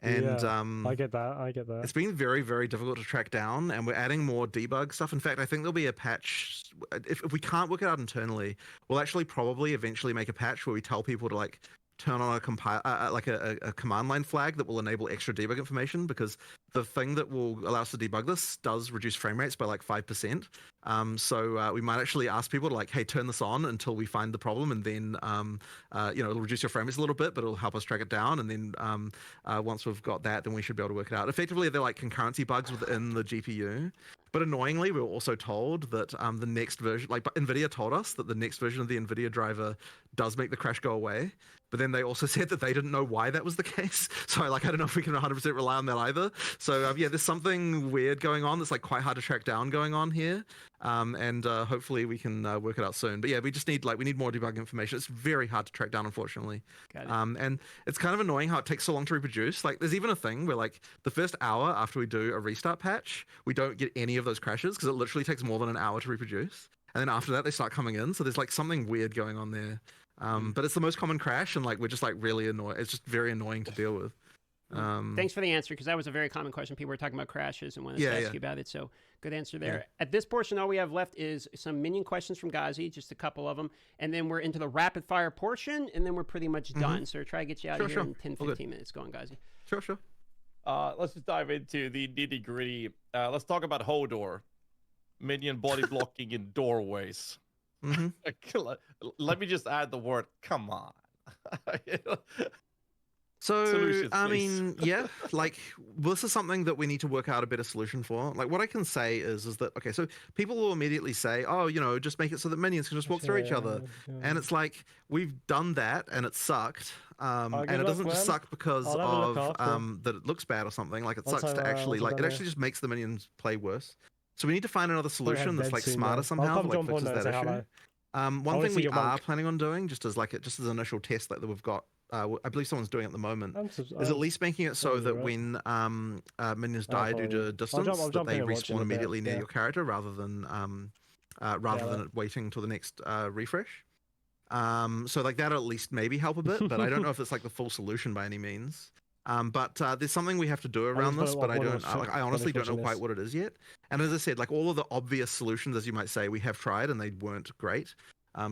And I get that. It's been very, very difficult to track down, and we're adding more debug stuff. In fact, I think there'll be a patch. If we can't work it out internally, we'll actually probably eventually make a patch where we tell people to like turn on a command line flag that will enable extra debug information, because the thing that will allow us to debug this does reduce frame rates by like 5%. So we might actually ask people to like, hey, turn this on until we find the problem, and then it'll reduce your frame rates a little bit, but it'll help us track it down. And then once we've got that, then we should be able to work it out. Effectively, they're like concurrency bugs within the GPU. But annoyingly, we were also told that the next version, like NVIDIA told us that the next version of the NVIDIA driver does make the crash go away. But then they also said that they didn't know why that was the case. So I don't know if we can 100% rely on that either. So there's something weird going on that's like quite hard to track down going on here. And hopefully we can work it out soon. But yeah, we just need we need more debug information. It's very hard to track down, unfortunately. Got it. And it's kind of annoying how it takes so long to reproduce. Like there's even a thing where like the first hour after we do a restart patch, we don't get any of those crashes because it literally takes more than an hour to reproduce. And then after that, they start coming in. So there's like something weird going on there. But it's the most common crash, and like we're just like really annoyed. It's just very annoying to deal with. Thanks for the answer, because that was a very common question. People were talking about crashes and wanted to ask you about it. So good answer there. Yeah. At this portion, all we have left is some minion questions from Ghazi, just a couple of them, and then we're into the rapid fire portion, and then we're pretty much done. So try to get you out of here in 10, 15 minutes. Go on, Ghazi. Sure. Let's just dive into the nitty gritty. Let's talk about Hodor, minion body blocking in doorways. Let me just add the word "come on." So, Solutions, I please. mean, yeah, like this is something that we need to work out a better solution for. Like what I can say is that, okay, so people will immediately say, oh, just make it so that minions can just walk through each other. And it's like, we've done that and it sucked. And it doesn't just suck because of that it looks bad or something. Like it sucks to actually, it actually just makes the minions play worse. So we need to find another solution that's like smarter somehow, that like fixes that issue. One thing we are planning on doing, just as an initial test that we've got, I believe someone's doing at the moment, is at least making it so that when minions die due to distance, that they respawn immediately near your character rather than it waiting till the next refresh. So like that'll at least maybe help a bit, but I don't know if it's like the full solution by any means. But there's something we have to do around this, but I honestly don't know quite what it is yet. And as I said, like all of the obvious solutions, as you might say, we have tried and they weren't great.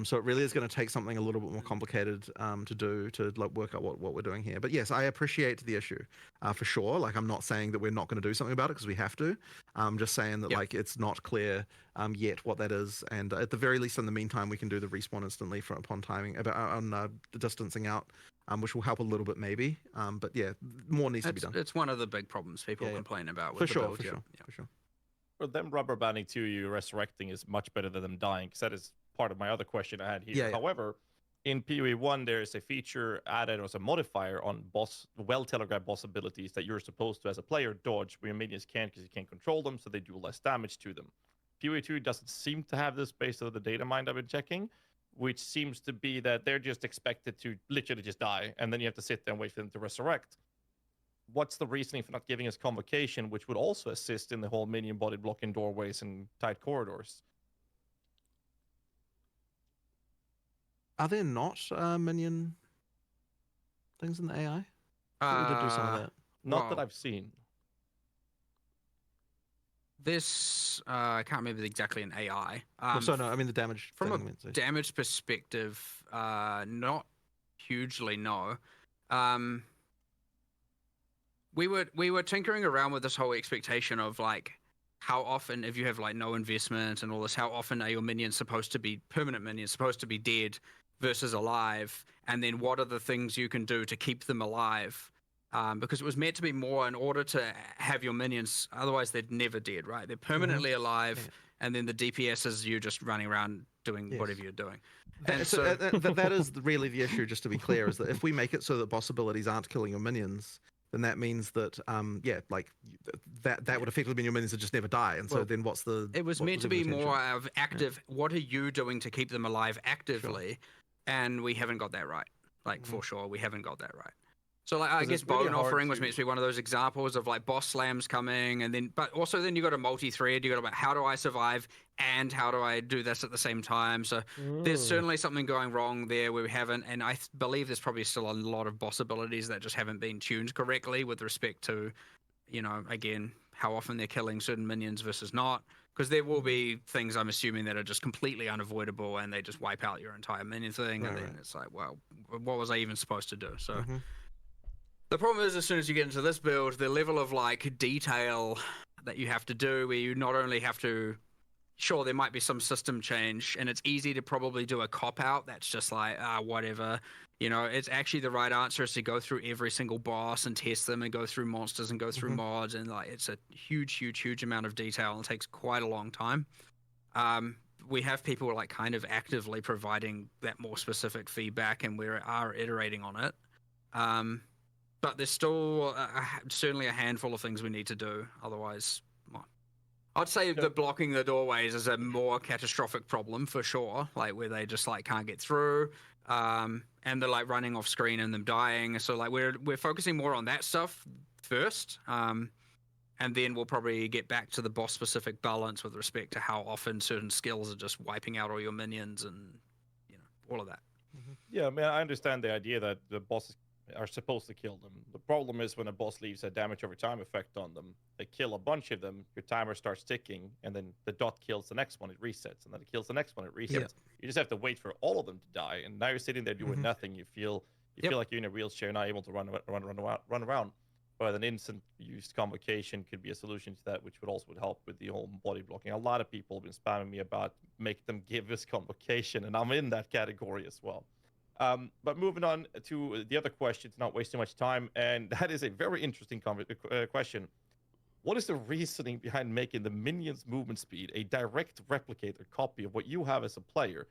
So it really is going to take something a little bit more complicated to do to like work out what we're doing here. But yes, I appreciate the issue for sure. Like I'm not saying that we're not going to do something about it because we have to. I'm just saying that like it's not clear yet what that is. And at the very least, in the meantime, we can do the respawn instantly upon timing on the distancing out, which will help a little bit maybe. But yeah, more needs to be done. It's one of the big problems people complain about with for the sure, build. For sure. for them rubber banding to you resurrecting is much better than them dying, because that is part of my other question I had here. Yeah. However, in PoE 1, there is a feature added as a modifier on well-telegraphed boss abilities that you're supposed to, as a player, dodge when your minions can't, because you can't control them, so they do less damage to them. PoE 2 doesn't seem to have this based on the data mine I've been checking, which seems to be that they're just expected to literally just die, and then you have to sit there and wait for them to resurrect. What's the reasoning for not giving us convocation, which would also assist in the whole minion body blocking doorways and tight corridors? Are there not minion things in the AI? We did do some of that. Not that I've seen. This I can't remember exactly an AI. So no, I mean the damage. From thing, a damage perspective, not hugely, no. We were tinkering around with this whole expectation of like how often, if you have like no investment and all this, how often are your minions supposed to be permanent minions, supposed to be dead versus alive, and then what are the things you can do to keep them alive? Because it was meant to be more in order to have your minions, otherwise they're never dead, right? They're permanently alive, and then the DPS is you just running around doing whatever you're doing. And so that is really the issue, just to be clear, is that if we make it so that boss abilities aren't killing your minions, then that means that that would effectively mean your minions would just never die. And so then what's the... It was meant to be more of active, what are you doing to keep them alive actively? Sure. And we haven't got that right. Like, for sure, we haven't got that right. So like, I guess Bone Offering was meant to be one of those examples of like boss slams coming, and then, but also then you got a multi-thread, you got about how do I survive and how do I do this at the same time? So there's certainly something going wrong there where we haven't, and I believe there's probably still a lot of boss abilities that just haven't been tuned correctly with respect to, you know, again, how often they're killing certain minions versus not. Because there will be things, I'm assuming, that are just completely unavoidable and they just wipe out your entire minion thing. And then it's like, well, what was I even supposed to do? So the problem is, as soon as you get into this build, the level of like detail that you have to do, where you not only have to, sure, there might be some system change, and it's easy to probably do a cop-out that's just like, whatever. You know, it's actually the right answer is to go through every single boss and test them and go through monsters and go through mods, and like it's a huge amount of detail and it takes quite a long time. We have people like kind of actively providing that more specific feedback, and we are iterating on it. But there's still certainly a handful of things we need to do. Otherwise, I'd say that blocking the doorways is a more catastrophic problem for sure, like where they just like can't get through. And they're like running off screen and them dying. So like we're focusing more on that stuff first. And then we'll probably get back to the boss specific balance with respect to how often certain skills are just wiping out all your minions and, you know, all of that. Yeah, I mean, I understand the idea that the bosses are supposed to kill them. The problem is when a boss leaves a damage over time effect on them, they kill a bunch of them, your timer starts ticking, and then the dot kills the next one, it resets, and then it kills the next one, it resets. Yeah. You just have to wait for all of them to die, and now you're sitting there doing nothing. You feel like you're in a wheelchair, not able to run around. But an instant use convocation could be a solution to that, which would also help with the whole body blocking. A lot of people have been spamming me about make them give us convocation, and I'm in that category as well. But moving on to the other question, to not waste too much time, and that is a very interesting question. What is the reasoning behind making the minion's movement speed a direct replicator copy of what you have as a player,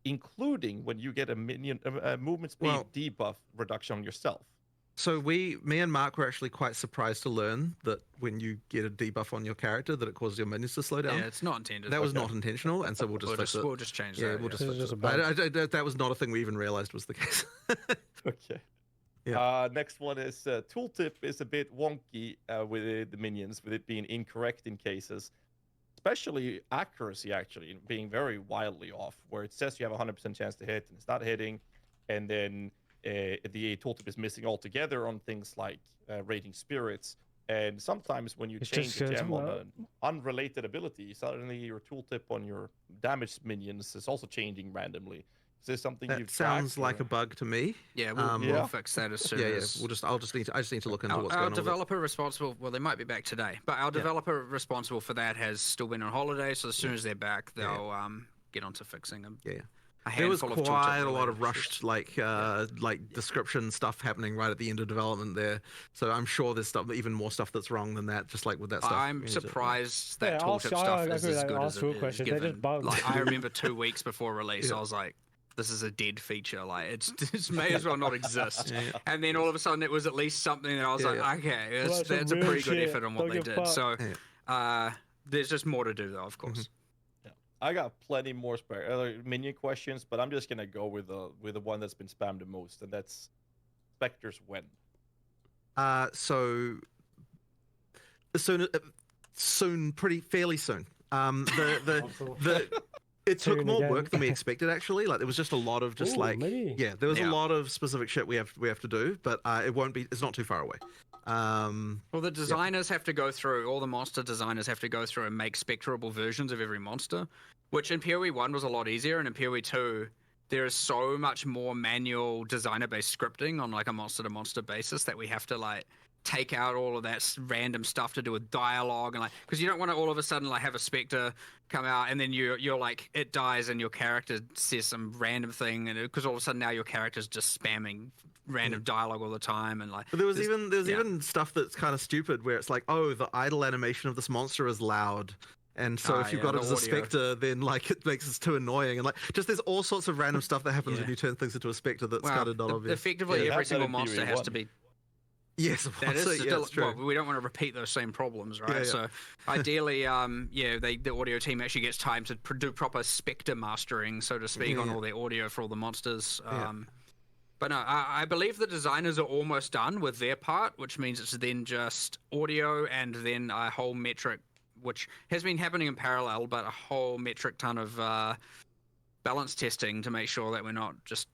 including when you get a minion movement speed debuff reduction on yourself? So me and Mark were actually quite surprised to learn that when you get a debuff on your character, that it causes your minions to slow down. Yeah, it's not intended. That was not intentional, and so we'll just fix it. We'll just change that. Yeah, we'll just fix it. That was not a thing we even realized was the case. Okay. Yeah. Next one is tooltip is a bit wonky with the minions, with it being incorrect in cases, especially accuracy actually being very wildly off, where it says you have a 100% chance to hit and it's not hitting, and then the tooltip is missing altogether on things like rating spirits, and sometimes when you change a gem on an unrelated ability, suddenly your tooltip on your damaged minions is also changing randomly. Is this something that sounds like a bug to me? Yeah, we'll fix that as soon as. I just need to look into what's going on. Our developer responsible, well, they might be back today, but our developer responsible for that has still been on holiday. So as soon as they're back, they'll get onto fixing them. There was handful of quite a tooltip lot of related rushed, like description stuff happening right at the end of development there. So I'm sure there's stuff, even more stuff that's wrong than that. Just like with that stuff. I'm surprised that Yeah, tooltip I stuff agree is with as that. good Ask as it tool is questions, they're just given. bugs. Like, I remember 2 weeks before release, I was like, this is a dead feature. Like, it may as well not exist. And then all of a sudden, it was at least something that I was like, okay, Well, that's a real pretty good shit. effort on what Don't they give did. fuck. So, there's just more to do, though, of course. I got plenty more minion questions, but I'm just gonna go with the one that's been spammed the most, and that's Spectres when. So soon, fairly soon. It took Soon more again. work than we expected. Actually, like there was just a lot of just maybe. there was a lot of specific shit we have to do, but it won't be. It's not too far away. Well, the designers have to go through, all the monster designers have to go through and make spectrable versions of every monster, which in PoE 1 was a lot easier, and in PoE 2, there is so much more manual designer-based scripting on like a monster-to-monster basis that we have to like take out all of that random stuff to do with dialogue and like, because you don't want to all of a sudden like have a spectre come out and then you're like, it dies and your character says some random thing, and because all of a sudden now your character's just spamming random dialogue all the time, and like. But there was even stuff that's kind of stupid where it's like, oh, the idle animation of this monster is loud. And so if you've got it as a spectre, then like it makes it too annoying, and like just there's all sorts of random stuff that happens when you turn things into a spectre that's kind of not obvious. Effectively, every single monster has to be. Yes, of course. That is still, true. Well, we don't want to repeat those same problems, right? Yeah. So ideally, the audio team actually gets time to do proper spectre mastering, so to speak, on all their audio for all the monsters. But no, I believe the designers are almost done with their part, which means it's then just audio and then a whole metric, which has been happening in parallel, but a whole metric ton of balance testing to make sure that we're not just,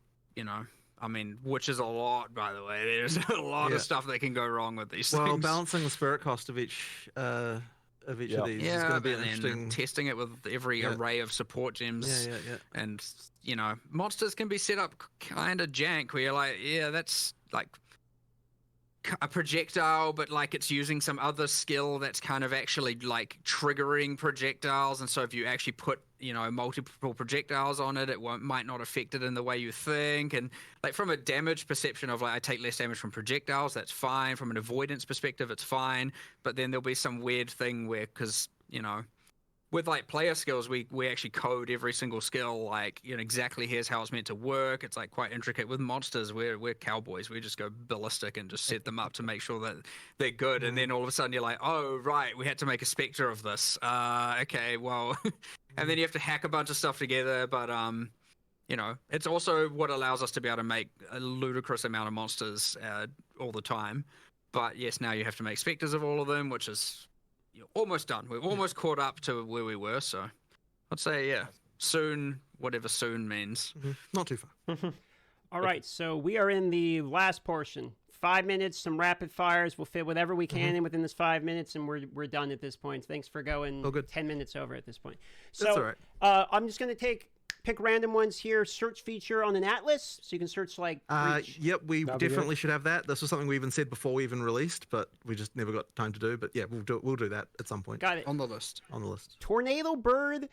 I mean, which is a lot, by the way. There's a lot of stuff that can go wrong with these things. Well, balancing the spirit cost of each of these is going to be an interesting. Testing it with every array of support gems. And, monsters can be set up kind of jank where you're like, that's like a projectile, but like it's using some other skill that's kind of actually like triggering projectiles, and so if you actually put multiple projectiles on it, might not affect it in the way you think. And like from a damage perception of like, I take less damage from projectiles, that's fine. From an avoidance perspective, it's fine. But then there'll be some weird thing where, because with like player skills, we actually code every single skill, like exactly here's how it's meant to work. It's like quite intricate. With monsters, we're cowboys. We just go ballistic and just set them up to make sure that they're good. And then all of a sudden you're like, oh right, we had to make a spectre of this. Okay, well, and then you have to hack a bunch of stuff together. But it's also what allows us to be able to make a ludicrous amount of monsters all the time. But yes, now you have to make spectres of all of them, which is. You're almost done. We've almost caught up to where we were, so I'd say soon, whatever soon means. Not too far. All right, so we are in the last portion. 5 minutes, some rapid fires. We'll fit whatever we can in within this 5 minutes, and we're done at this point. Thanks for going 10 minutes over at this point. So that's all right. I'm just going to pick random ones here. Search feature on an atlas, so you can search like. Yep, we definitely should have that. This was something we even said before we even released, but we just never got time to do. But yeah, we'll do that at some point. Got it. On the list. Tornado Bird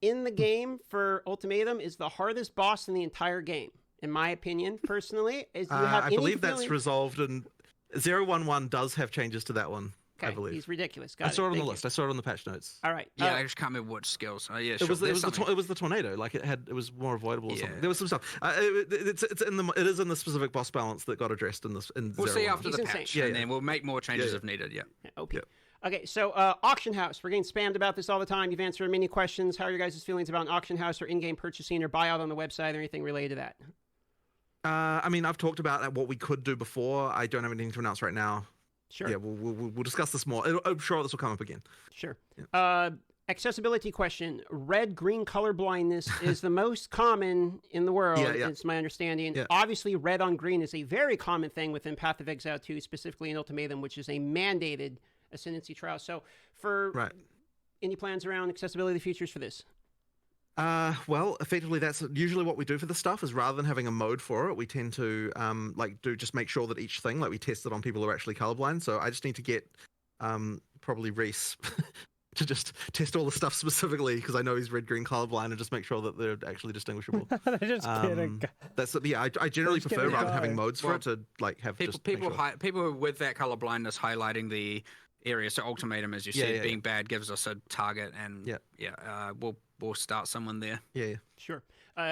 in the game for Ultimatum is the hardest boss in the entire game, in my opinion, personally. I believe that's resolved, and 011 does have changes to that one. Okay, I believe he's ridiculous. I saw it on the list. I saw it on the patch notes. All right. Yeah, I just can't remember what skills. Yeah, it was the tornado. Like it was more avoidable or something. There was some stuff. It is in the specific boss balance that got addressed in this. We'll see after the patch, and then we'll make more changes if needed. Yeah. OP. Yeah. Okay, so auction house. We're getting spammed about this all the time. You've answered many questions. How are your guys' feelings about an auction house or in-game purchasing or buyout on the website or anything related to that? I mean, I've talked about what we could do before. I don't have anything to announce right now. Sure. Yeah, we'll discuss this more. I'm sure this will come up again. Sure. Yeah. Accessibility question. Red-green color blindness is the most common in the world, it's my understanding. Yeah. Obviously, red on green is a very common thing within Path of Exile 2, specifically in Ultimatum, which is a mandated Ascendancy trial. So for any plans around accessibility features for this? Well, effectively, that's usually what we do for the stuff. Is rather than having a mode for it, we tend to just make sure that each thing, like we test it on people who are actually colorblind. So I just need to get probably Reese to just test all the stuff specifically because I know he's red-green colorblind and just make sure that they're actually distinguishable. They're just kidding. That's I generally Just prefer get a rather than having guy. modes for it to like have People just make people sure. people with that color blindness highlighting the area. So ultimatum, as you Yeah, said, yeah, being bad gives us a target, and we'll start someone there. Yeah. Sure.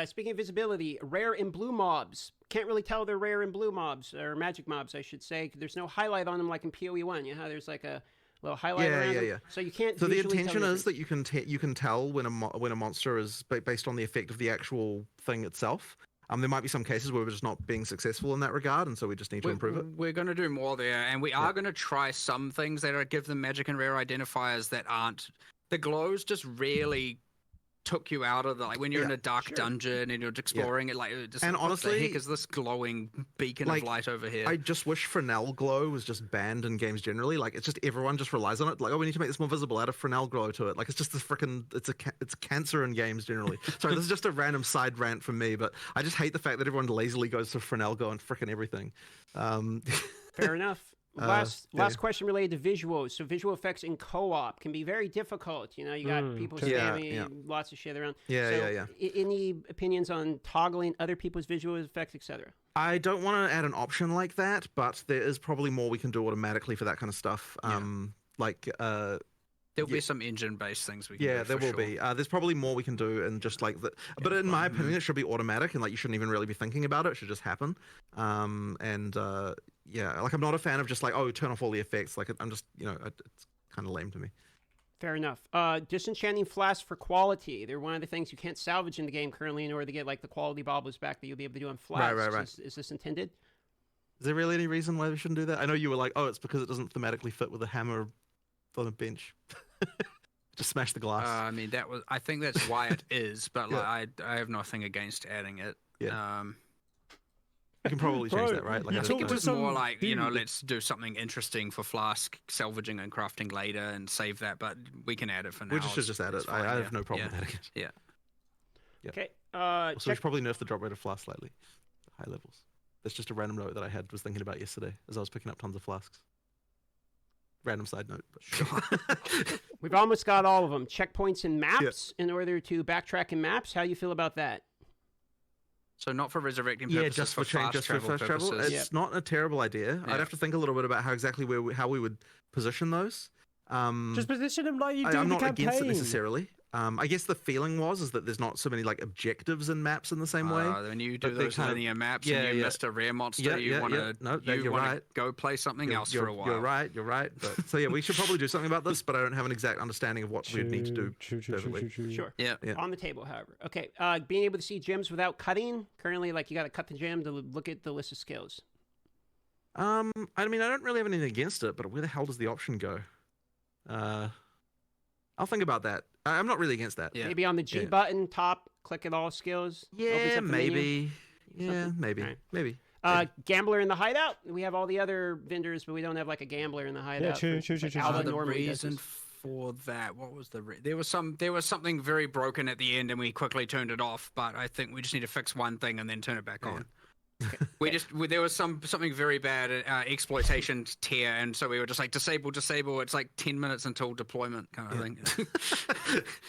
Speaking of visibility, rare and blue mobs. Can't really tell they're rare and blue mobs, or magic mobs, I should say. There's no highlight on them like in PoE 1. You know how there's like a little highlight around them? So you can't. So the visually intention tell is that you can tell when a monster is based on the effect of the actual thing itself. There might be some cases where we're just not being successful in that regard, and so we just need to improve it. We're going to do more there, and we are going to try some things that are give them magic and rare identifiers that aren't. The glows just really took you out of the like when you're in a dark dungeon and you're exploring it like just, and what honestly, the heck is this glowing beacon of light over here? I just wish Fresnel glow was just banned in games generally. Like it's just everyone just relies on it. Like, oh, we need to make this more visible. Add a Fresnel glow to it. Like it's just this freaking it's cancer in games generally. Sorry, this is just a random side rant from me, but I just hate the fact that everyone lazily goes to Fresnel glow and freaking everything. Fair enough. Last question related to visuals. So visual effects in co-op can be very difficult. You know, you got people spamming lots of shit around. Any opinions on toggling other people's visual effects, etc.? I don't want to add an option like that, but there is probably more we can do automatically for that kind of stuff. There'll be some engine-based things we can do. Yeah, there will be. There's probably more we can do, and just like that. But in my opinion, it should be automatic, and like you shouldn't even really be thinking about it. It should just happen. Yeah, like I'm not a fan of just like, oh, turn off all the effects. Like I'm just, it's kind of lame to me. Fair enough. Disenchanting flasks for quality. They're one of the things you can't salvage in the game currently in order to get like the quality baubles back that you'll be able to do on flasks. Right. Is this intended? Is there really any reason why we shouldn't do that? I know you were like, oh, it's because it doesn't thematically fit with a hammer on a bench. Just smash the glass. I mean, I think that's why it is, but like, I have nothing against adding it. Yeah. You can probably change that, right? Like, I think it was more like, let's do something interesting for Flask salvaging and crafting later and save that, but we can add it for now. We should just add it. I have no problem adding it. Yeah. Okay. So we should probably nerf the drop rate of Flask slightly. High levels. That's just a random note that I was thinking about yesterday as I was picking up tons of flasks. Random side note. But We've almost got all of them. Checkpoints and maps in order to backtrack in maps. How do you feel about that? So not for resurrecting purposes, just for fast travel purposes. It's not a terrible idea. I'd have to think a little bit about how we would position those. Just position them like you do I'm in the not campaign. against it necessarily. I guess the feeling is that there's not so many like objectives in maps in the same way. When you do those linear maps and you missed a rare monster, you want to go play something else for a while. You're right. But, so we should probably do something about this, but I don't have an exact understanding of what we'd need to do. Sure. Yeah. On the table, however. Okay. Being able to see gems without cutting. Currently, like you got to cut the gem to look at the list of skills. I mean, I don't really have anything against it, but where the hell does the option go? I'll think about that. I'm not really against that. Yeah. Maybe on the G button, top, click at all skills. Yeah, maybe. Yeah, maybe. Right. Maybe. Gambler in the hideout. We have all the other vendors, but we don't have like a gambler in the hideout. Yeah, true. The reason for that, what was there was something very broken at the end, and we quickly turned it off. But I think we just need to fix one thing and then turn it back on. Okay. There was something very bad exploitation tier, and so we were just like disable. It's like 10 minutes until deployment kind of thing.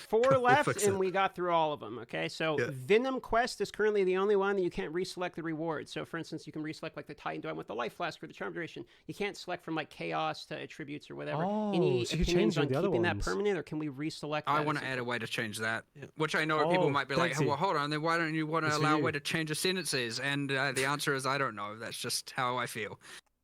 4 left, and we got through all of them. Okay, so Venom Quest is currently the only one that you can't reselect the rewards. So, for instance, you can reselect like the Titan. Do I want the Life Flask for the Charm Duration? You can't select from like Chaos to Attributes or whatever. Any opinions on keeping that permanent, or can we reselect? I want to add a way to change that, which I know people might be like, well, hold on, then why don't you want to allow a way to change the sentences? And the answer is I don't know. That's just how I feel.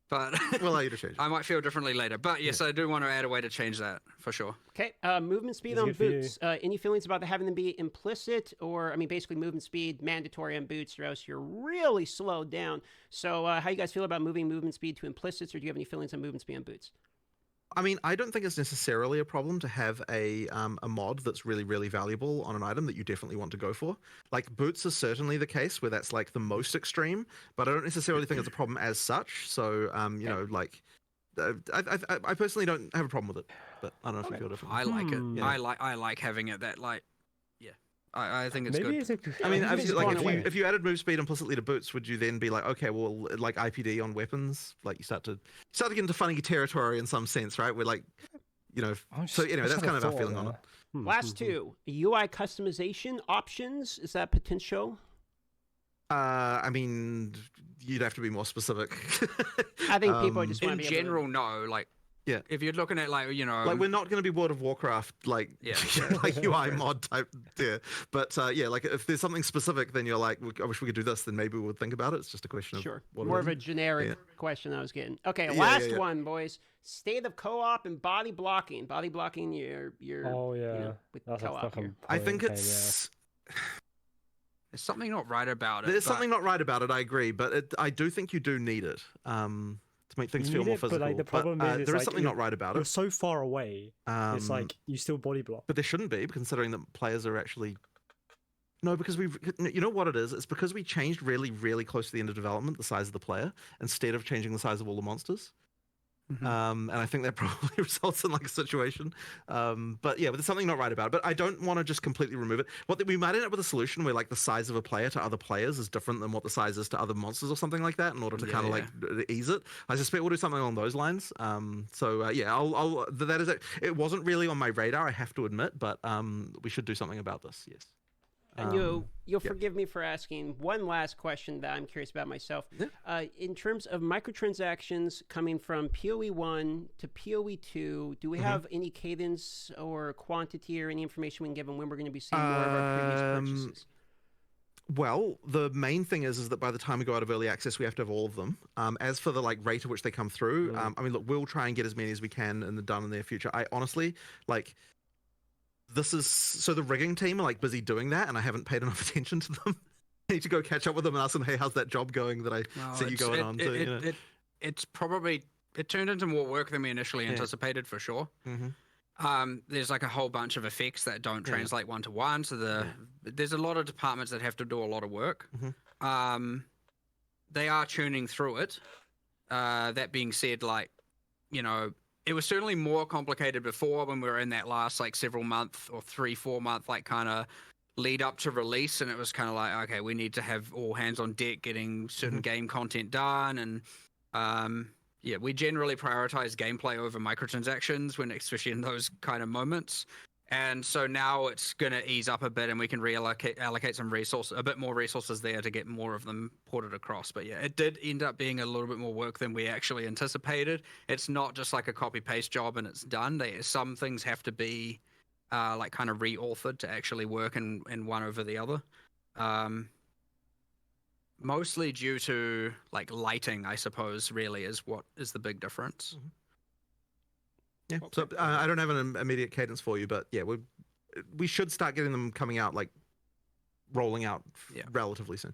But we'll allow you to change it. I might feel differently later. But yes, I do want to add a way to change that for sure. Okay. Movement speed on boots. Any feelings about having them be implicit, or basically movement speed mandatory on boots, or else you're really slowed down. So how you guys feel about moving movement speed to implicits, or do you have any feelings on movement speed on boots? I mean, I don't think it's necessarily a problem to have a mod that's really, really valuable on an item that you definitely want to go for. Like, boots is certainly the case where that's like the most extreme, but I don't necessarily think it's a problem as such. So, I personally don't have a problem with it, but I don't know if you feel different. I like it. Yeah. I like having it that I think it's good. I mean, if you added move speed implicitly to boots, would you then be like, okay, well, like IPD on weapons, like you start to get into funny territory in some sense, right? Where like So anyway, that's kind of our feeling on it. Last two, UI customization options. Is that potential? I mean, you'd have to be more specific. I think people just want in to be general, no. Like, yeah, if you're looking at like we're not going to be World of Warcraft like UI mod type there. But yeah, like if there's something specific, then you're like, I wish we could do this. Then maybe we would think about it. It's just a question of more of a generic question I was getting. Okay, last one, boys. State of co-op and body blocking. Body blocking your with That's co-op here. I think it's. There's something not right about it. There's something not right about it. I agree, but I do think you do need it to make things feel more physical. But like the problem is, there is something not right about it. You're so far away. It's like you still body block. But there shouldn't be, considering that players are actually. No, because you know what it is? It's because we changed really, really close to the end of development the size of the player instead of changing the size of all the monsters. And I think that probably results in like a situation. But yeah, but there's something not right about it. But I don't want to just completely remove it. We might end up with a solution where like the size of a player to other players is different than what the size is to other monsters or something like that in order to kind of like ease it. I suspect we'll do something along those lines. I'll that is it. It wasn't really on my radar, I have to admit, but we should do something about this. Yes. And you'll forgive me for asking one last question that I'm curious about myself. Yeah. In terms of microtransactions coming from PoE 1 to PoE 2, do we have any cadence or quantity or any information we can give them when we're going to be seeing more of our previous purchases? Well, the main thing is that by the time we go out of early access, we have to have all of them. As for the like rate at which they come through, I mean, look, we'll try and get as many as we can done in the near future. I honestly like. This is so the rigging team are like busy doing that, and I haven't paid enough attention to them. I need to go catch up with them and ask them, hey, how's that job going that I see you going on? It's probably turned into more work than we initially anticipated for sure. There's like a whole bunch of effects that don't translate one to one, so there's a lot of departments that have to do a lot of work. They are tuning through it. That being said, like it was certainly more complicated before when we were in that last like several month or 3-4 month like kind of lead up to release, and it was kind of like, okay, we need to have all hands on deck getting certain game content done, and we generally prioritize gameplay over microtransactions especially in those kind of moments. And so now it's going to ease up a bit, and we can allocate some resources, a bit more resources there to get more of them ported across. But yeah, it did end up being a little bit more work than we actually anticipated. It's not just like a copy-paste job and it's done. Some things have to be like kind of re-authored to actually work in one over the other. Mostly due to like lighting, I suppose, really is what is the big difference. Yeah, so I don't have an immediate cadence for you, but yeah, we should start getting them coming out, like rolling out relatively soon.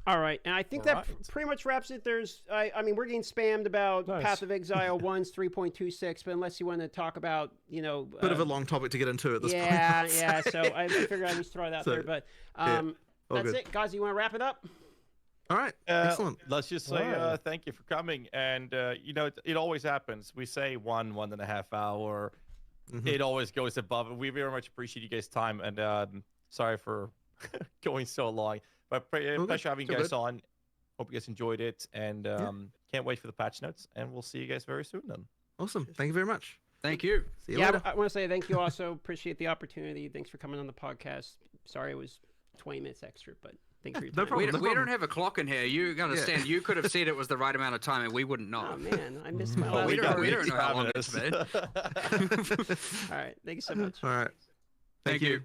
All right, and I think pretty much wraps it. I mean, we're getting spammed about Path of Exile 1's 3.26, but unless you want to talk about, bit of a long topic to get into at this point. Yeah. So I figured I'd just throw it out there, but that's it, guys. You want to wrap it up? All right, excellent. Let's just say thank you for coming. And, it always happens. We say 1.5 hour. It always goes above. We very much appreciate you guys' time. And sorry for going so long. But pleasure having you guys on. Hope you guys enjoyed it. And can't wait for the patch notes. And we'll see you guys very soon then. Awesome. Thank you very much. Thank you. See you later. I want to say thank you also. Appreciate the opportunity. Thanks for coming on the podcast. Sorry it was 20 minutes extra, but... Thanks for your time. No problem. We don't have a clock in here. You understand? You could have said it was the right amount of time, and we wouldn't know. Oh man, I missed my last. We don't know how long it's been. All right, thank you so much. All right, thank you.